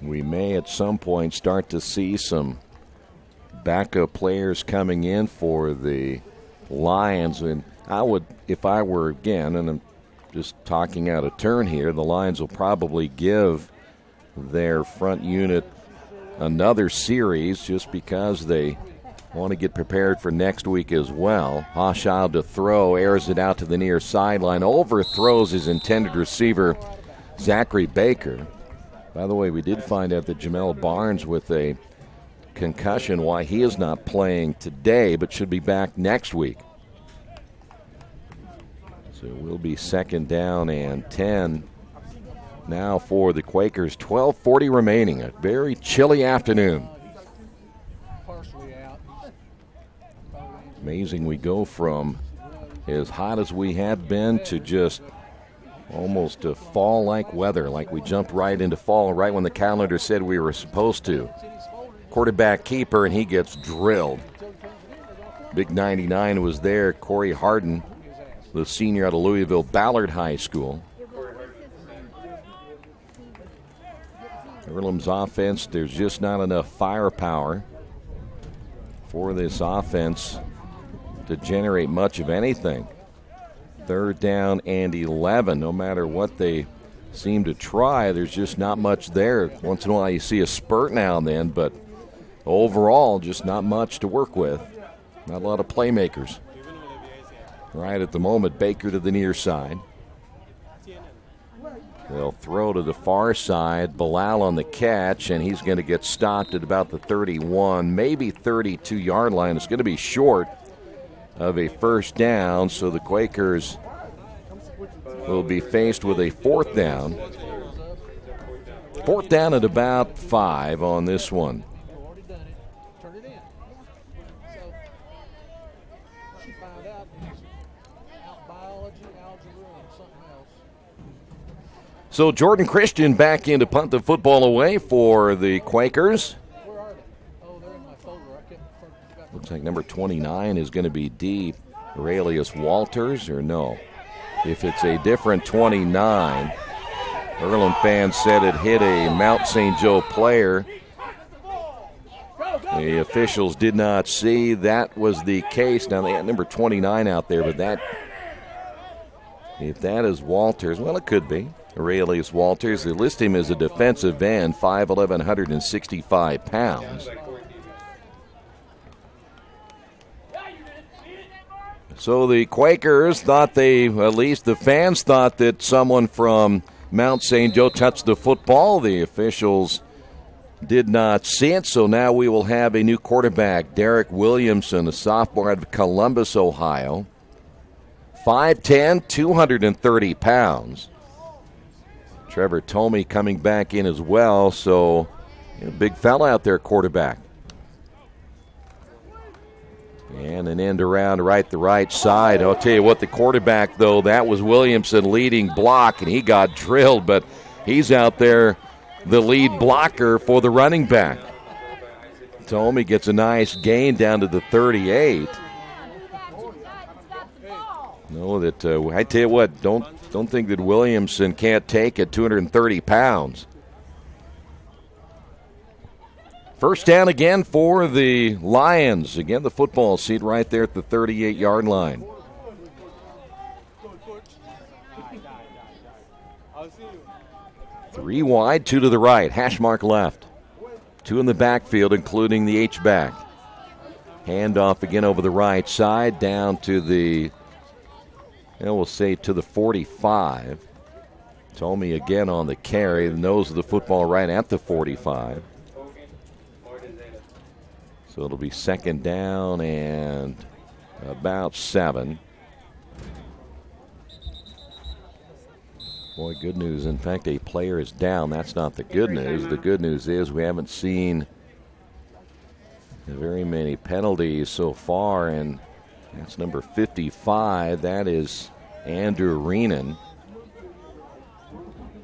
We may at some point start to see some backup players coming in for the Lions. And I would, if I were, again, and I'm just talking out of turn here, the Lions will probably give their front unit another series just because they want to get prepared for next week as well. Hochschild to throw, airs it out to the near sideline, overthrows his intended receiver, Zachary Baker. By the way, we did find out that Jamel Barnes with a concussion, why he is not playing today but should be back next week. So it will be second down and 10 now for the Quakers. 12:40 remaining. A very chilly afternoon. Amazing we go from as hot as we have been to just almost to fall-like weather, like we jumped right into fall right when the calendar said we were supposed to. Quarterback keeper, and he gets drilled. Big 99 was there, Corey Harden, the senior out of Louisville Ballard High School. Earlham's offense, there's just not enough firepower for this offense to generate much of anything. Third down and 11. No matter what they seem to try, there's just not much there. Once in a while you see a spurt now and then, but overall just not much to work with. Not a lot of playmakers. Right at the moment, Baker to the near side. They'll throw to the far side. Bilal on the catch, and he's going to get stopped at about the 31, maybe 32-yard line. It's going to be short of a first down, so the Quakers will be faced with a fourth down. Fourth down at about 5 on this one. So Jordan Christian back in to punt the football away for the Quakers. Looks like number 29 is going to be deep. Aurelius Walters, or no? If it's a different 29, Earlham fans said it hit a Mount St. Joe player. The officials did not see that was the case. Now they had number 29 out there, but that If that is Walters, well, it could be. Aurelius Walters. They list him as a defensive end, 5'11", 165 pounds. So the Quakers thought at least the fans thought that someone from Mount St. Joe touched the football. The officials did not see it, so now we will have a new quarterback, Derek Williamson, a sophomore out of Columbus, Ohio. 5'10", 230 pounds. Trevor Tomey coming back in as well, so big fella out there, quarterback. And an end around the right side. I'll tell you what, the quarterback, though, that was Williamson leading block, and he got drilled, but he's out there, the lead blocker for the running back. Tomey gets a nice gain down to the 38. I tell you what, don't think that Williamson can't take it, 230 pounds. First down again for the Lions. Again, the football seat right there at the 38-yard line. Three wide, two to the right. Hash mark left. Two in the backfield, including the H-back. Handoff again over the right side, down to the, we'll say to the 45. Tomey again on the carry. The nose of the football right at the 45. So it'll be second down and about 7. Boy, good news. In fact, a player is down. That's not the good news. The good news is we haven't seen very many penalties so far, and that's number 55. That is Andrew Reenan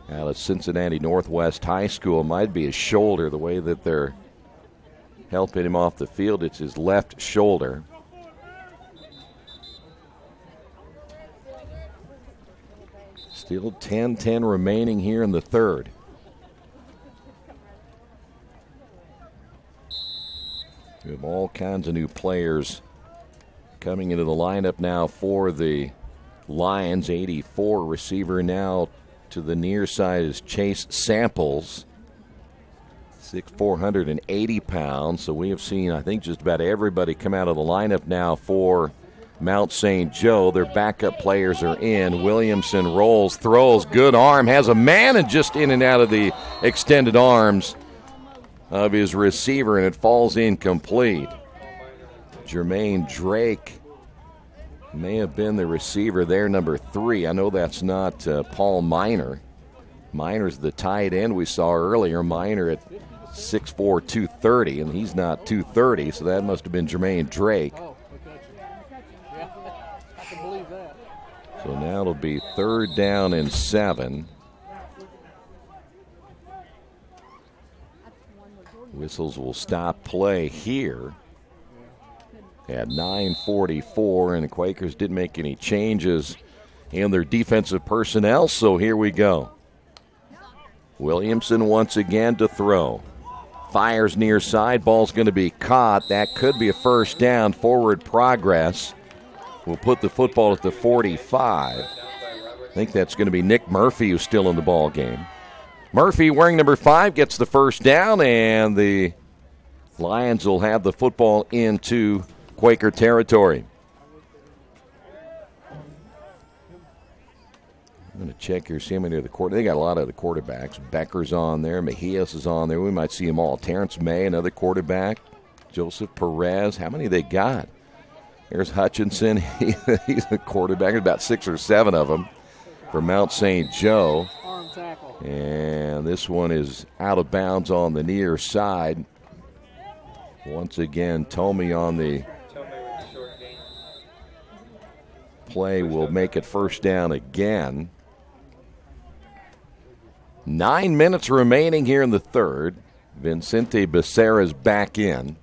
out of Cincinnati Northwest High School. Might be his shoulder, the way that they're helping him off the field. It's his left shoulder. Still 10-10 remaining here in the third. We have all kinds of new players coming into the lineup now for the Lions. 84 receiver now to the near side is Chase Samples. 480 pounds. So we have seen, I think, just about everybody come out of the lineup now for Mount St. Joe. Their backup players are in. Williamson rolls, throws, good arm, has a man, and just in and out of the extended arms of his receiver, and it falls incomplete. Jermaine Drake may have been the receiver there, number 3. I know that's not Paul Minor. Minor's the tight end we saw earlier. Minor at 6'4", 230, and he's not 230, so that must have been Jermaine Drake. I can believe that. So now it'll be third down and 7. Whistles will stop play here at 9:44, and the Quakers didn't make any changes in their defensive personnel, so here we go. Williamson once again to throw. Fires near side. Ball's going to be caught. That could be a first down. Forward progress. We'll put the football at the 45. I think that's going to be Nick Murphy, who's still in the ball game. Murphy, wearing number 5, gets the first down, and the Lions will have the football into Quaker territory. I'm going to check here, see how many of the quarterbacks. They got a lot of the quarterbacks. Becker's on there. Mejias is on there. We might see them all. Terrence May, another quarterback. Joseph Perez. How many they got? There's Hutchinson. He's a quarterback. There's about 6 or 7 of them for Mount St. Joe. Arm tackle. And this one is out of bounds on the near side. Once again, Tomey on the play will make it first down again. 9 minutes remaining here in the third. Vincente Becerra's back in.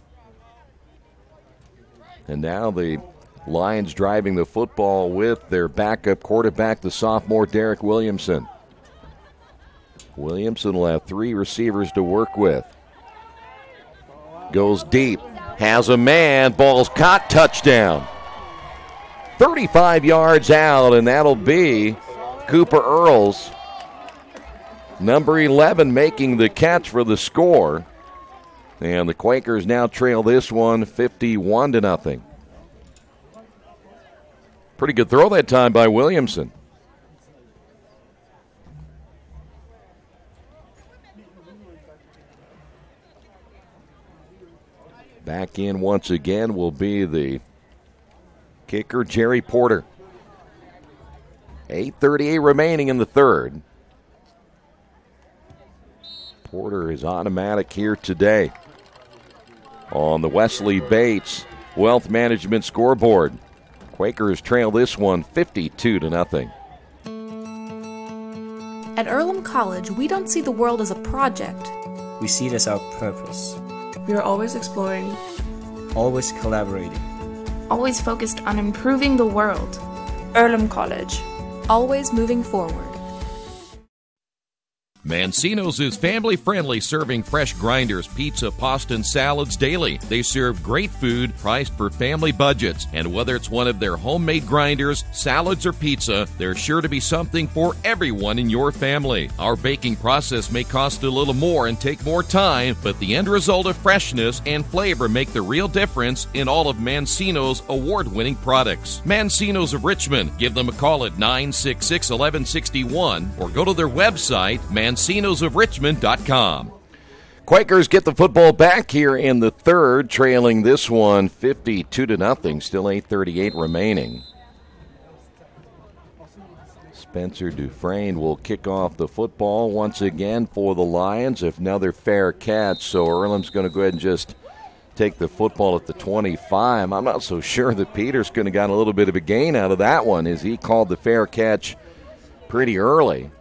And now the Lions driving the football with their backup quarterback, the sophomore Derek Williamson. Williamson will have 3 receivers to work with. Goes deep. Has a man. Ball's caught. Touchdown. 35 yards out, and that'll be Cooper Earls, number 11, making the catch for the score. And the Quakers now trail this one 51-0. Pretty good throw that time by Williamson. Back in once again will be the kicker, Jerry Porter. 8:38 remaining in the third. Porter is automatic here today on the Wesley Bates Wealth Management scoreboard. Quakers trail this one 52-0. At Earlham College, we don't see the world as a project. We see it as our purpose. We are always exploring, always collaborating, always focused on improving the world. Earlham College, always moving forward. Mancino's is family-friendly, serving fresh grinders, pizza, pasta, and salads daily. They serve great food priced for family budgets. And whether it's one of their homemade grinders, salads, or pizza, there's sure to be something for everyone in your family. Our baking process may cost a little more and take more time, but the end result of freshness and flavor make the real difference in all of Mancino's award-winning products. Mancino's of Richmond. Give them a call at 966-1161 or go to their website, Mancino'sofRichmond.com. Quakers get the football back here in the third, trailing this one 52-0. Still 8:38 remaining. Spencer Dufresne will kick off the football once again for the Lions. Another fair catch, so Earlham's going to go ahead and just take the football at the 25. I'm not so sure that Peters could have got a little bit of a gain out of that one, as he called the fair catch pretty early.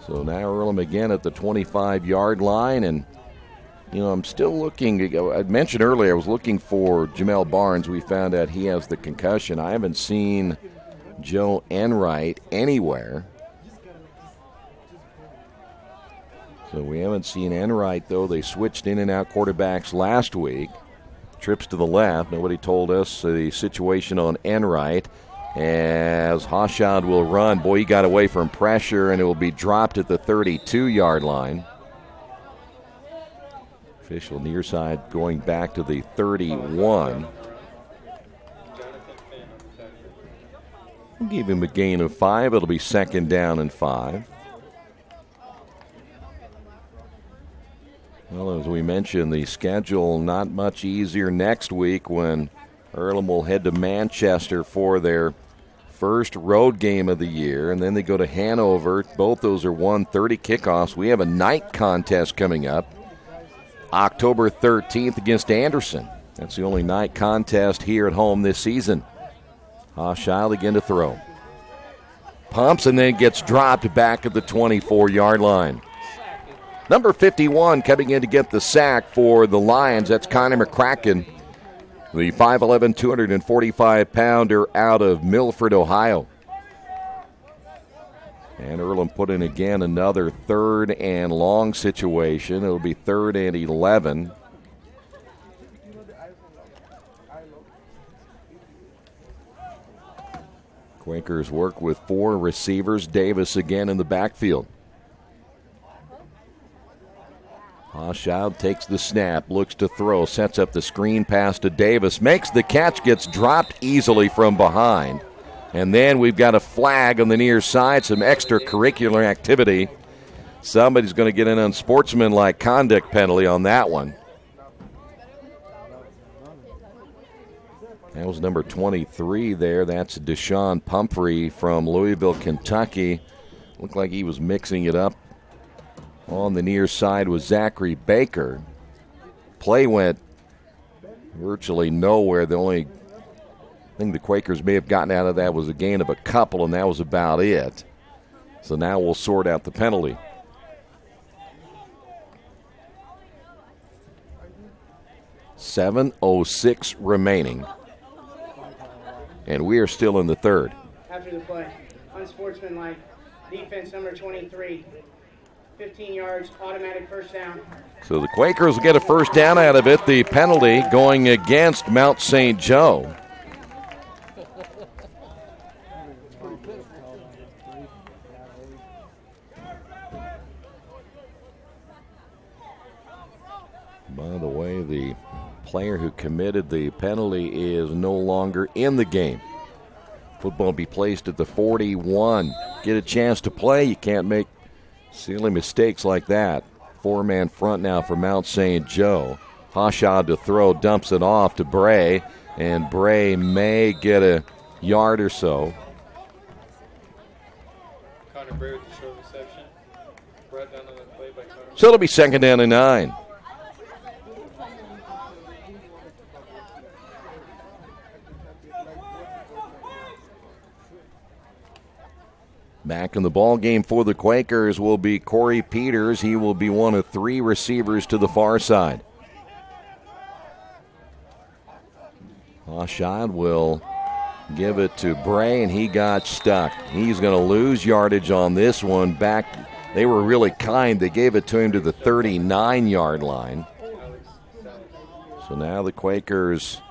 So now Earlham again at the 25-yard line, and, you know, I'm still looking. I mentioned earlier I was looking for Jamel Barnes. We found out he has the concussion. I haven't seen Joe Enright anywhere. So we haven't seen Enright, though. They switched in and out quarterbacks last week. Trips to the left. Nobody told us the situation on Enright. As Hashad will run. Boy, he got away from pressure, and it will be dropped at the 32-yard line. Official near side going back to the 31. We'll give him a gain of 5. It'll be second down and 5. Well, as we mentioned, the schedule not much easier next week when Earlham will head to Manchester for their first road game of the year, and then they go to Hanover. Both those are 1:30 kickoffs. We have a night contest coming up October 13th against Anderson. That's the only night contest here at home this season. Hashile again to throw. Pumps and then gets dropped back at the 24-yard line. Number 51 coming in to get the sack for the Lions. That's Connor McCracken, the 5'11", 245-pounder out of Milford, Ohio. And Earlham put in again another third and long situation. It'll be 3rd and 11. Quakers work with 4 receivers. Davis again in the backfield. Hashad takes the snap, looks to throw, sets up the screen pass to Davis, makes the catch, gets dropped easily from behind. And then we've got a flag on the near side, some extracurricular activity. Somebody's going to get an unsportsmanlike conduct penalty on that one. That was number 23 there. That's Deshaun Pumphrey from Louisville, Kentucky. Looked like he was mixing it up. On the near side was Zachary Baker. Play went virtually nowhere. The only thing the Quakers may have gotten out of that was a gain of a couple, and that was about it. So now we'll sort out the penalty. .7:06 remaining. And we are still in the third. After the play, unsportsmanlike defense number 23. 15 yards, automatic first down. So the Quakers will get a first down out of it. The penalty going against Mount St. Joe. By the way, the player who committed the penalty is no longer in the game. Football will be placed at the 41. Get a chance to play. You can't make silly mistakes like that. Four-man front now for Mount St. Joe. Hashad to throw, dumps it off to Bray, and Bray may get a yard or so. Connor Bray with the short reception. Brought down on the play by Connor. So it'll be 2nd down and 9. Back in the ball game for the Quakers will be Corey Peters. He will be one of 3 receivers to the far side. Hashad will give it to Bray, and he got stuck. He's going to lose yardage on this one. They were really kind. They gave it to him to the 39-yard line. So now the Quakers,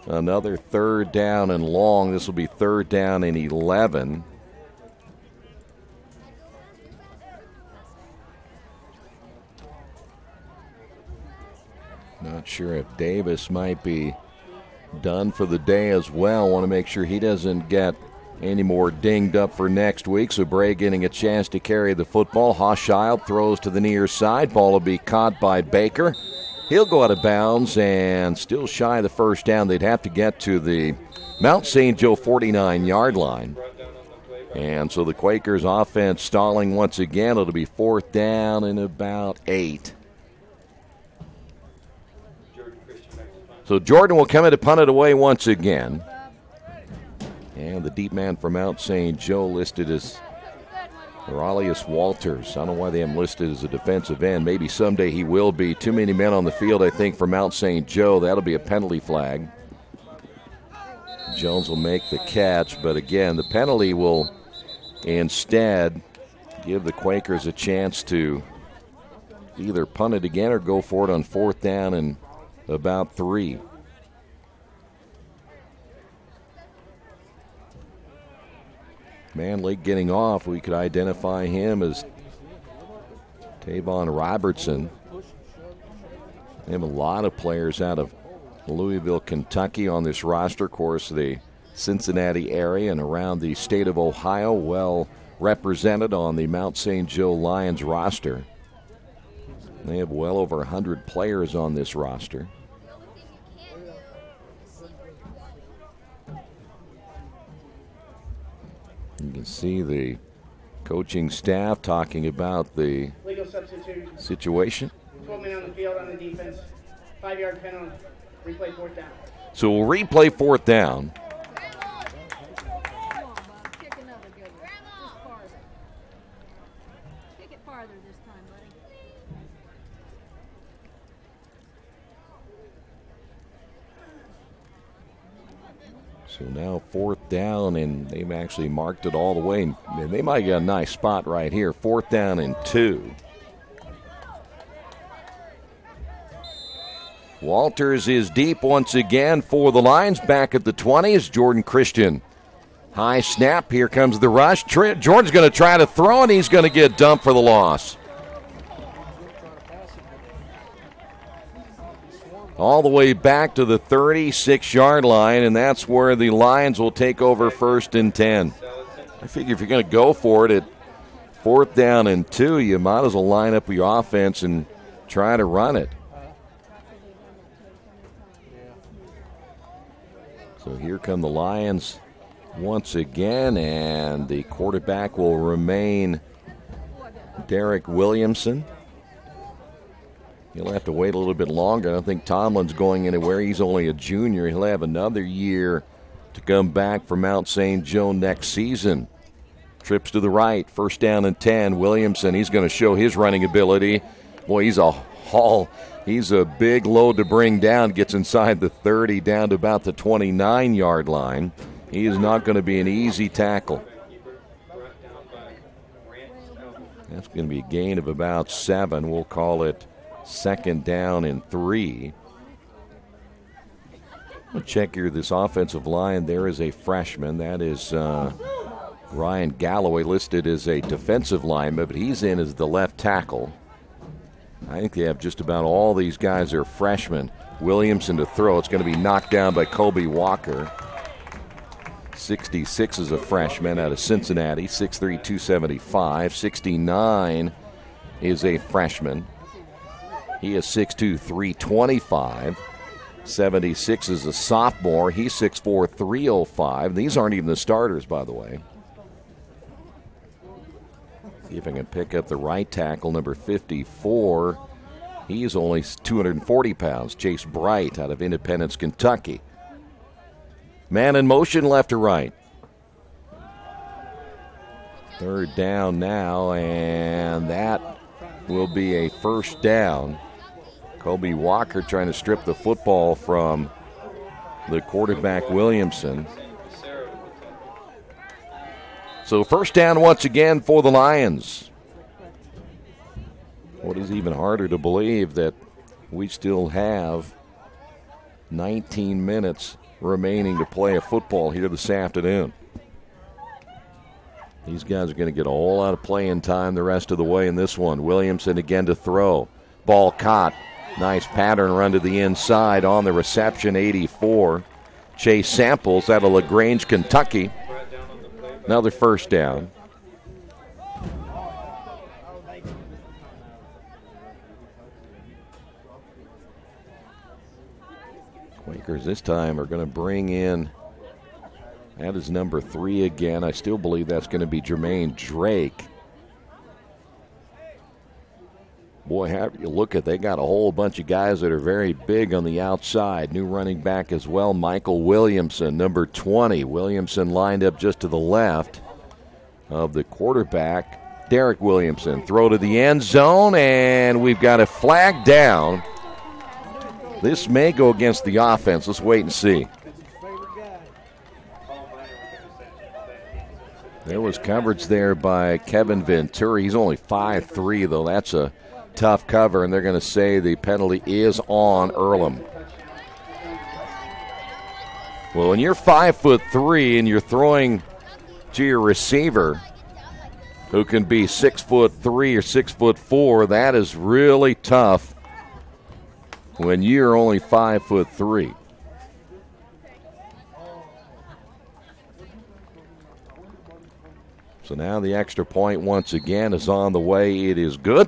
another 3rd down and long. This will be 3rd down and 11. Not sure if Davis might be done for the day as well. Want to make sure he doesn't get any more dinged up for next week. So Bray getting a chance to carry the football. Hochschild throws to the near side. Ball will be caught by Baker. He'll go out of bounds and still shy of the first down. They'd have to get to the Mount St. Joe 49-yard line. And so the Quakers offense stalling once again. It'll be 4th down and about 8. So Jordan will come in to punt it away once again. And the deep man from Mount St. Joe listed as Aurelius Walters. I don't know why they haven't listed as a defensive end. Maybe someday he will be. Too many men on the field, I think, for Mount St. Joe. That'll be a penalty flag. Jones will make the catch, but again, the penalty will instead give the Quakers a chance to either punt it again or go for it on 4th down and about 3. Manley getting off. We could identify him as Tavon Robertson. They have a lot of players out of Louisville, Kentucky on this roster. Of course, the Cincinnati area and around the state of Ohio well represented on the Mount St. Joe Lions roster. They have well over 100 players on this roster. You can see the coaching staff talking about the Legal substitute. situation. 12 men on the field on the defense. 5-yard penalty. Replay 4th down. So we'll replay 4th down. So now 4th down, and they've actually marked it all the way. And they might get a nice spot right here. 4th down and 2. Walters is deep once again for the Lions. Back at the 20 is Jordan Christian. High snap. Here comes the rush. Jordan's going to try to throw, and he's going to get dumped for the loss. All the way back to the 36-yard line, and that's where the Lions will take over 1st and 10. I figure if you're going to go for it at 4th down and 2, you might as well line up your offense and try to run it. So here come the Lions once again, and the quarterback will remain Derek Williamson. He'll have to wait a little bit longer. I don't think Tomlin's going anywhere. He's only a junior. He'll have another year to come back for Mount St. Joe next season. Trips to the right, 1st down and 10. Williamson, he's going to show his running ability. Boy, he's a haul. He's a big load to bring down. Gets inside the 30, down to about the 29-yard line. He is not going to be an easy tackle. That's going to be a gain of about 7. We'll call it 2nd down and 3. We'll check here this offensive line. There is a freshman. That is Ryan Galloway, listed as a defensive lineman, but he's in as the left tackle. I think they have just about all these guys are freshmen. Williamson to throw. It's going to be knocked down by Kobe Walker. 66 is a freshman out of Cincinnati, 6'3", 275. 69 is a freshman. He is 6'2", 325. 76 is a sophomore. He's 6'4", 305. These aren't even the starters, by the way. See if I can pick up the right tackle, number 54. He's only 240 pounds. Chase Bright out of Independence, Kentucky. Man in motion, left to right. 3rd down now, and that will be a 1st down. Kobe Walker trying to strip the football from the quarterback, Williamson. So 1st down once again for the Lions. What is even harder to believe that we still have 19 minutes remaining to play a football here this afternoon. These guys are going to get a whole lot of playing time the rest of the way in this one. Williamson again to throw. Ball caught. Nice pattern run to the inside on the reception, 84. Chase Samples out of LaGrange, Kentucky. Another 1st down. Quakers this time are going to bring in, that is number 3 again. I still believe that's going to be Jermaine Drake. Boy, however you look at it, they got a whole bunch of guys that are very big on the outside. New running back as well, Michael Williamson, number 20. Williamson lined up just to the left of the quarterback, Derek Williamson. Throw to the end zone, and we've got a flag down. This may go against the offense. Let's wait and see. There was coverage there by Kevin Venturi. He's only 5'3", though. That's a tough cover, and they're going to say the penalty is on Earlham. Well, when you're 5'3" and you're throwing to your receiver, who can be 6'3" or 6'4", that is really tough when you're only 5'3". So now the extra point once again is on the way. It is good.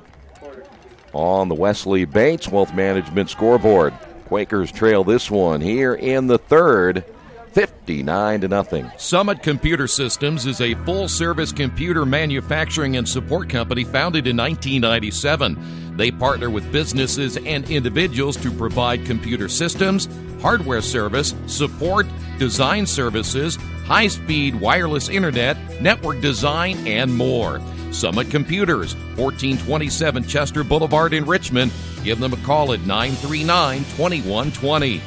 On the Wesley Bates Wealth Management scoreboard, Quakers trail this one here in the 3rd, 59-0. Summit Computer Systems is a full-service computer manufacturing and support company founded in 1997. They partner with businesses and individuals to provide computer systems, hardware service, support, design services, high-speed wireless internet, network design, and more. Summit Computers, 1427 Chester Boulevard in Richmond. Give them a call at 939-2120.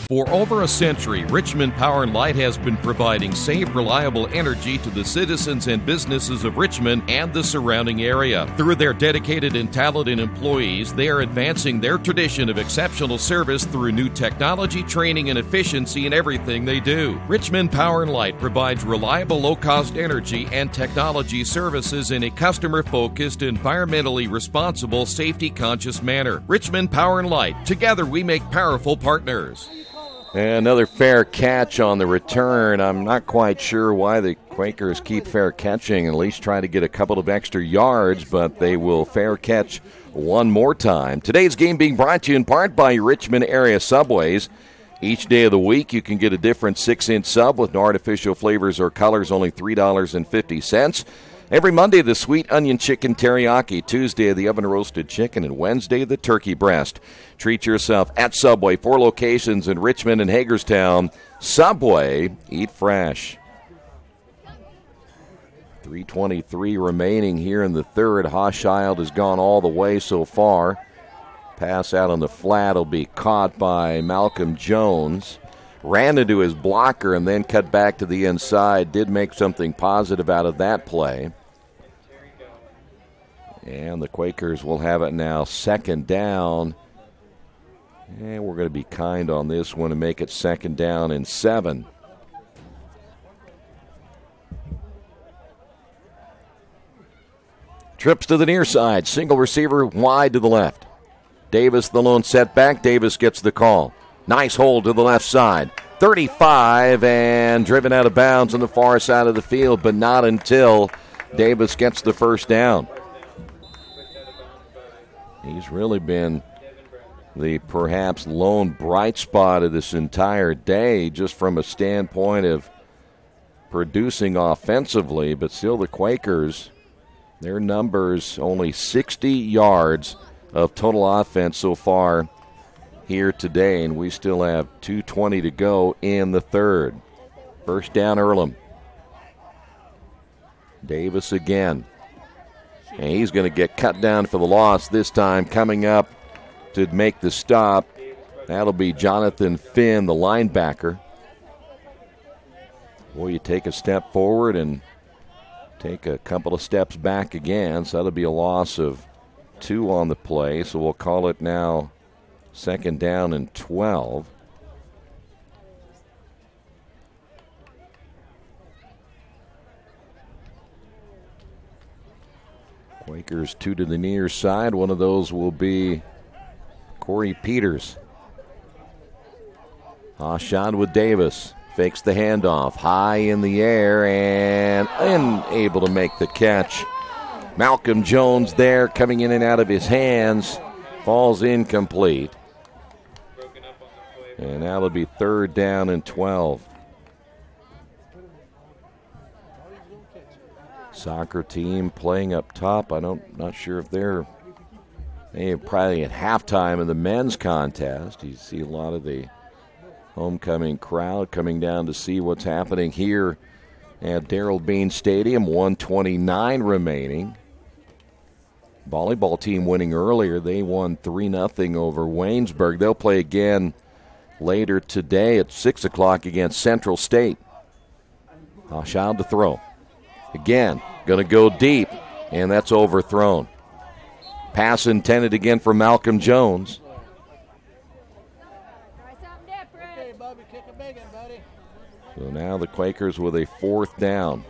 For over a century, Richmond Power and Light has been providing safe, reliable energy to the citizens and businesses of Richmond and the surrounding area. Through their dedicated and talented employees, they are advancing their tradition of exceptional service through new technology, training, and efficiency in everything they do. Richmond Power and Light provides reliable, low-cost energy and technology services in a customer-focused, environmentally responsible, safety-conscious manner. Richmond Power and Light. Together we make powerful partners. And another fair catch on the return. I'm not quite sure why the Quakers keep fair catching, at least try to get a couple of extra yards, but they will fair catch one more time. Today's game being brought to you in part by Richmond area Subways. Each day of the week, you can get a different 6-inch sub with no artificial flavors or colors, only $3.50. Every Monday, the sweet onion chicken teriyaki. Tuesday, the oven-roasted chicken. And Wednesday, the turkey breast. Treat yourself at Subway. 4 locations in Richmond and Hagerstown. Subway, eat fresh. 3:23 remaining here in the 3rd. Hochschild has gone all the way so far. Pass out on the flat will be caught by Malcolm Jones. Ran into his blocker and then cut back to the inside. Did make something positive out of that play. And the Quakers will have it now 2nd down. And we're going to be kind on this one and make it 2nd down and 7. Trips to the near side. Single receiver wide to the left. Davis, the lone setback. Davis gets the call. Nice hold to the left side. 35 and driven out of bounds on the far side of the field, but not until Davis gets the first down. He's really been the perhaps lone bright spot of this entire day, just from a standpoint of producing offensively, but still the Quakers, their numbers, only 60 yards of total offense so far here today, and we still have 2:20 to go in the third. First down, Earlham. Davis again. And he's going to get cut down for the loss this time. Coming up to make the stop, that'll be Jonathan Finn, the linebacker. Boy, you take a step forward and take a couple of steps back again, so that'll be a loss of 2 on the play. So we'll call it now 2nd down and 12. Quakers 2 to the near side. One of those will be Corey Peters. Shot with Davis. Fakes the handoff. High in the air and unable to make the catch. Malcolm Jones there coming in and out of his hands. Falls incomplete. And that'll be 3rd down and 12. Soccer team playing up top. Not sure if they're probably at halftime of the men's contest. You see a lot of the homecoming crowd coming down to see what's happening here at Darrell Bean Stadium. 1:29 remaining. Volleyball team winning earlier. They won 3-0 over Waynesburg. They'll play again later today at 6 o'clock against Central State. Hashad to throw. Again, going to go deep, and that's overthrown. Pass intended again for Malcolm Jones. So now the Quakers with a 4th down.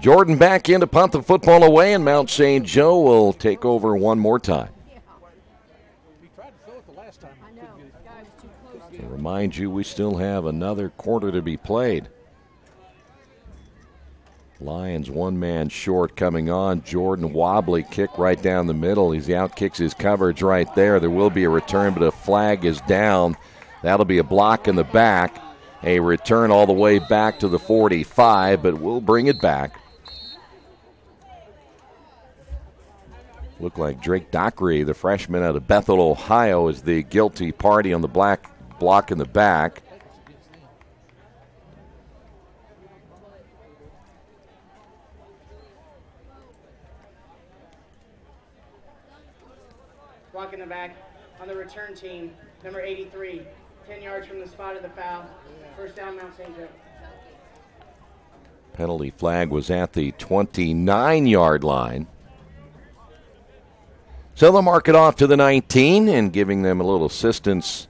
Jordan back in to punt the football away, and Mount St. Joe will take over one more time. To remind you, we still have another quarter to be played. Lions 1 man short coming on. Jordan wobbly kick right down the middle. He out-kicks his coverage right there. There will be a return, but a flag is down. That'll be a block in the back. A return all the way back to the 45, but we'll bring it back. Looked like Drake Dockery, the freshman out of Bethel, Ohio, is the guilty party on the block in the back. Block in the back on the return team, number 83, 10 yards from the spot of the foul. First down, Mount St. Joe. Penalty flag was at the 29-yard line. So they'll mark it off to the 19 and giving them a little assistance.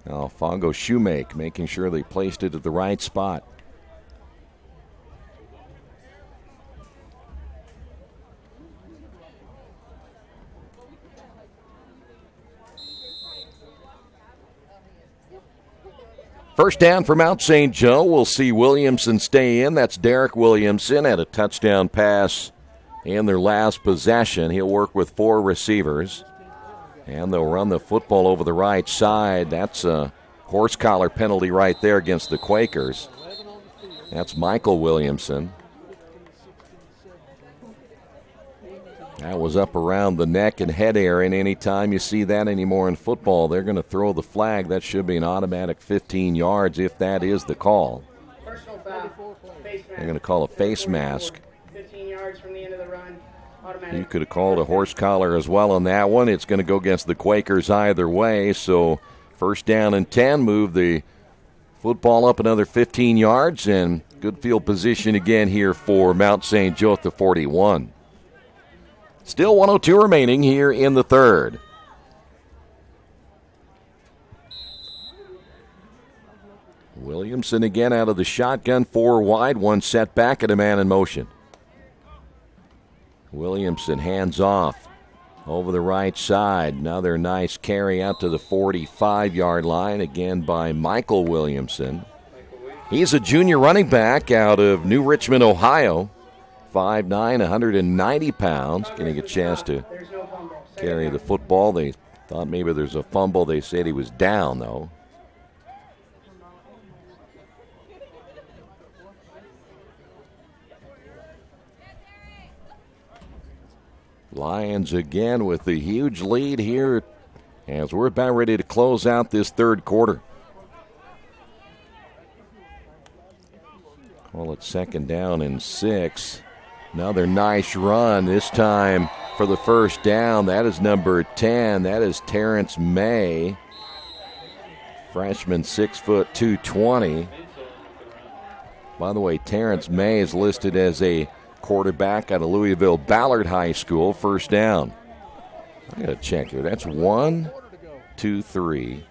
Fongo Shoemake making sure they placed it at the right spot. First down for Mount St. Joe. We'll see Williamson stay in. That's Derek Williamson at a touchdown pass in their last possession. He'll work with 4 receivers. And they'll run the football over the right side. That's a horse collar penalty right there against the Quakers. That's Michael Williamson. That was up around the neck and head area, and anytime you see that anymore in football, they're going to throw the flag. That should be an automatic 15 yards if that is the call. Personal foul. They're going to call a face mask. 15 yards from the end of the run. Automatic. You could have called a horse collar as well on that one. It's going to go against the Quakers either way, so first down and 10, move the Football up another 15 yards, and good field position again here for Mount St. Joe at the 41. Still 1:02 remaining here in the third. Williamson again out of the shotgun, 4 wide, 1 set back, and a man in motion. Williamson hands off over the right side. Another nice carry out to the 45-yard line, again by Michael Williamson. He's a junior running back out of New Richmond, Ohio. 5'9", 190 pounds. Getting a chance to carry the football. They thought maybe there's a fumble. They said he was down, though. Lions again with the huge lead here as we're about ready to close out this third quarter. Call it 2nd down and 6. Another nice run, this time for the first down. That is number 10. That is Terrence May. Freshman, 6', 220. By the way, Terrence May is listed as a quarterback out of Louisville Ballard High School. First down. I got to check here. That's 1, 2, 3,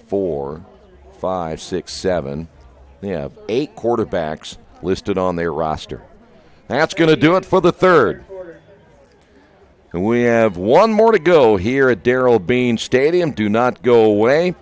4, 5, 6, 7. They have 8 quarterbacks listed on their roster. That's going to do it for the third. And we have one more to go here at Darrell Bean Stadium. Do not go away.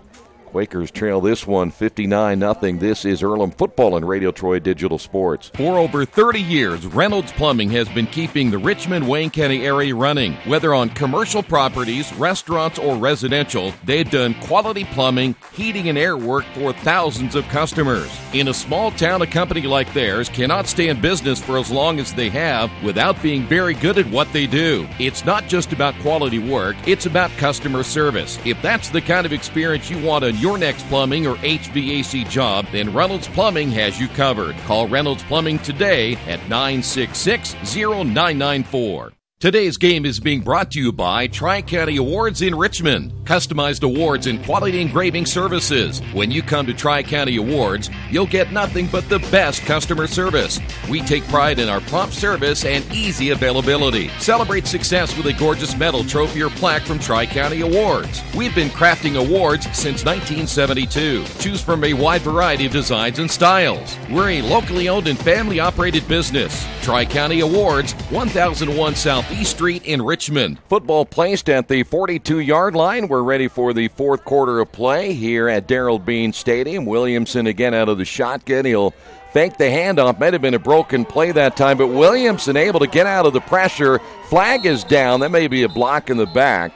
Quakers trail this one 59-0. This is Earlham Football and Radio Troy Digital Sports. For over 30 years, Reynolds Plumbing has been keeping the Richmond-Wayne County area running. Whether on commercial properties, restaurants, or residential, they've done quality plumbing, heating, and air work for thousands of customers. In a small town, a company like theirs cannot stay in business for as long as they have without being very good at what they do. It's not just about quality work, it's about customer service. If that's the kind of experience you want on your next plumbing or HVAC job, then Reynolds Plumbing has you covered. Call Reynolds Plumbing today at 966-0994. Today's game is being brought to you by Tri-County Awards in Richmond. Customized awards and quality engraving services. When you come to Tri-County Awards, you'll get nothing but the best customer service. We take pride in our prompt service and easy availability. Celebrate success with a gorgeous medal, trophy, or plaque from Tri-County Awards. We've been crafting awards since 1972. Choose from a wide variety of designs and styles. We're a locally owned and family-operated business. Tri-County Awards, 1001 South East Street in Richmond. Football placed at the 42-yard line. We're ready for the fourth quarter of play here at Darrell Bean Stadium. Williamson again out of the shotgun. He'll fake the handoff. Might have been a broken play that time, but Williamson able to get out of the pressure. Flag is down. That may be a block in the back.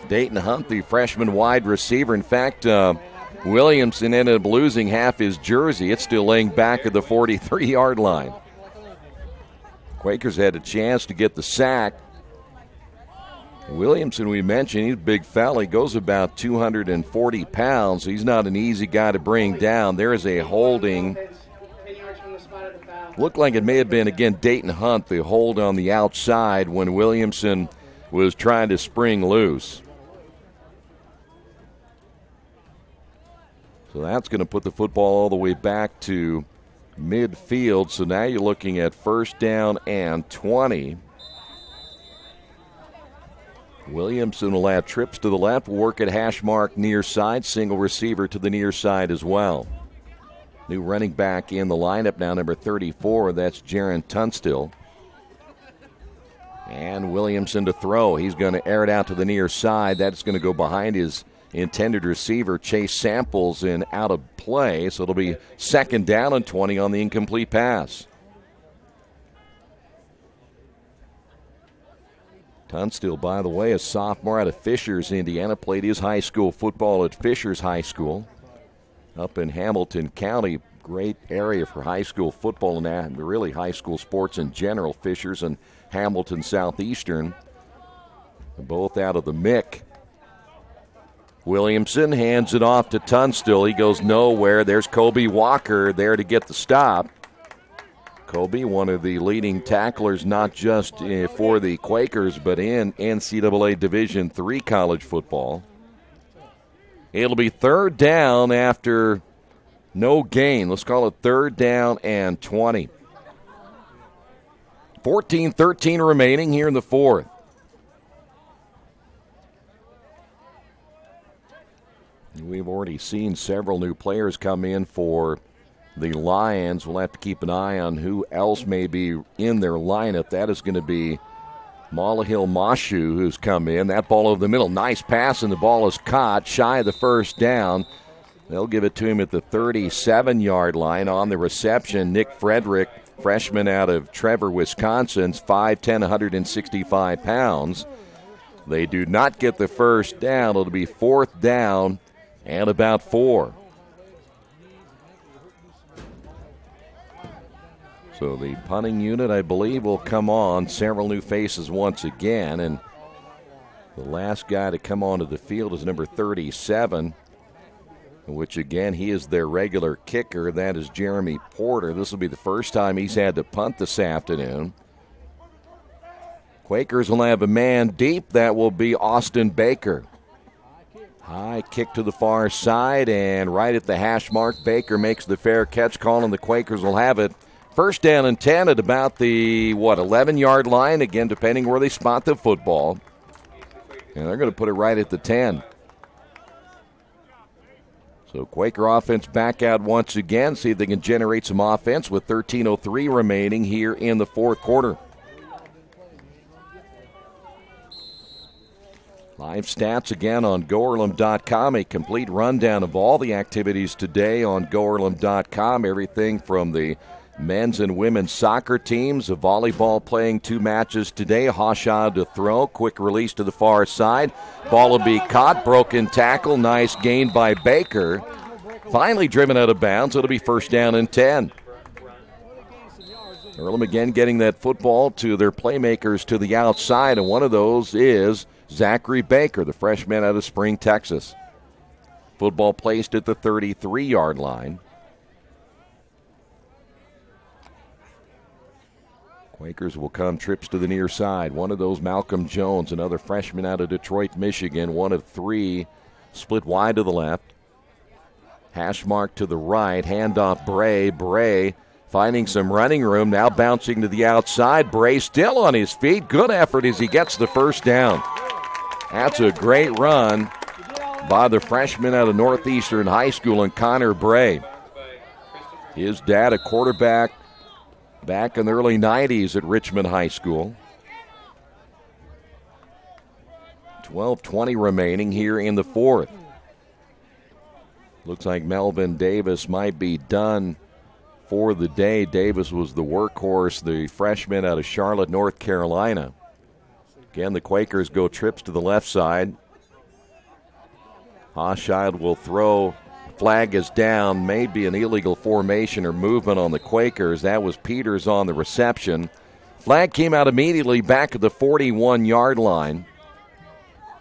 Dayton Hunt, the freshman wide receiver. In fact, Williamson ended up losing half his jersey. It's still laying back at the 43-yard line. Quakers had a chance to get the sack. Williamson, we mentioned, he's a big fella. He goes about 240 pounds. He's not an easy guy to bring down. There is a holding. Looked like it may have been, again, Dayton Hunt, the hold on the outside when Williamson was trying to spring loose. So that's going to put the football all the way back to midfield. So now you're looking at first down and 20. Williamson will add trips to the left, work at hash mark near side, single receiver to the near side as well. New running back in the lineup now, number 34. That's Jaron Tunstill. And Williamson to throw. He's going to air it out to the near side. That's going to go behind his intended receiver, Chase Samples, and out of play. So it'll be second down and 20 on the incomplete pass. Tunstill, by the way, a sophomore out of Fishers, Indiana, played his high school football at Fishers High School up in Hamilton County. Great area for high school football and really high school sports in general. Fishers and Hamilton Southeastern, both out of the MIC. Williamson hands it off to Tunstill. He goes nowhere. There's Kobe Walker there to get the stop. Kobe, one of the leading tacklers, not just for the Quakers, but in NCAA Division III college football. It'll be third down after No gain. Let's call it 3rd down and 20. 14-13 remaining here in the 4th. We've already seen several new players come in for the Lions. We'll have to keep an eye on who else may be in their lineup. That is going to be Malahil Mashu, who's come in. That ball over the middle. Nice pass, and the ball is caught shy of the 1st down. They'll give it to him at the 37-yard line. On the reception, Nick Frederick, freshman out of Trevor, Wisconsin, 5'10", 165 pounds. They do not get the 1st down. It'll be 4th down and about 4. So the punting unit, I believe, will come on. Several new faces once again. And the last guy to come onto the field is number 37, which, again, he is their regular kicker. That is Jeremy Porter. This will be the first time he's had to punt this afternoon. Quakers will have a man deep. That will be Austin Baker. High kick to the far side, and right at the hash mark, Baker makes the fair catch call, and the Quakers will have it. 1st down and 10 at about the, 11-yard line, again, depending where they spot the football. And they're going to put it right at the 10. So Quaker offense back out once again, see if they can generate some offense with 13:03 remaining here in the 4th quarter. Live stats again on GoEarlham.com. A complete rundown of all the activities today on GoEarlham.com. Everything from the men's and women's soccer teams. A volleyball playing 2 matches today. Hashad to throw. Quick release to the far side. Ball will be caught. Broken tackle. Nice gain by Baker. Finally driven out of bounds. It'll be 1st down and 10. Earlham again getting that football to their playmakers to the outside, and one of those is Zachary Baker, the freshman out of Spring, Texas. Football placed at the 33-yard line. Quakers will come trips to the near side. One of those, Malcolm Jones, another freshman out of Detroit, Michigan. 1 of 3, split wide to the left. Hash mark to the right. Handoff Bray. Bray finding some running room. Now bouncing to the outside. Bray still on his feet. Good effort as he gets the 1st down. That's a great run by the freshman out of Northeastern High School, and Connor Bray. His dad, a quarterback back in the early 90s at Richmond High School. 12:20 remaining here in the 4th. Looks like Melvin Davis might be done for the day. Davis was the workhorse, the freshman out of Charlotte, North Carolina. Again, the Quakers go trips to the left side. Hashad will throw. Flag is down. Maybe an illegal formation or movement on the Quakers. That was Peters on the reception. Flag came out immediately back at the 41-yard line.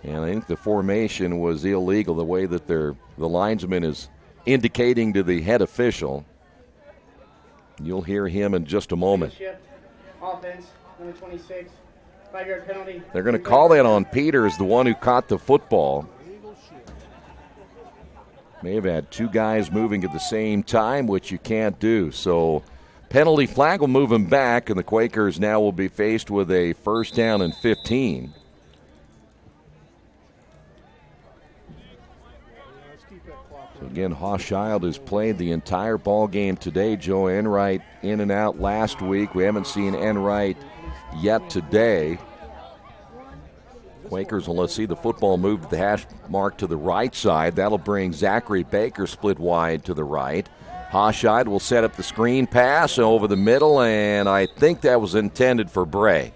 And I think the formation was illegal, the way that the linesman is indicating to the head official. You'll hear him in just a moment. Offense, number 26. 5-yard penalty. They're going to call that on Peters, the one who caught the football. May have had 2 guys moving at the same time, which you can't do. So penalty flag will move him back, and the Quakers now will be faced with a 1st down and 15. So again, Hawschild has played the entire ball game today. Joe Enright in and out last week. We haven't seen Enright yet today. Quakers will, let's see, the football move to the hash mark to the right side. That'll bring Zachary Baker split wide to the right. Hashad will set up the screen pass over the middle, and I think that was intended for Bray.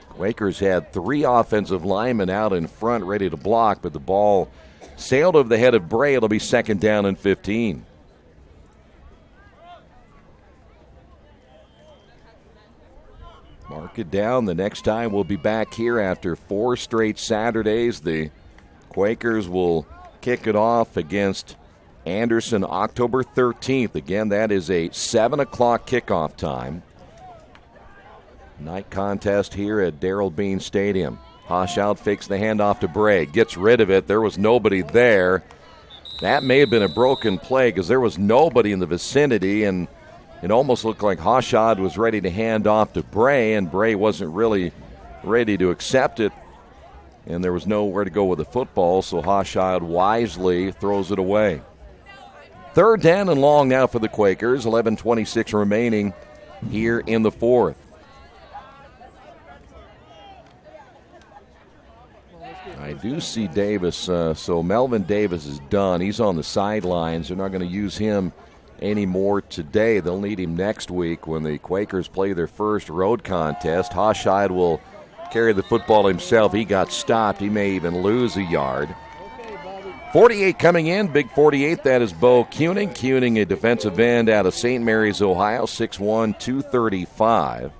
Quakers had 3 offensive linemen out in front ready to block, but the ball sailed over the head of Bray. It'll be 2nd down and 15. Mark it down. The next time we'll be back here after 4 straight Saturdays. The Quakers will kick it off against Anderson October 13th. Again, that is a 7 o'clock kickoff time. Night contest here at Darrell Bean Stadium. Hoshout fakes the handoff to Bray. Gets rid of it. There was nobody there. That may have been a broken play because there was nobody in the vicinity, and it almost looked like Hashad was ready to hand off to Bray, and Bray wasn't really ready to accept it, and there was nowhere to go with the football, so Hashad wisely throws it away. 3rd down and long now for the Quakers, 11:26 remaining here in the 4th. I do see Davis, so Melvin Davis is done. He's on the sidelines. They're not going to use him anymore today. They'll need him next week when the Quakers play their first road contest. Hashad will carry the football himself. He got stopped. He may even lose a yard. 48 coming in, big 48, that is Bo Kuning. Kuning, a defensive end out of St. Mary's, Ohio, 6'1", 235.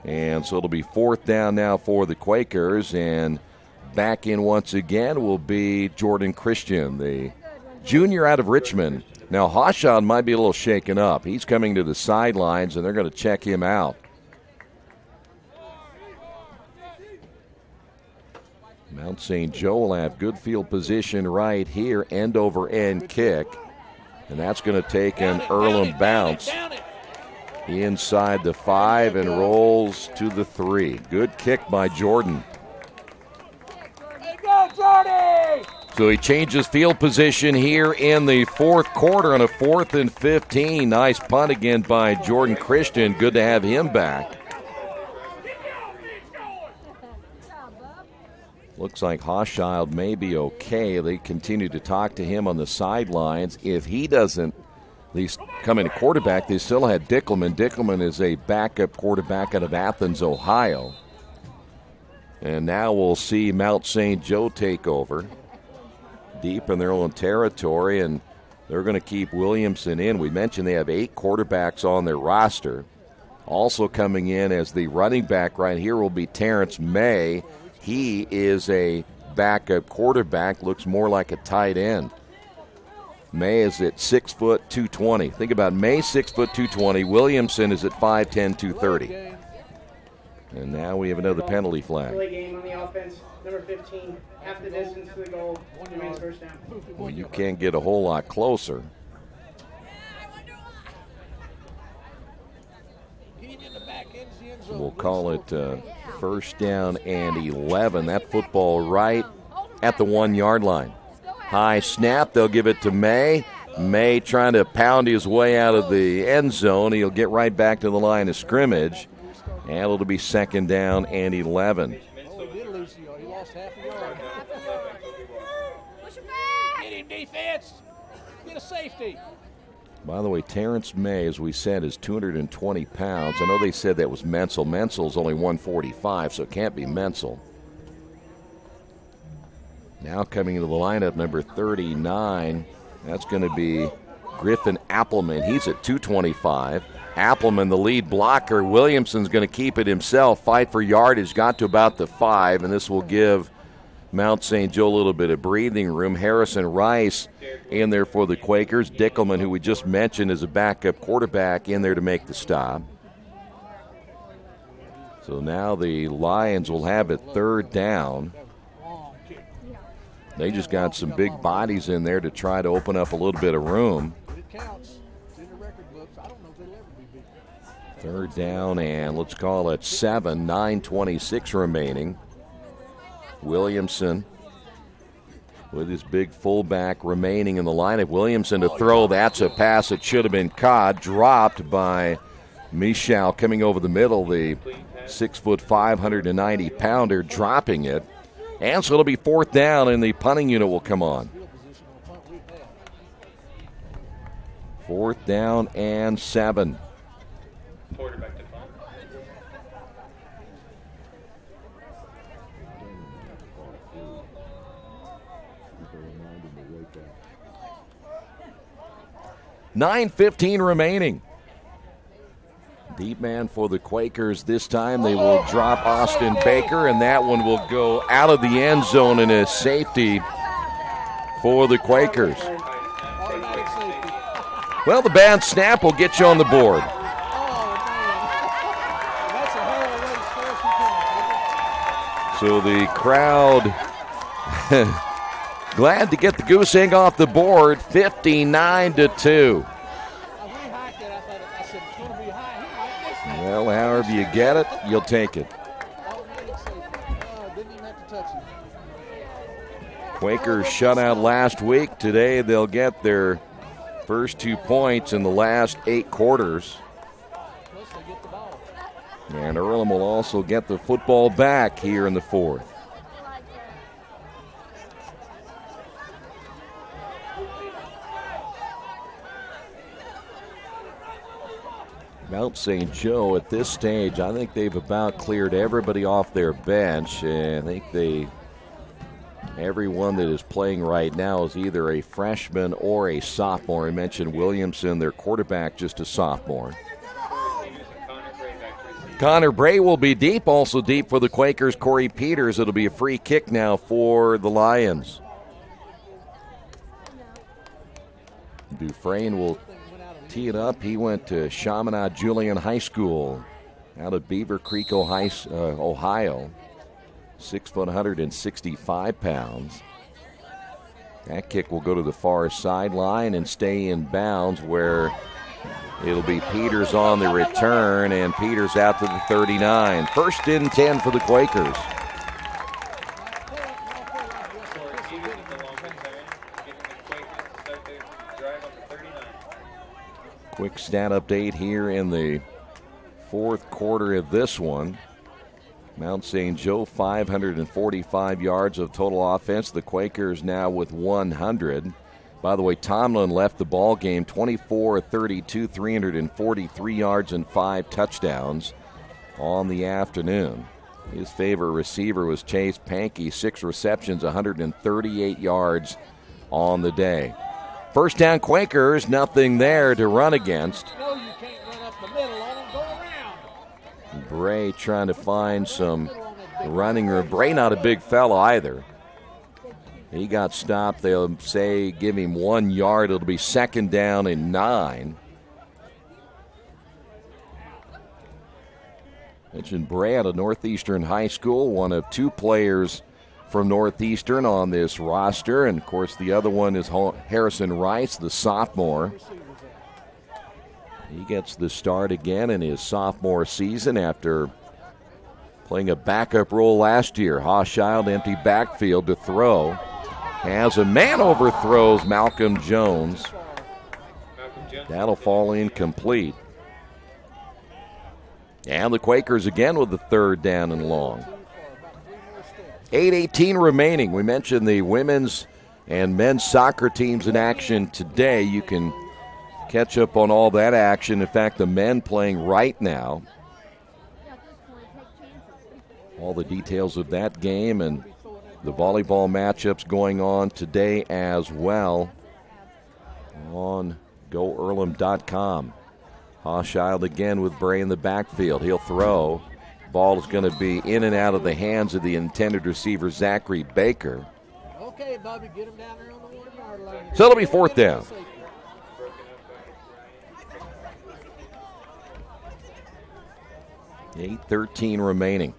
And so it'll be 4th down now for the Quakers, and back in once again will be Jordan Christian, the junior out of Richmond. Now, Hashad might be a little shaken up. He's coming to the sidelines, and they're going to check him out. Mount St. Joe will have good field position right here, end-over-end kick. And that's going to take an Earlham bounce inside the 5 and rolls to the 3. Good kick by Jordan. Go, Jordy! So he changes field position here in the 4th quarter on a 4th and 15. Nice punt again by Jordan Christian. Good to have him back. Looks like Hashad may be okay. They continue to talk to him on the sidelines. If he doesn't at least come in quarterback, they still had Dickelman. Dickelman is a backup quarterback out of Athens, Ohio. And now we'll see Mount St. Joe take over deep in their own territory, and they're going to keep Williamson in. We mentioned they have 8 quarterbacks on their roster. Also coming in as the running back right here will be Terrence May. He is a backup quarterback, looks more like a tight end. May is at 6 foot 220. Think about May, 6 foot 220. Williamson is at 5'10", 230. And now we have another penalty flag. Delay game on the offense, number 15, half the distance to the goal, remains 1st down. Well, you can't get a whole lot closer. We'll call it 1st down and 11. That football right at the 1-yard line. High snap. They'll give it to May. May trying to pound his way out of the end zone. He'll get right back to the line of scrimmage. And it'll be 2nd down and 11. He lost half a yard. Get him, defense. Get a safety. By the way, Terrence May, as we said, is 220 pounds. I know they said that was Menzel. Menzel's only 145, so it can't be Menzel. Now coming into the lineup, number 39, that's going to be Griffin Appleman. He's at 225. Appleman, the lead blocker. Williamson's going to keep it himself. Fight for yardage, got to about the 5, and this will give Mount St. Joe a little bit of breathing room. Harrison Rice in there for the Quakers. Dickelman, who we just mentioned, is a backup quarterback in there to make the stop. So now the Lions will have it 3rd down. They just got some big bodies in there to try to open up a little bit of room. 3rd down and let's call it 7, 9:26 remaining. Williamson with his big fullback remaining in the lineup. Williamson to throw. That's a pass that should have been caught. Dropped by Michel coming over the middle. The 6'5", 190-pounder dropping it. And so it'll be 4th down, and the punting unit will come on. 4th down and 7. Quarterback to punt. $9:15 remaining. Deep man for the Quakers. This time they will drop Austin Baker, and that one will go out of the end zone in a safety for the Quakers. Well, the bad snap will get you on the board. So the crowd glad to get the goose egg off the board, 59-2. Well, however you get it, you'll take it. Quakers shut out last week. Today they'll get their first 2 points in the last 8 quarters. And Earlham will also get the football back here in the 4th. Mount St. Joe at this stage, I think they've about cleared everybody off their bench. And I think everyone that is playing right now is either a freshman or a sophomore. I mentioned Williamson, their quarterback, just a sophomore. Connor Bray will be deep, also deep for the Quakers. Corey Peters, it'll be a free kick now for the Lions. Dufresne will tee it up. He went to Chaminade Julian High School out of Beaver Creek, Ohio. 6 foot, 165 pounds. That kick will go to the far sideline and stay in bounds, where it'll be Peters on the return, and Peters out to the 39. First and 10 for the Quakers. Quick stat update here in the 4th quarter of this one. Mount St. Joe, 545 yards of total offense. The Quakers now with 100. By the way, Tomlin left the ball game 24-32, 343 yards and 5 touchdowns on the afternoon. His favorite receiver was Chase Pankey, 6 receptions, 138 yards on the day. First down Quakers, nothing there to run against. Bray trying to find some running room. Bray not a big fella either. He got stopped. They'll say give him 1 yard. It'll be 2nd down and 9. Mentioned Bray out of Northeastern High School, one of 2 players from Northeastern on this roster. And, of course, the other one is Harrison Rice, the sophomore. He gets the start again in his sophomore season after playing a backup role last year. Hochschild empty backfield to throw. Has a man overthrows Malcolm Jones. That'll fall incomplete. And the Quakers again with the 3rd down and long. 8:18 remaining. We mentioned the women's and men's soccer teams in action today. You can catch up on all that action. In fact, the men playing right now. All the details of that game and the volleyball matchups going on today as well on GoEarlham.com. Hochschild again with Bray in the backfield. He'll throw. Ball is going to be in and out of the hands of the intended receiver, Zachary Baker. Okay, Bobby, get him down there on the 1 yard line. So it'll be 4th down. $8:13 remaining.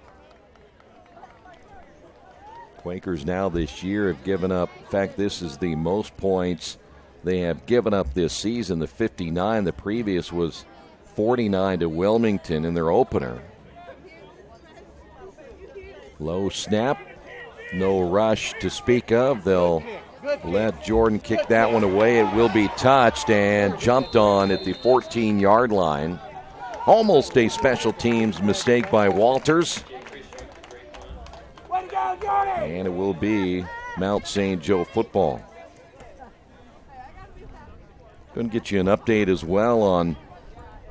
Quakers now this year have given up, in fact, this is the most points they have given up this season, the 59. The previous was 49 to Wilmington in their opener. Low snap, no rush to speak of. They'll let Jordan kick that one away. It will be touched and jumped on at the 14-yard line. Almost a special teams mistake by Walters. And it will be Mount St. Joe football. Going to get you an update as well on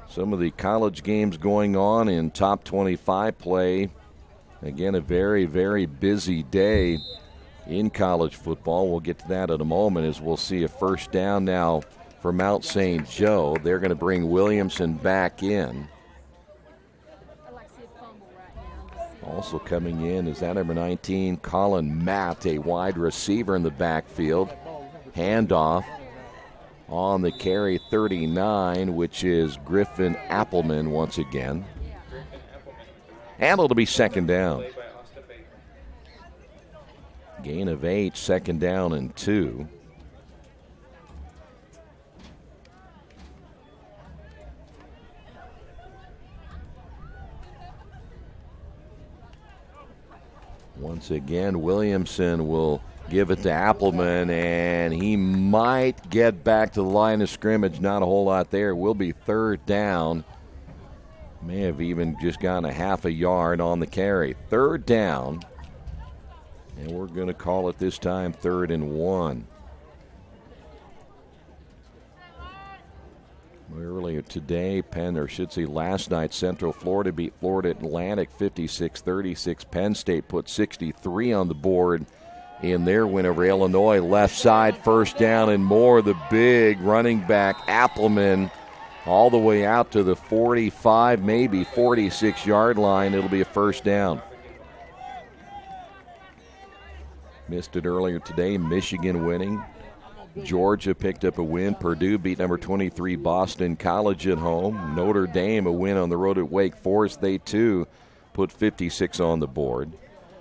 some of the college games going on in top 25 play. Again, a very, very busy day in college football. We'll get to that in a moment as we'll see a first down now for Mount St. Joe. They're going to bring Williamson back in. Also coming in is that number 19, Colin Matt, a wide receiver in the backfield. Handoff on the carry, 39, which is Griffin Appleman once again. And it'll be 2nd down. Gain of 8, 2nd down and 2. Once again, Williamson will give it to Appleman, and he might get back to the line of scrimmage. Not a whole lot there. Will be 3rd down. May have even just gotten a half a yard on the carry. 3rd down. And we're going to call it this time 3rd and 1. Earlier today, last night, Central Florida beat Florida Atlantic 56-36. Penn State put 63 on the board in their win over Illinois. Left side, 1st down and more. The big running back, Appleman, all the way out to the 45, maybe 46-yard line. It'll be a 1st down. Missed it earlier today. Michigan winning. Georgia picked up a win. Purdue beat number 23 Boston College at home. Notre Dame a win on the road at Wake Forest. They too put 56 on the board.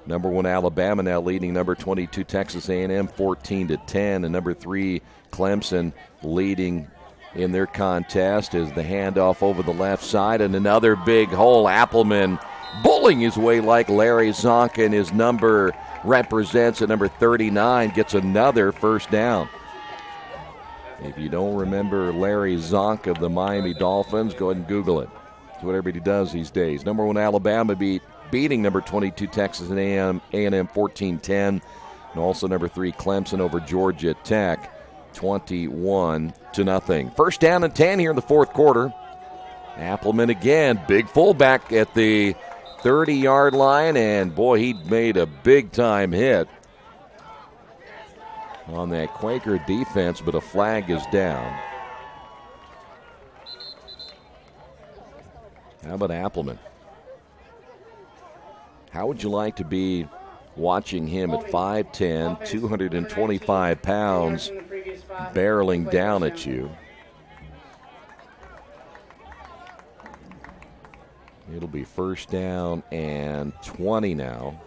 Number 1 Alabama now leading number 22 Texas A&M 14-10, and number 3 Clemson leading in their contest as the handoff over the left side, and another big hole. Appleman bullying his way like Larry Zonka, and his number represents at number 39, gets another 1st down. If you don't remember Larry Zonk of the Miami Dolphins, go ahead and Google it. It's what everybody does these days. Number 1 Alabama beating number 22 Texas A&M 14-10. And also number 3 Clemson over Georgia Tech 21-0. 1st down and 10 here in the 4th quarter. Appleman again, big fullback at the 30-yard line, and boy, he made a big-time hit on that Quaker defense, but a flag is down. How about Appleman? How would you like to be watching him at 5'10", 225 pounds, barreling down at you? It'll be 1st down and 20 now.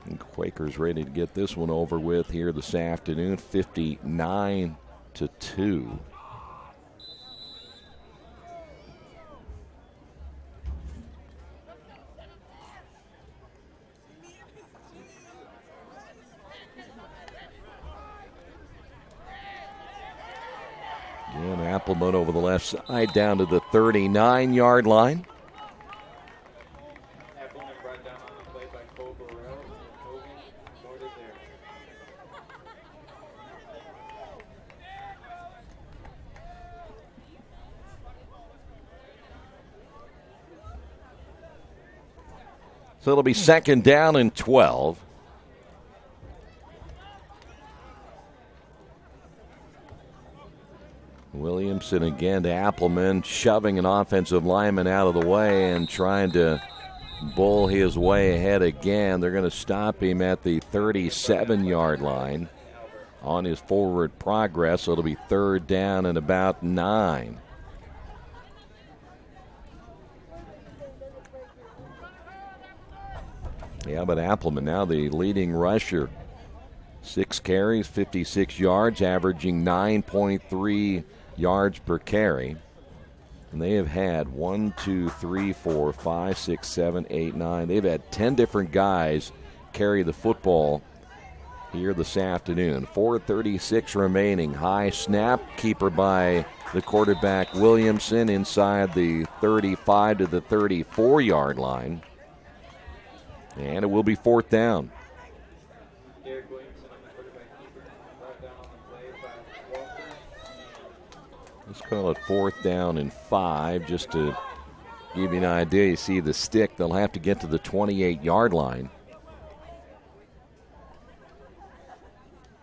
And Quakers ready to get this one over with here this afternoon, 59-2. Again, Appleman over the left side down to the 39-yard line. So it'll be 2nd down and 12. Williamson again to Appleman, shoving an offensive lineman out of the way and trying to bull his way ahead again. They're going to stop him at the 37-yard line on his forward progress. So it'll be 3rd down and about 9. Yeah, but Appleman now the leading rusher. 6 carries, 56 yards, averaging 9.3 yards per carry. And they have had 1, 2, 3, 4, 5, 6, 7, 8, 9. They've had 10 different guys carry the football here this afternoon. 4:36 remaining. High snap, keeper by the quarterback Williamson inside the 35 to the 34-yard line. And it will be 4th down. Let's call it 4th down and 5 just to give you an idea. You see the stick, they'll have to get to the 28-yard line.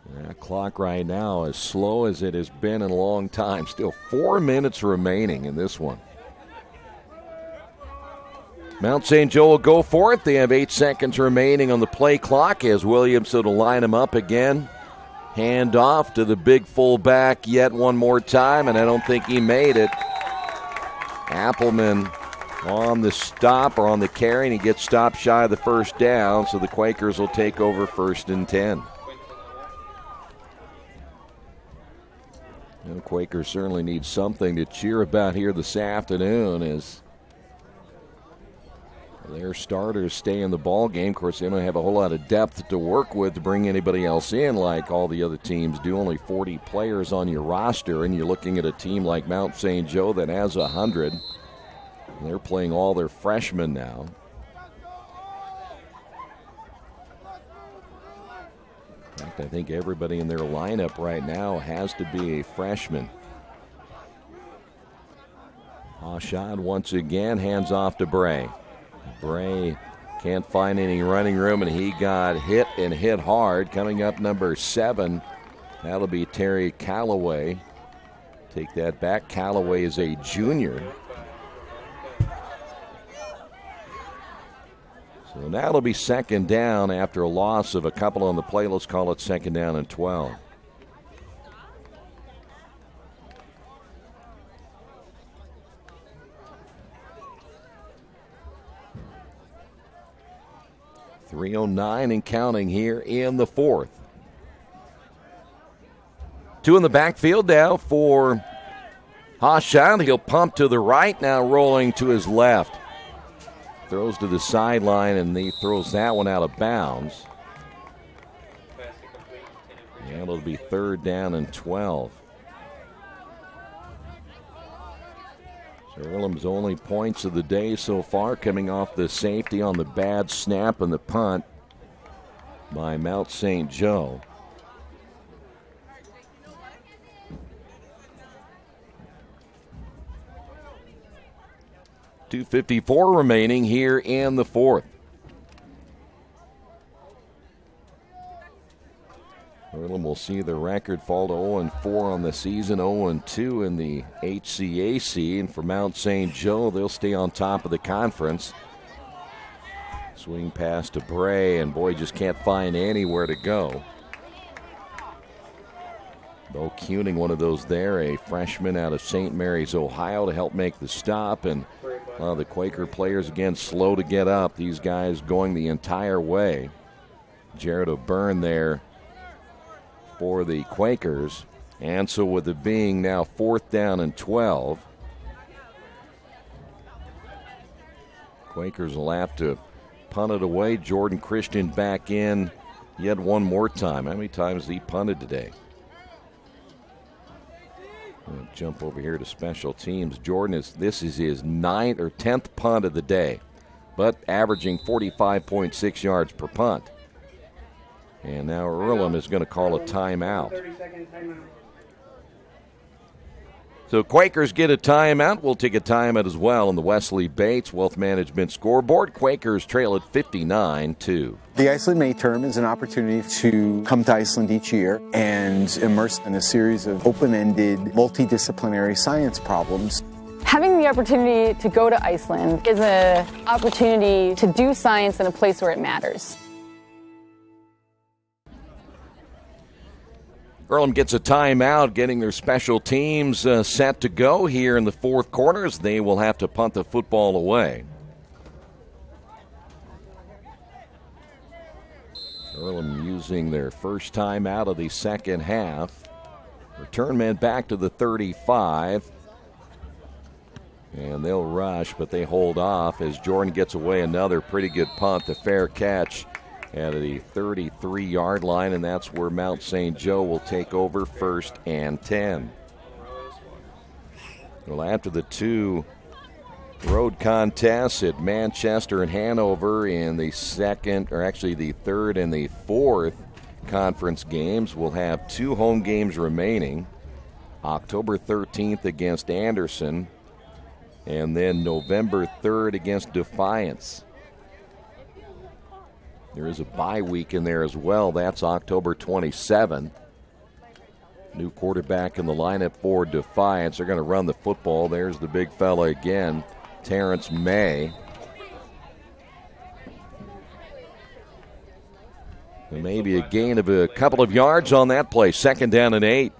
That clock right now as slow as it has been in a long time. Still 4 minutes remaining in this one. Mount St. Joe will go for it. They have 8 seconds remaining on the play clock as Williamson will line them up again. Hand off to the big fullback yet one more time, and I don't think he made it. Appleman on the stop or on the carry, and he gets stopped shy of the first down, so the Quakers will take over 1st and 10. The Quakers certainly need something to cheer about here this afternoon as their starters stay in the ball game. Of course, they don't have a whole lot of depth to work with to bring anybody else in like all the other teams do. Only 40 players on your roster, and you're looking at a team like Mount St. Joe that has 100. They're playing all their freshmen now. In fact, I think everybody in their lineup right now has to be a freshman. Hashad once again hands off to Bray. Bray can't find any running room, and he got hit and hit hard. Coming up, number 7, that'll be Terry Callaway. Take that back. Callaway is a junior. So now it'll be 2nd down after a loss of a couple on the play. Let's call it 2nd down and 12. .309 and counting here in the 4th. 2 in the backfield now for Hashad. He'll pump to the right, now rolling to his left. Throws to the sideline, and he throws that one out of bounds. And it'll be 3rd down and 12. So Earlham's only points of the day so far coming off the safety on the bad snap and the punt by Mount St. Joe. .254 remaining here in the 4th. Earlham will see the record fall to 0-4 on the season, 0-2 in the HCAC. And for Mount St. Joe, they'll stay on top of the conference. Swing pass to Bray, and boy, just can't find anywhere to go. Bo Kuning, one of those there, a freshman out of St. Mary's, Ohio, to help make the stop. And the Quaker players, again, slow to get up. These guys going the entire way. Jared O'Byrne there for the Quakers. And so with it being now 4th down and 12, Quakers will have to punt it away. Jordan Christian back in yet one more time. How many times has he punted today? We'll jump over here to special teams. Jordan, this is his 9th or 10th punt of the day, but averaging 45.6 yards per punt. And now Earlham is going to call a timeout. 30-second timeout. So Quakers get a timeout. We'll take a timeout as well on the Wesley Bates Wealth Management scoreboard. Quakers trail at 59-2. The Iceland May Term is an opportunity to come to Iceland each year and immerse in a series of open-ended, multidisciplinary science problems. Having the opportunity to go to Iceland is an opportunity to do science in a place where it matters. Earlham gets a timeout, getting their special teams set to go here in the 4th quarter as they will have to punt the football away. Earlham using their first time out of the second half. Return men back to the 35. And they'll rush, but they hold off as Jordan gets away another pretty good punt, the fair catch at the 33-yard line, and that's where Mount St. Joe will take over 1st and 10. Well, after the 2 road contests at Manchester and Hanover in the 2nd, or actually the 3rd and the 4th conference games, we'll have 2 home games remaining. October 13th against Anderson, and then November 3rd against Defiance. There is a bye week in there as well. That's October 27th. New quarterback in the lineup for Defiance. They're going to run the football. There's the big fella again, Terrence May. And maybe a gain of a couple of yards on that play. 2nd down and 8.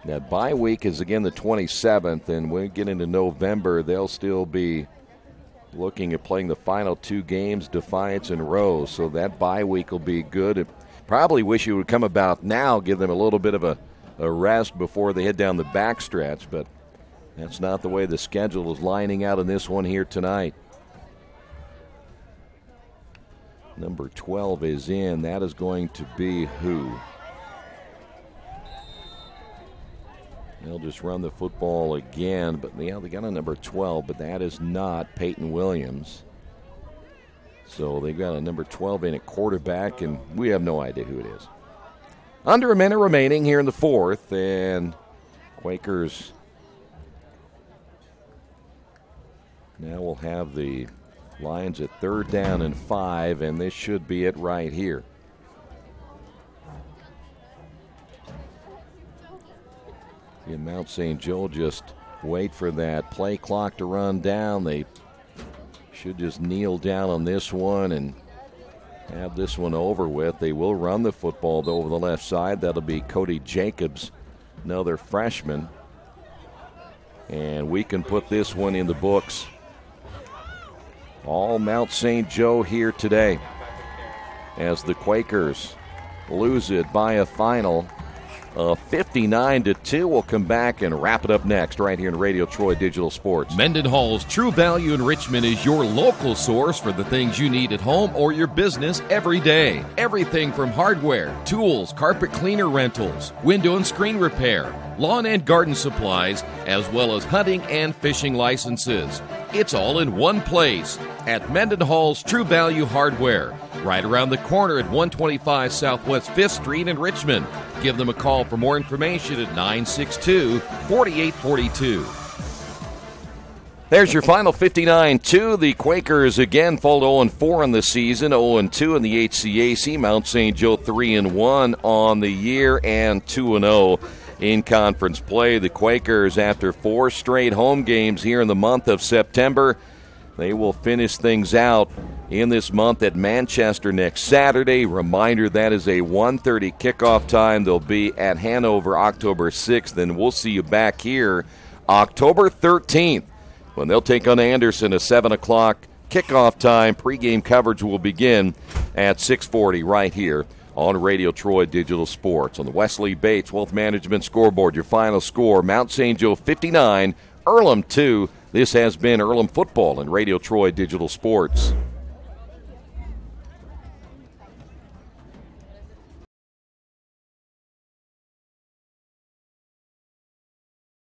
That bye week is again the 27th, and when we get into November, they'll still be looking at playing the final 2 games, Defiance and Rose. So that bye week will be good. Probably wish it would come about now, give them a little bit of a rest before they head down the backstretch, but that's not the way the schedule is lining out in this one here tonight. Number 12 is in. That is going to be who? They'll just run the football again, but yeah, they got a number 12, but that is not Peyton Williams. So they've got a number 12 in at quarterback, and we have no idea who it is. Under a minute remaining here in the fourth, and Quakers now will have the Lions at 3rd down and 5, and this should be it right here. And Mount St. Joe just wait for that play clock to run down. They should just kneel down on this one and have this one over with. They will run the football, though, over the left side. That'll be Cody Jacobs, another freshman. And we can put this one in the books. All Mount St. Joe here today as the Quakers lose it by a final of 59-2. We'll come back and wrap it up next right here in Radio Troy Digital Sports. Mendenhall's True Value in Richmond is your local source for the things you need at home or your business every day. Everything from hardware, tools, carpet cleaner rentals, window and screen repair, lawn and garden supplies, as well as hunting and fishing licenses. It's all in one place at Mendenhall's True Value Hardware, right around the corner at 125 Southwest 5th Street in Richmond. Give them a call for more information at 962-4842. There's your final 59-2. The Quakers again fall 0-4 in the season, 0-2 in the HCAC. Mount St. Joe 3-1 on the year and 2-0 in conference play. The Quakers, after 4 straight home games here in the month of September, they will finish things out in this month at Manchester next Saturday. Reminder, that is a 1:30 kickoff time. They'll be at Hanover October 6th, and we'll see you back here October 13th when they'll take on Anderson, a 7 o'clock kickoff time. Pregame coverage will begin at 6:40 right here on Radio Troy Digital Sports. On the Wesley Bates Wealth Management scoreboard, your final score, Mount St. Joe 59, Earlham 2. This has been Earlham Football and Radio Troy Digital Sports.